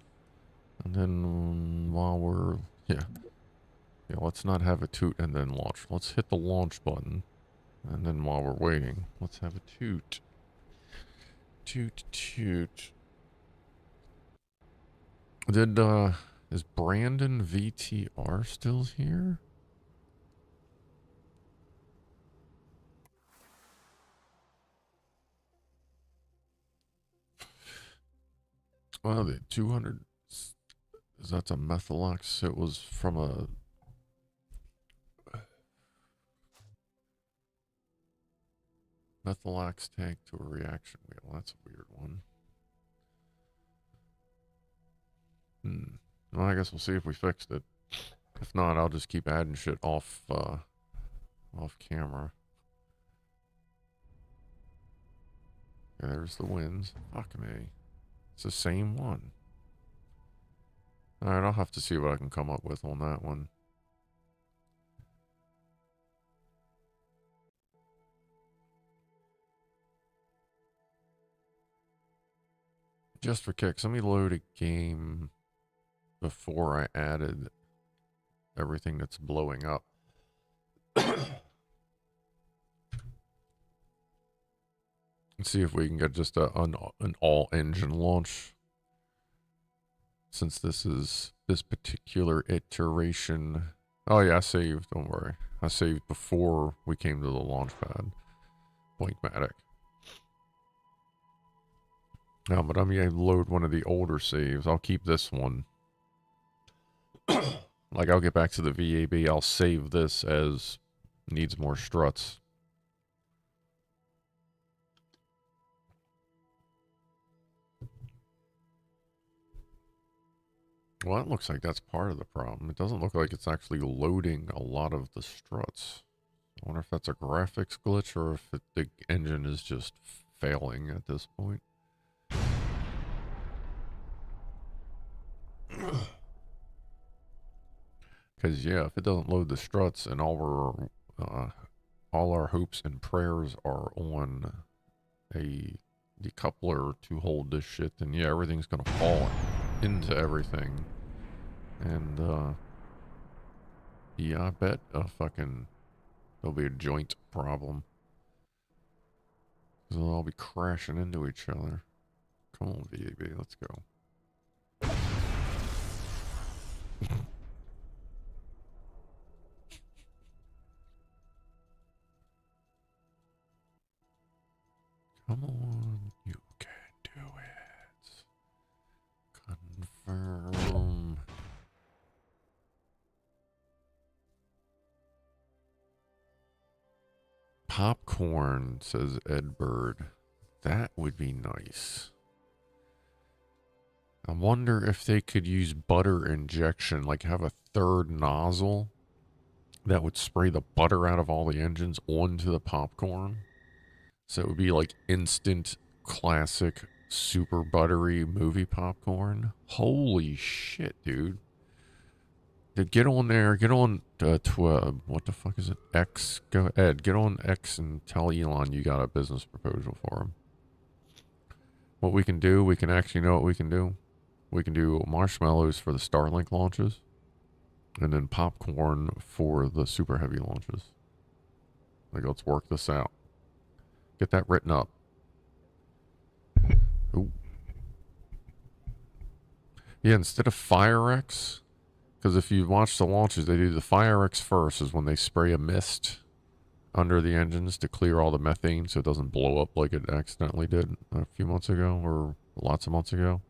And then while we're yeah, let's not have a toot and then launch. Let's hit the launch button. And then while we're waiting, let's have a toot. Toot toot. Is Brandon VTR still here? Well, the 200, that's a methylox. It was from a methylox tank to a reaction wheel. That's a weird one. Well, I guess we'll see if we fixed it. If not, I'll just keep adding shit off camera. Yeah, there's the winds. Fuck me. It's the same one. Alright, I'll have to see what I can come up with on that one. Just for kicks, let me load a game before I added everything that's blowing up. Let's see if we can get just an all-engine launch. Since this is this particular iteration. Oh yeah, I saved, don't worry. I saved before we came to the launchpad. Blinkmatic. No, but I'm going to load one of the older saves. I'll keep this one. Like, I'll get back to the VAB. I'll save this as needs more struts. Well, it looks like that's part of the problem. It doesn't look like it's actually loading a lot of the struts. I wonder if that's a graphics glitch or if the engine is just failing at this point. Because, yeah, if it doesn't load the struts and all our hopes and prayers are on a decoupler to hold this shit, then yeah, everything's going to fall into everything. And, yeah, I bet there'll be a joint problem. Because they'll all be crashing into each other. Come on, VAB, let's go. Come on, you can do it. Confirm. Popcorn, says Ed Bird. That would be nice. I wonder if they could use butter injection, like have a third nozzle that would spray the butter out of all the engines onto the popcorn. So it would be like instant, classic, super buttery movie popcorn. Holy shit, dude. Get on there. Get on what the fuck is it? X. Go Ed. Get on X and tell Elon you got a business proposal for him. What we can do, we can actually know what we can do. We can do marshmallows for the Starlink launches, and then popcorn for the super heavy launches. Like, let's work this out. Get that written up. Ooh. Yeah, instead of Fire-X, because if you watch the launches, they do the Fire-X first is when they spray a mist under the engines to clear all the methane so it doesn't blow up like it accidentally did a few months ago or lots of months ago.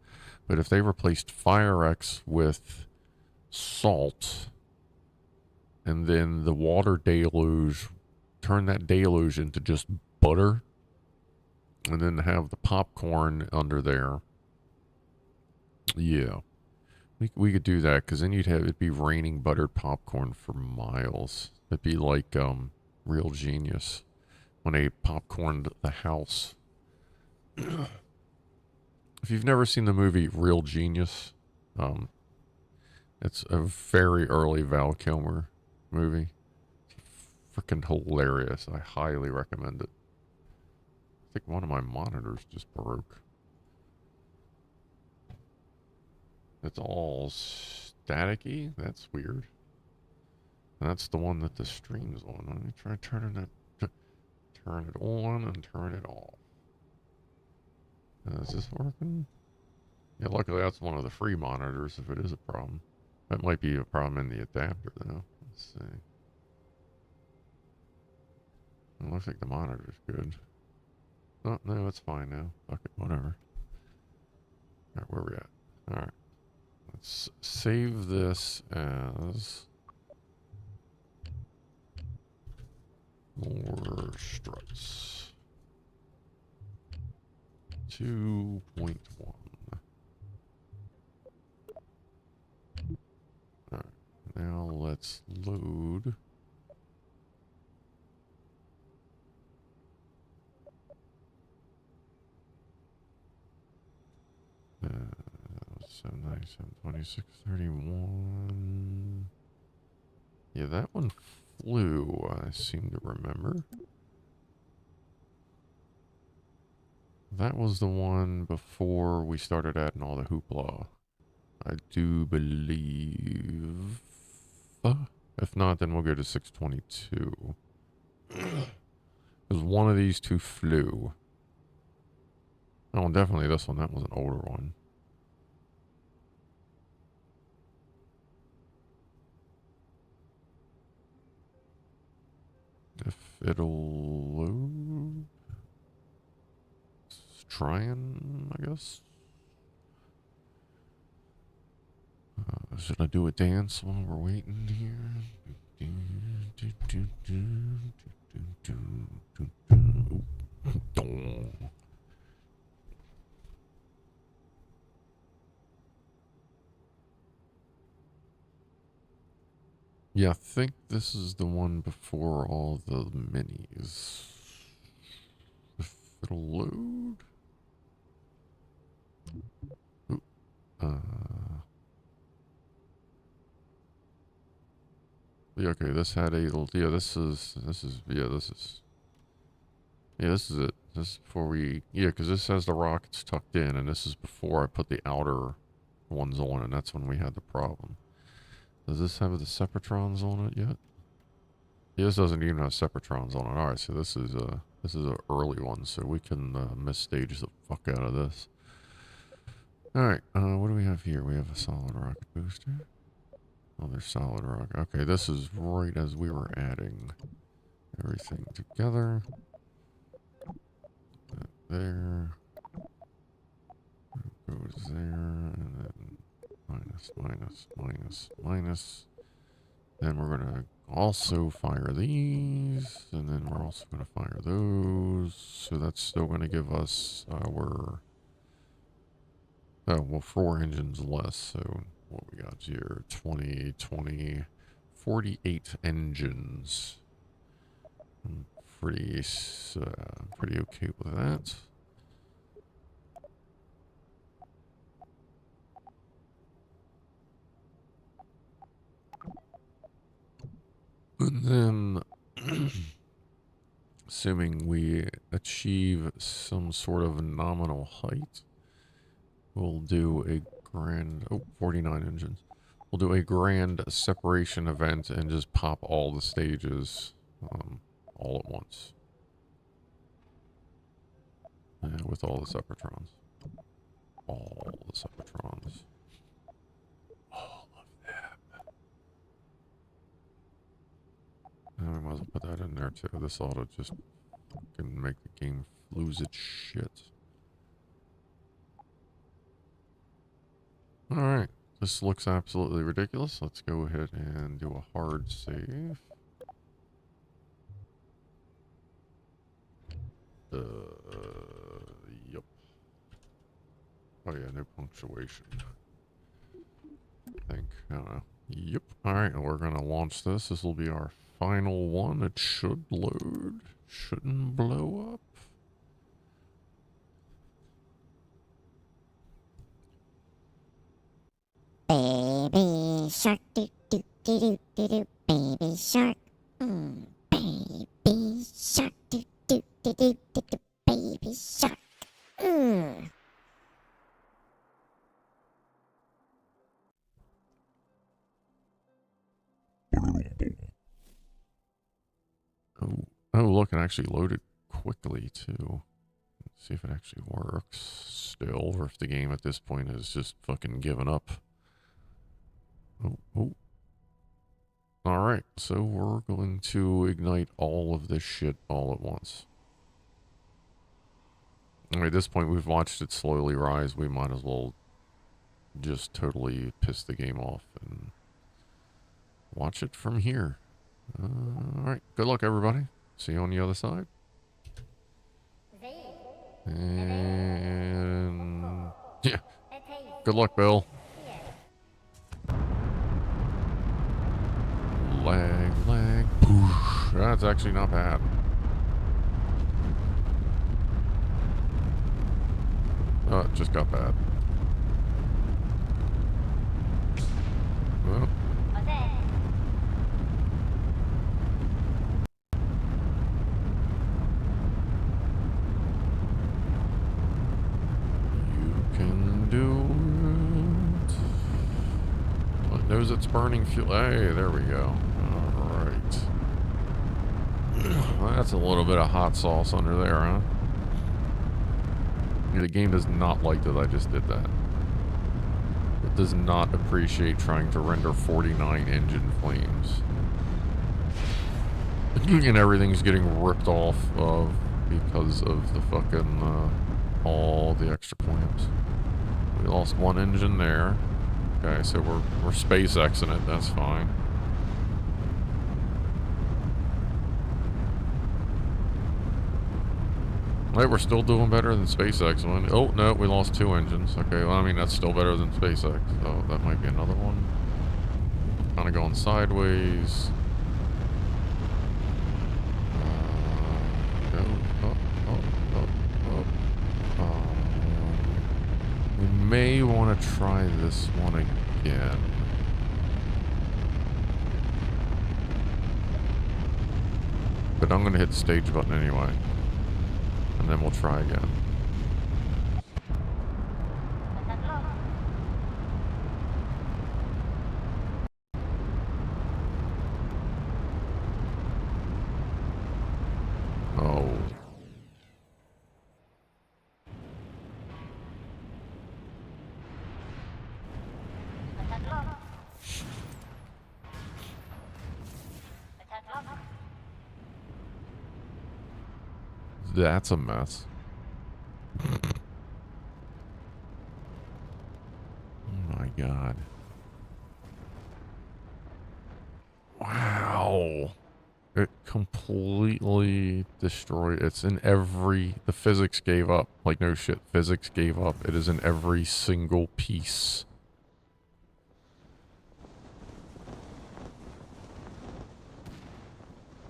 But if they replaced Fire-X with salt and then the water deluge, turn that deluge into just butter and then have the popcorn under there. Yeah. We could do that because then it'd be raining buttered popcorn for miles. It'd be like Real Genius when they popcorned the house. If you've never seen the movie Real Genius, it's a very early Val Kilmer movie. It's freaking hilarious. I highly recommend it. I think one of my monitors just broke. It's all staticky. That's weird. That's the one that the stream's on. Let me try turning it. Turn it on and turn it off. Is this working? Yeah, luckily that's one of the free monitors if it is a problem. That might be a problem in the adapter though. Let's see. It looks like the monitor's good. Oh, no, it's fine now. Fuck it, whatever. Alright, where are we at? Alright. Let's save this as more struts. 2.1. Alright, now let's load. So nice, 2631. Yeah, that one flew, I seem to remember. That was the one before we started adding all the hoopla. I do believe. If not, then we'll go to 622. Because one of these two flew. Oh, definitely this one. That was an older one. If it'll load. It's trying, I guess. Should I do a dance while we're waiting here? Yeah, I think this is the one before all the minis. If it'll load. Ooh, yeah, okay, this had a, yeah, this is it. This is it. This is before we, yeah, because this has the rockets tucked in, and this is before I put the outer ones on, and that's when we had the problem. Does this have the Separatrons on it yet? Yeah, this doesn't even have Separatrons on it. Alright, so this is an early one, so we can misstage the fuck out of this. Alright, what do we have here? We have a solid rocket booster. Oh, there's solid rock. Okay, this is right as we were adding everything together. That there. Goes there, and then minus, minus, minus, minus. Then we're going to also fire these, and then we're also going to fire those. So that's still going to give us our, oh, well, 4 engines less. So what we got here, 20, 20, 48 engines. I'm pretty okay with that. And then, assuming we achieve some sort of nominal height, we'll do a grand, 49 engines. We'll do a grand separation event and just pop all the stages all at once. With all the Separatrons. All the Separatrons. All of them. And we might as well put that in there too. This ought to just fucking make the game lose its shit. Alright. This looks absolutely ridiculous. Let's go ahead and do a hard save. Yep. Oh yeah, no punctuation. I think. I don't know. Yep. Alright, we're gonna launch this. This will be our final one. It should load. Shouldn't blow up. Baby shark, do do do do do do. Baby shark, baby shark, do do do do do do. Baby shark, Oh, look, it actually loaded quickly too. See if it actually works still, or if the game at this point has just fucking given up. Oh. Alright, so we're going to ignite all of this shit all at once. At this point, we've watched it slowly rise. We might as well just totally piss the game off and watch it from here. Alright, good luck, everybody. See you on the other side. And yeah, good luck, Bill. Lag, poosh. That's actually not bad. Oh, it just got bad. Well. You can do it. It knows it's burning fuel. Hey, there we go. Alright. Well, that's a little bit of hot sauce under there, huh? The game does not like that I just did that. It does not appreciate trying to render 49 engine flames. And everything's getting ripped off of because of the fucking, all the extra clamps. We lost one engine there. Okay, so we're SpaceXing it, that's fine. Right, we're still doing better than SpaceX one. Oh, no, we lost two engines. Okay, well, I mean, that's still better than SpaceX. So that might be another one. Kind of going sideways. Go up. We may want to try this one again. But I'm going to hit the stage button anyway. And then we'll try again. Oh. That's a mess. Oh my god. Wow. It completely destroyed. It's in every... The physics gave up. Like, no shit. Physics gave up. It is in every single piece.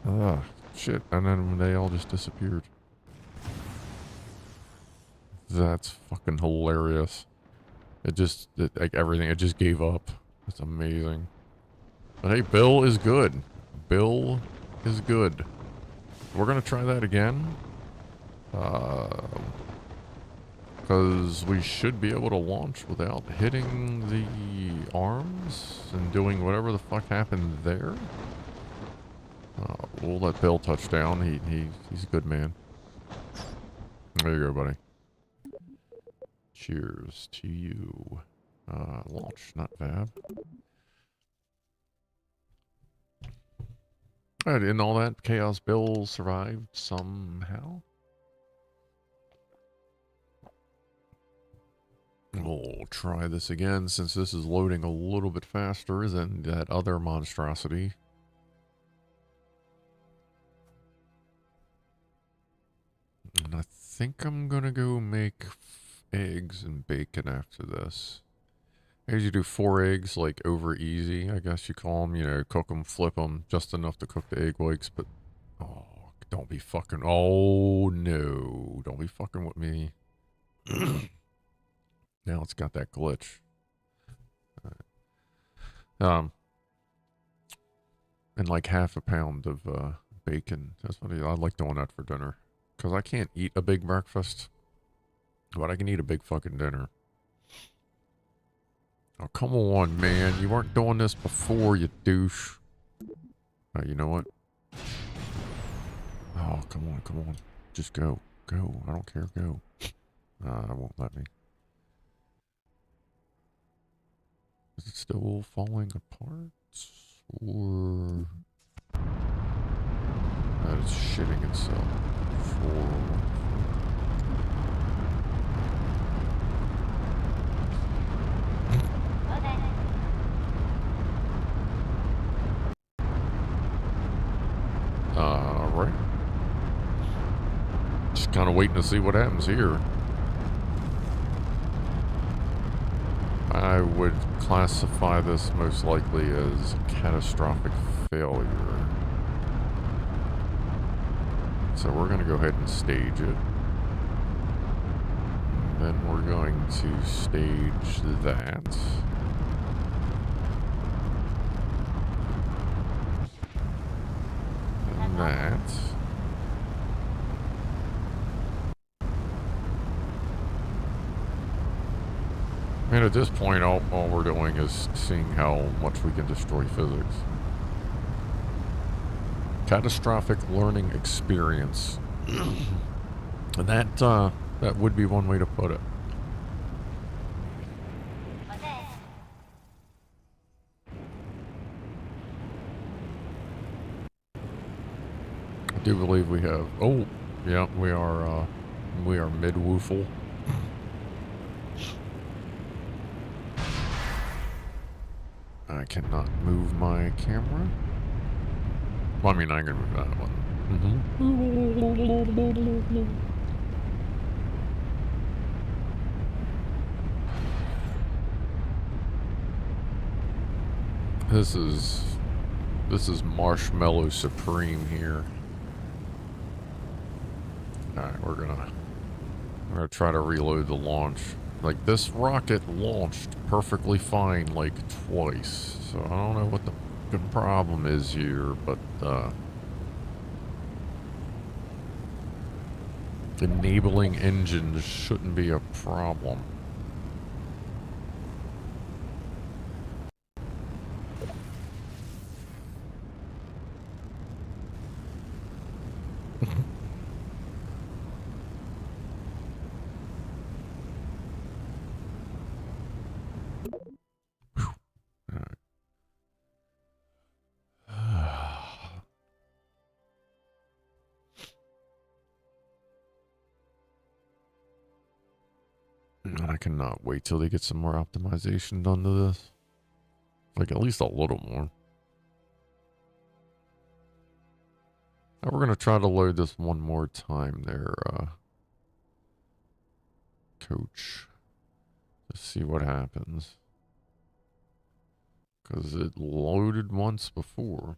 Ugh. Shit. And then they all just disappeared. That's fucking hilarious. Like everything, it just gave up. It's amazing. But hey, Bill is good. Bill is good. We're gonna try that again. Because we should be able to launch without hitting the arms and doing whatever the fuck happened there. We'll let Bill touch down. He's a good man. There you go, buddy. Cheers to you. Launch, not fab. Alright, in all that chaos, Bill survived somehow. We'll try this again since this is loading a little bit faster than that other monstrosity. And I think I'm gonna go make eggs and bacon after this. As you do 4 eggs, like over easy, I guess you call them, you know, cook them, flip them, just enough to cook the egg whites, but, oh, don't be fucking, oh no, don't be fucking with me. Now it's got that glitch. And like half a pound of, bacon. That's what I like doing that for dinner. Because I can't eat a big breakfast. But I can eat a big fucking dinner. Oh, come on, man. You weren't doing this before, you douche. You know what? Oh, come on, come on. Just go. Go. I don't care. Go. It won't let me. Is it still falling apart? Or... it's shitting itself. Right. Just kind of waiting to see what happens here. I would classify this most likely as catastrophic failure. So we're going to go ahead and stage it. And then we're going to stage that. And that. And at this point, all we're doing is seeing how much we can destroy physics. Catastrophic learning experience. And that would be one way to put it. I do believe we have. Oh, yeah, we are mid-woofle. I cannot move my camera. Well, I mean, I can move that one. This is Marshmallow Supreme here. Alright, we're gonna try to reload the launch. Like, this rocket launched perfectly fine, like, twice. So I don't know what the fucking problem is here, but, enabling engines shouldn't be a problem. I cannot wait till they get some more optimization done to this. Like, at least a little more. Now we're going to try to load this one more time there, Coach. Let's see what happens. Because it loaded once before.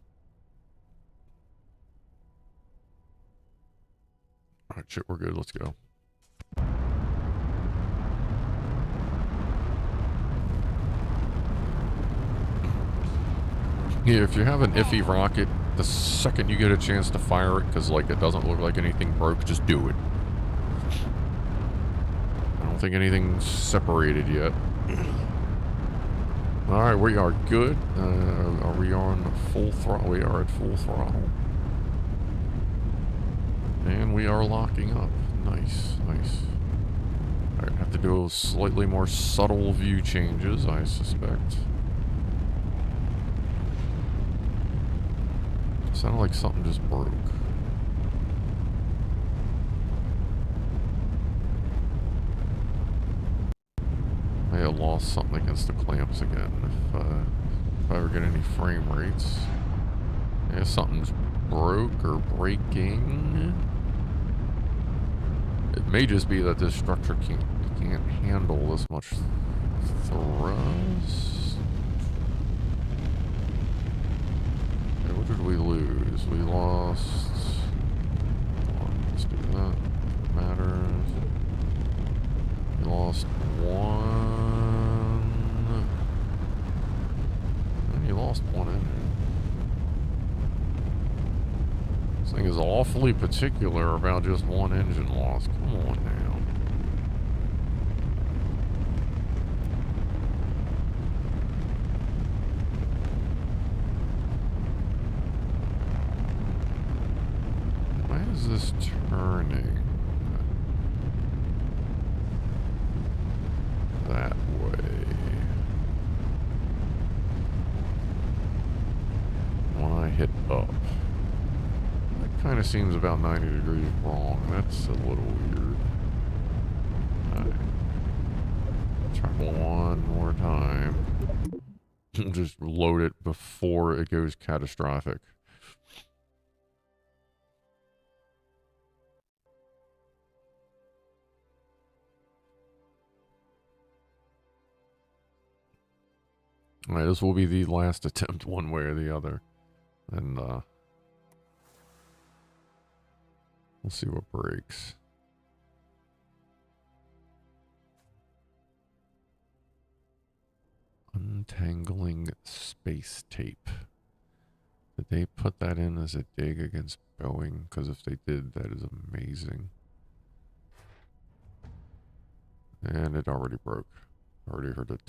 Alright, shit, we're good. Let's go. Yeah, if you have an iffy rocket, the second you get a chance to fire it, because, like, it doesn't look like anything broke, just do it. I don't think anything's separated yet. Alright, we are good. Are we on full throttle? We are at full throttle. And we are locking up. Nice, nice. Alright, have to do slightly more subtle view changes, I suspect. Sounded like something just broke. May have lost something against the clamps again if I ever get any frame rates. Yeah, something's broke or breaking. It may just be that this structure can't handle this much thrust. Okay, what did we lose? We lost... Let's do that. Matters. We lost one. And you lost one engine. This thing is awfully particular about just one engine loss. Come on now. Why is this turning? hit up. That kind of seems about 90 degrees wrong. That's a little weird. Alright. Try one more time. Just load it before it goes catastrophic. Alright, this will be the last attempt one way or the other. And, we'll see what breaks. Untangling space tape. Did they put that in as a dig against Boeing? Because if they did, that is amazing. And it already broke. Already heard it.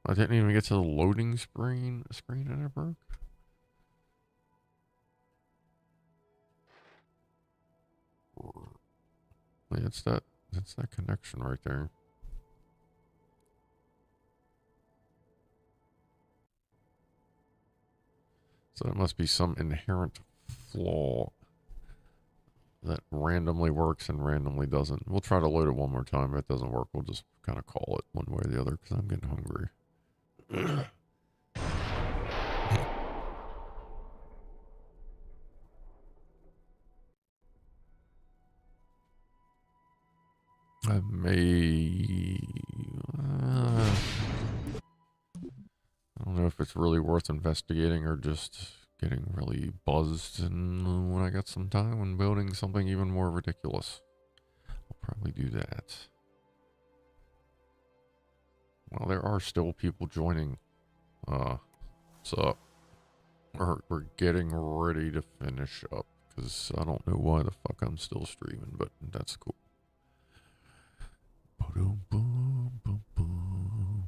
I didn't even get to the loading screen and it broke. Wait, that's that connection right there. So that must be some inherent flaw that randomly works and randomly doesn't. We'll try to load it one more time. If it doesn't work, we'll just kind of call it one way or the other because I'm getting hungry. I may... I don't know if it's really worth investigating or just getting really buzzed and when I get some time and building something even more ridiculous. I'll probably do that. Well, there are still people joining. So we're getting ready to finish up because I don't know why the fuck I'm still streaming, but that's cool. Boom, boom, boom, boom.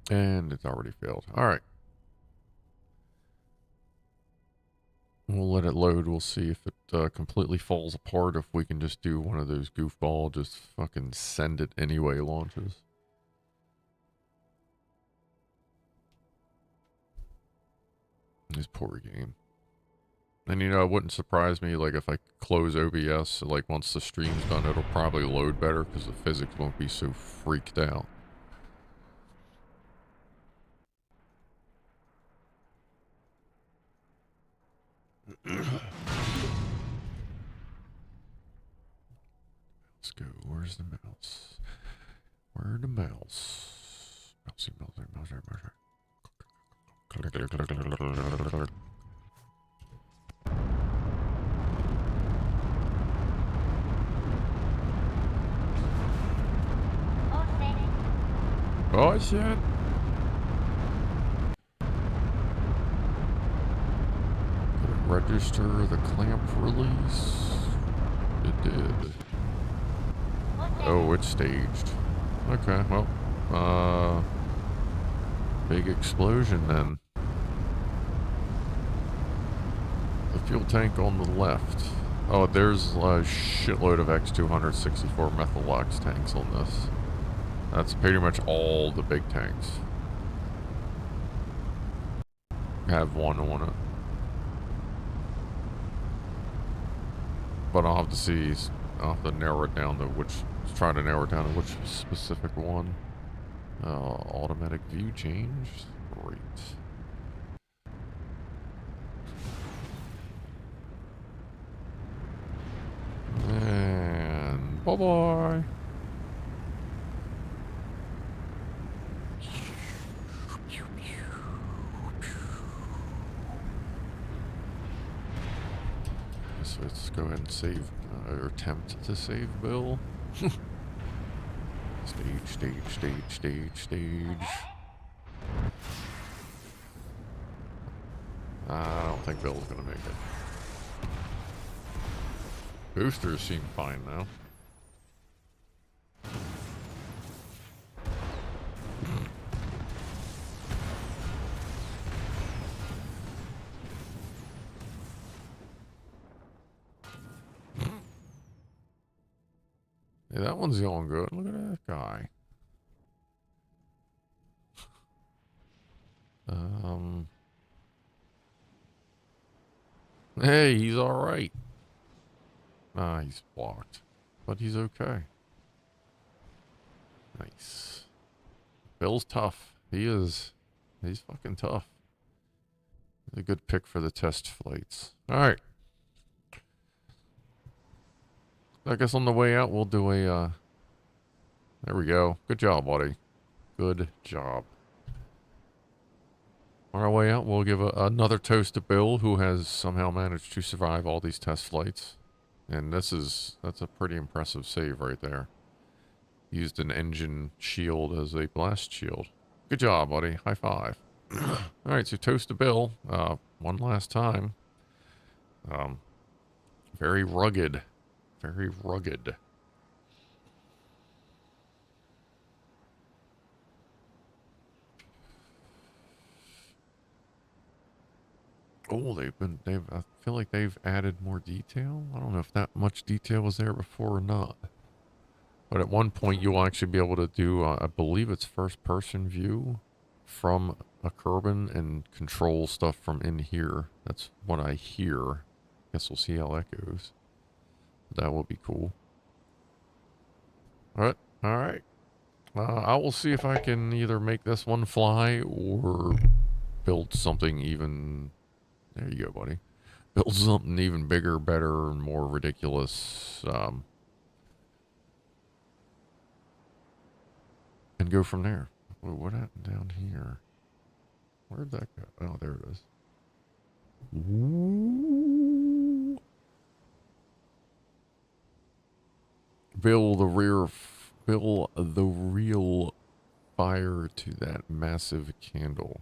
And it's already failed. All right. We'll let it load. We'll see if it completely falls apart. If we can just do one of those goofball, just fucking send it anyway launches. This poor game. And you know, it wouldn't surprise me, like, if I close OBS, like, once the stream's done, it'll probably load better because the physics won't be so freaked out. Let's go. Where's the mouse? Where the mouse? Mousey, mousey, mousey, mousey. Oh shit. Register the clamp release. It did. Oh, it's staged. Okay, well, big explosion then. The fuel tank on the left. Oh, there's a shitload of X264 Methylox tanks on this. That's pretty much all the big tanks. Have one on it. But I'll have to see, I'll have to narrow it down to which, try to narrow it down to which specific one. Automatic view change. Great. And bye-bye. So let's go ahead and save, or attempt to save Bill. Stage. I don't think Bill's gonna make it. Boosters seem fine now. Hey, that one's going good. Look at that guy. Hey, he's alright. Ah, he's blocked. But he's okay. Nice. Bill's tough. He is. He's fucking tough. He's a good pick for the test flights. Alright. I guess on the way out, we'll do a, there we go. Good job, buddy. Good job. On our way out, we'll give another toast to Bill, who has somehow managed to survive all these test flights. And that's a pretty impressive save right there. Used an engine shield as a blast shield. Good job, buddy. High five. Alright, so toast to Bill. One last time. Very rugged. Very rugged. Oh, I feel like they've added more detail. I don't know if that much detail was there before or not. But at one point, you'll actually be able to do, I believe it's first-person view from a Kerbin and control stuff from in here. That's what I hear. Guess we'll see how that goes. That will be cool. All right. I will see if I can either make this one fly or build something even... There you go, buddy. Build something even bigger, better, and more ridiculous. And go from there. Whoa, what happened down here? Where'd that go? Oh, there it is. Ooh. Build the real fire to that massive candle.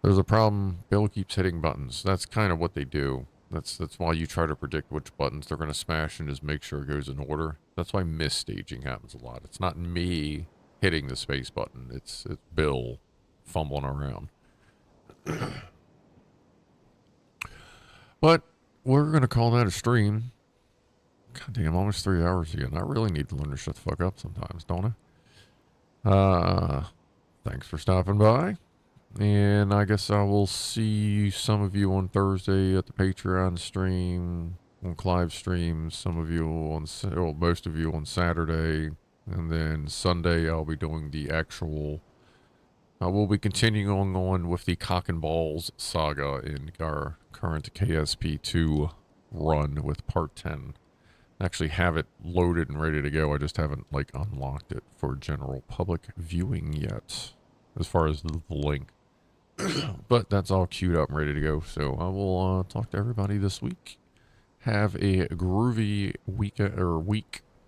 There's a problem. Bill keeps hitting buttons. That's kind of what they do. That's why you try to predict which buttons they're going to smash and just make sure it goes in order. That's why misstaging happens a lot. It's not me hitting the space button. It's Bill fumbling around. But we're going to call that a stream. God damn, almost 3 hours again. I really need to learn to shut the fuck up sometimes, don't I? Thanks for stopping by. And I guess I will see some of you on Thursday at the Patreon stream, on Clive streams, some of you on, well, most of you on Saturday, and then Sunday I'll be doing the actual, we'll be continuing on with the Cock and Balls saga in our current KSP2 run with part 10. I actually have it loaded and ready to go, I just haven't, like, unlocked it for general public viewing yet, as far as the link. But that's all queued up and ready to go. So I will talk to everybody this week. Have a groovy weekend,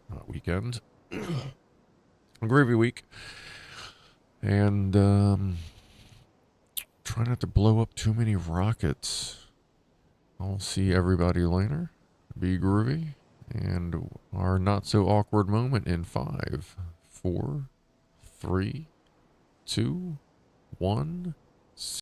not weekend. A groovy week. And try not to blow up too many rockets. I'll see everybody later. Be groovy. And our not so awkward moment in 5, 4, 3, 2, 1.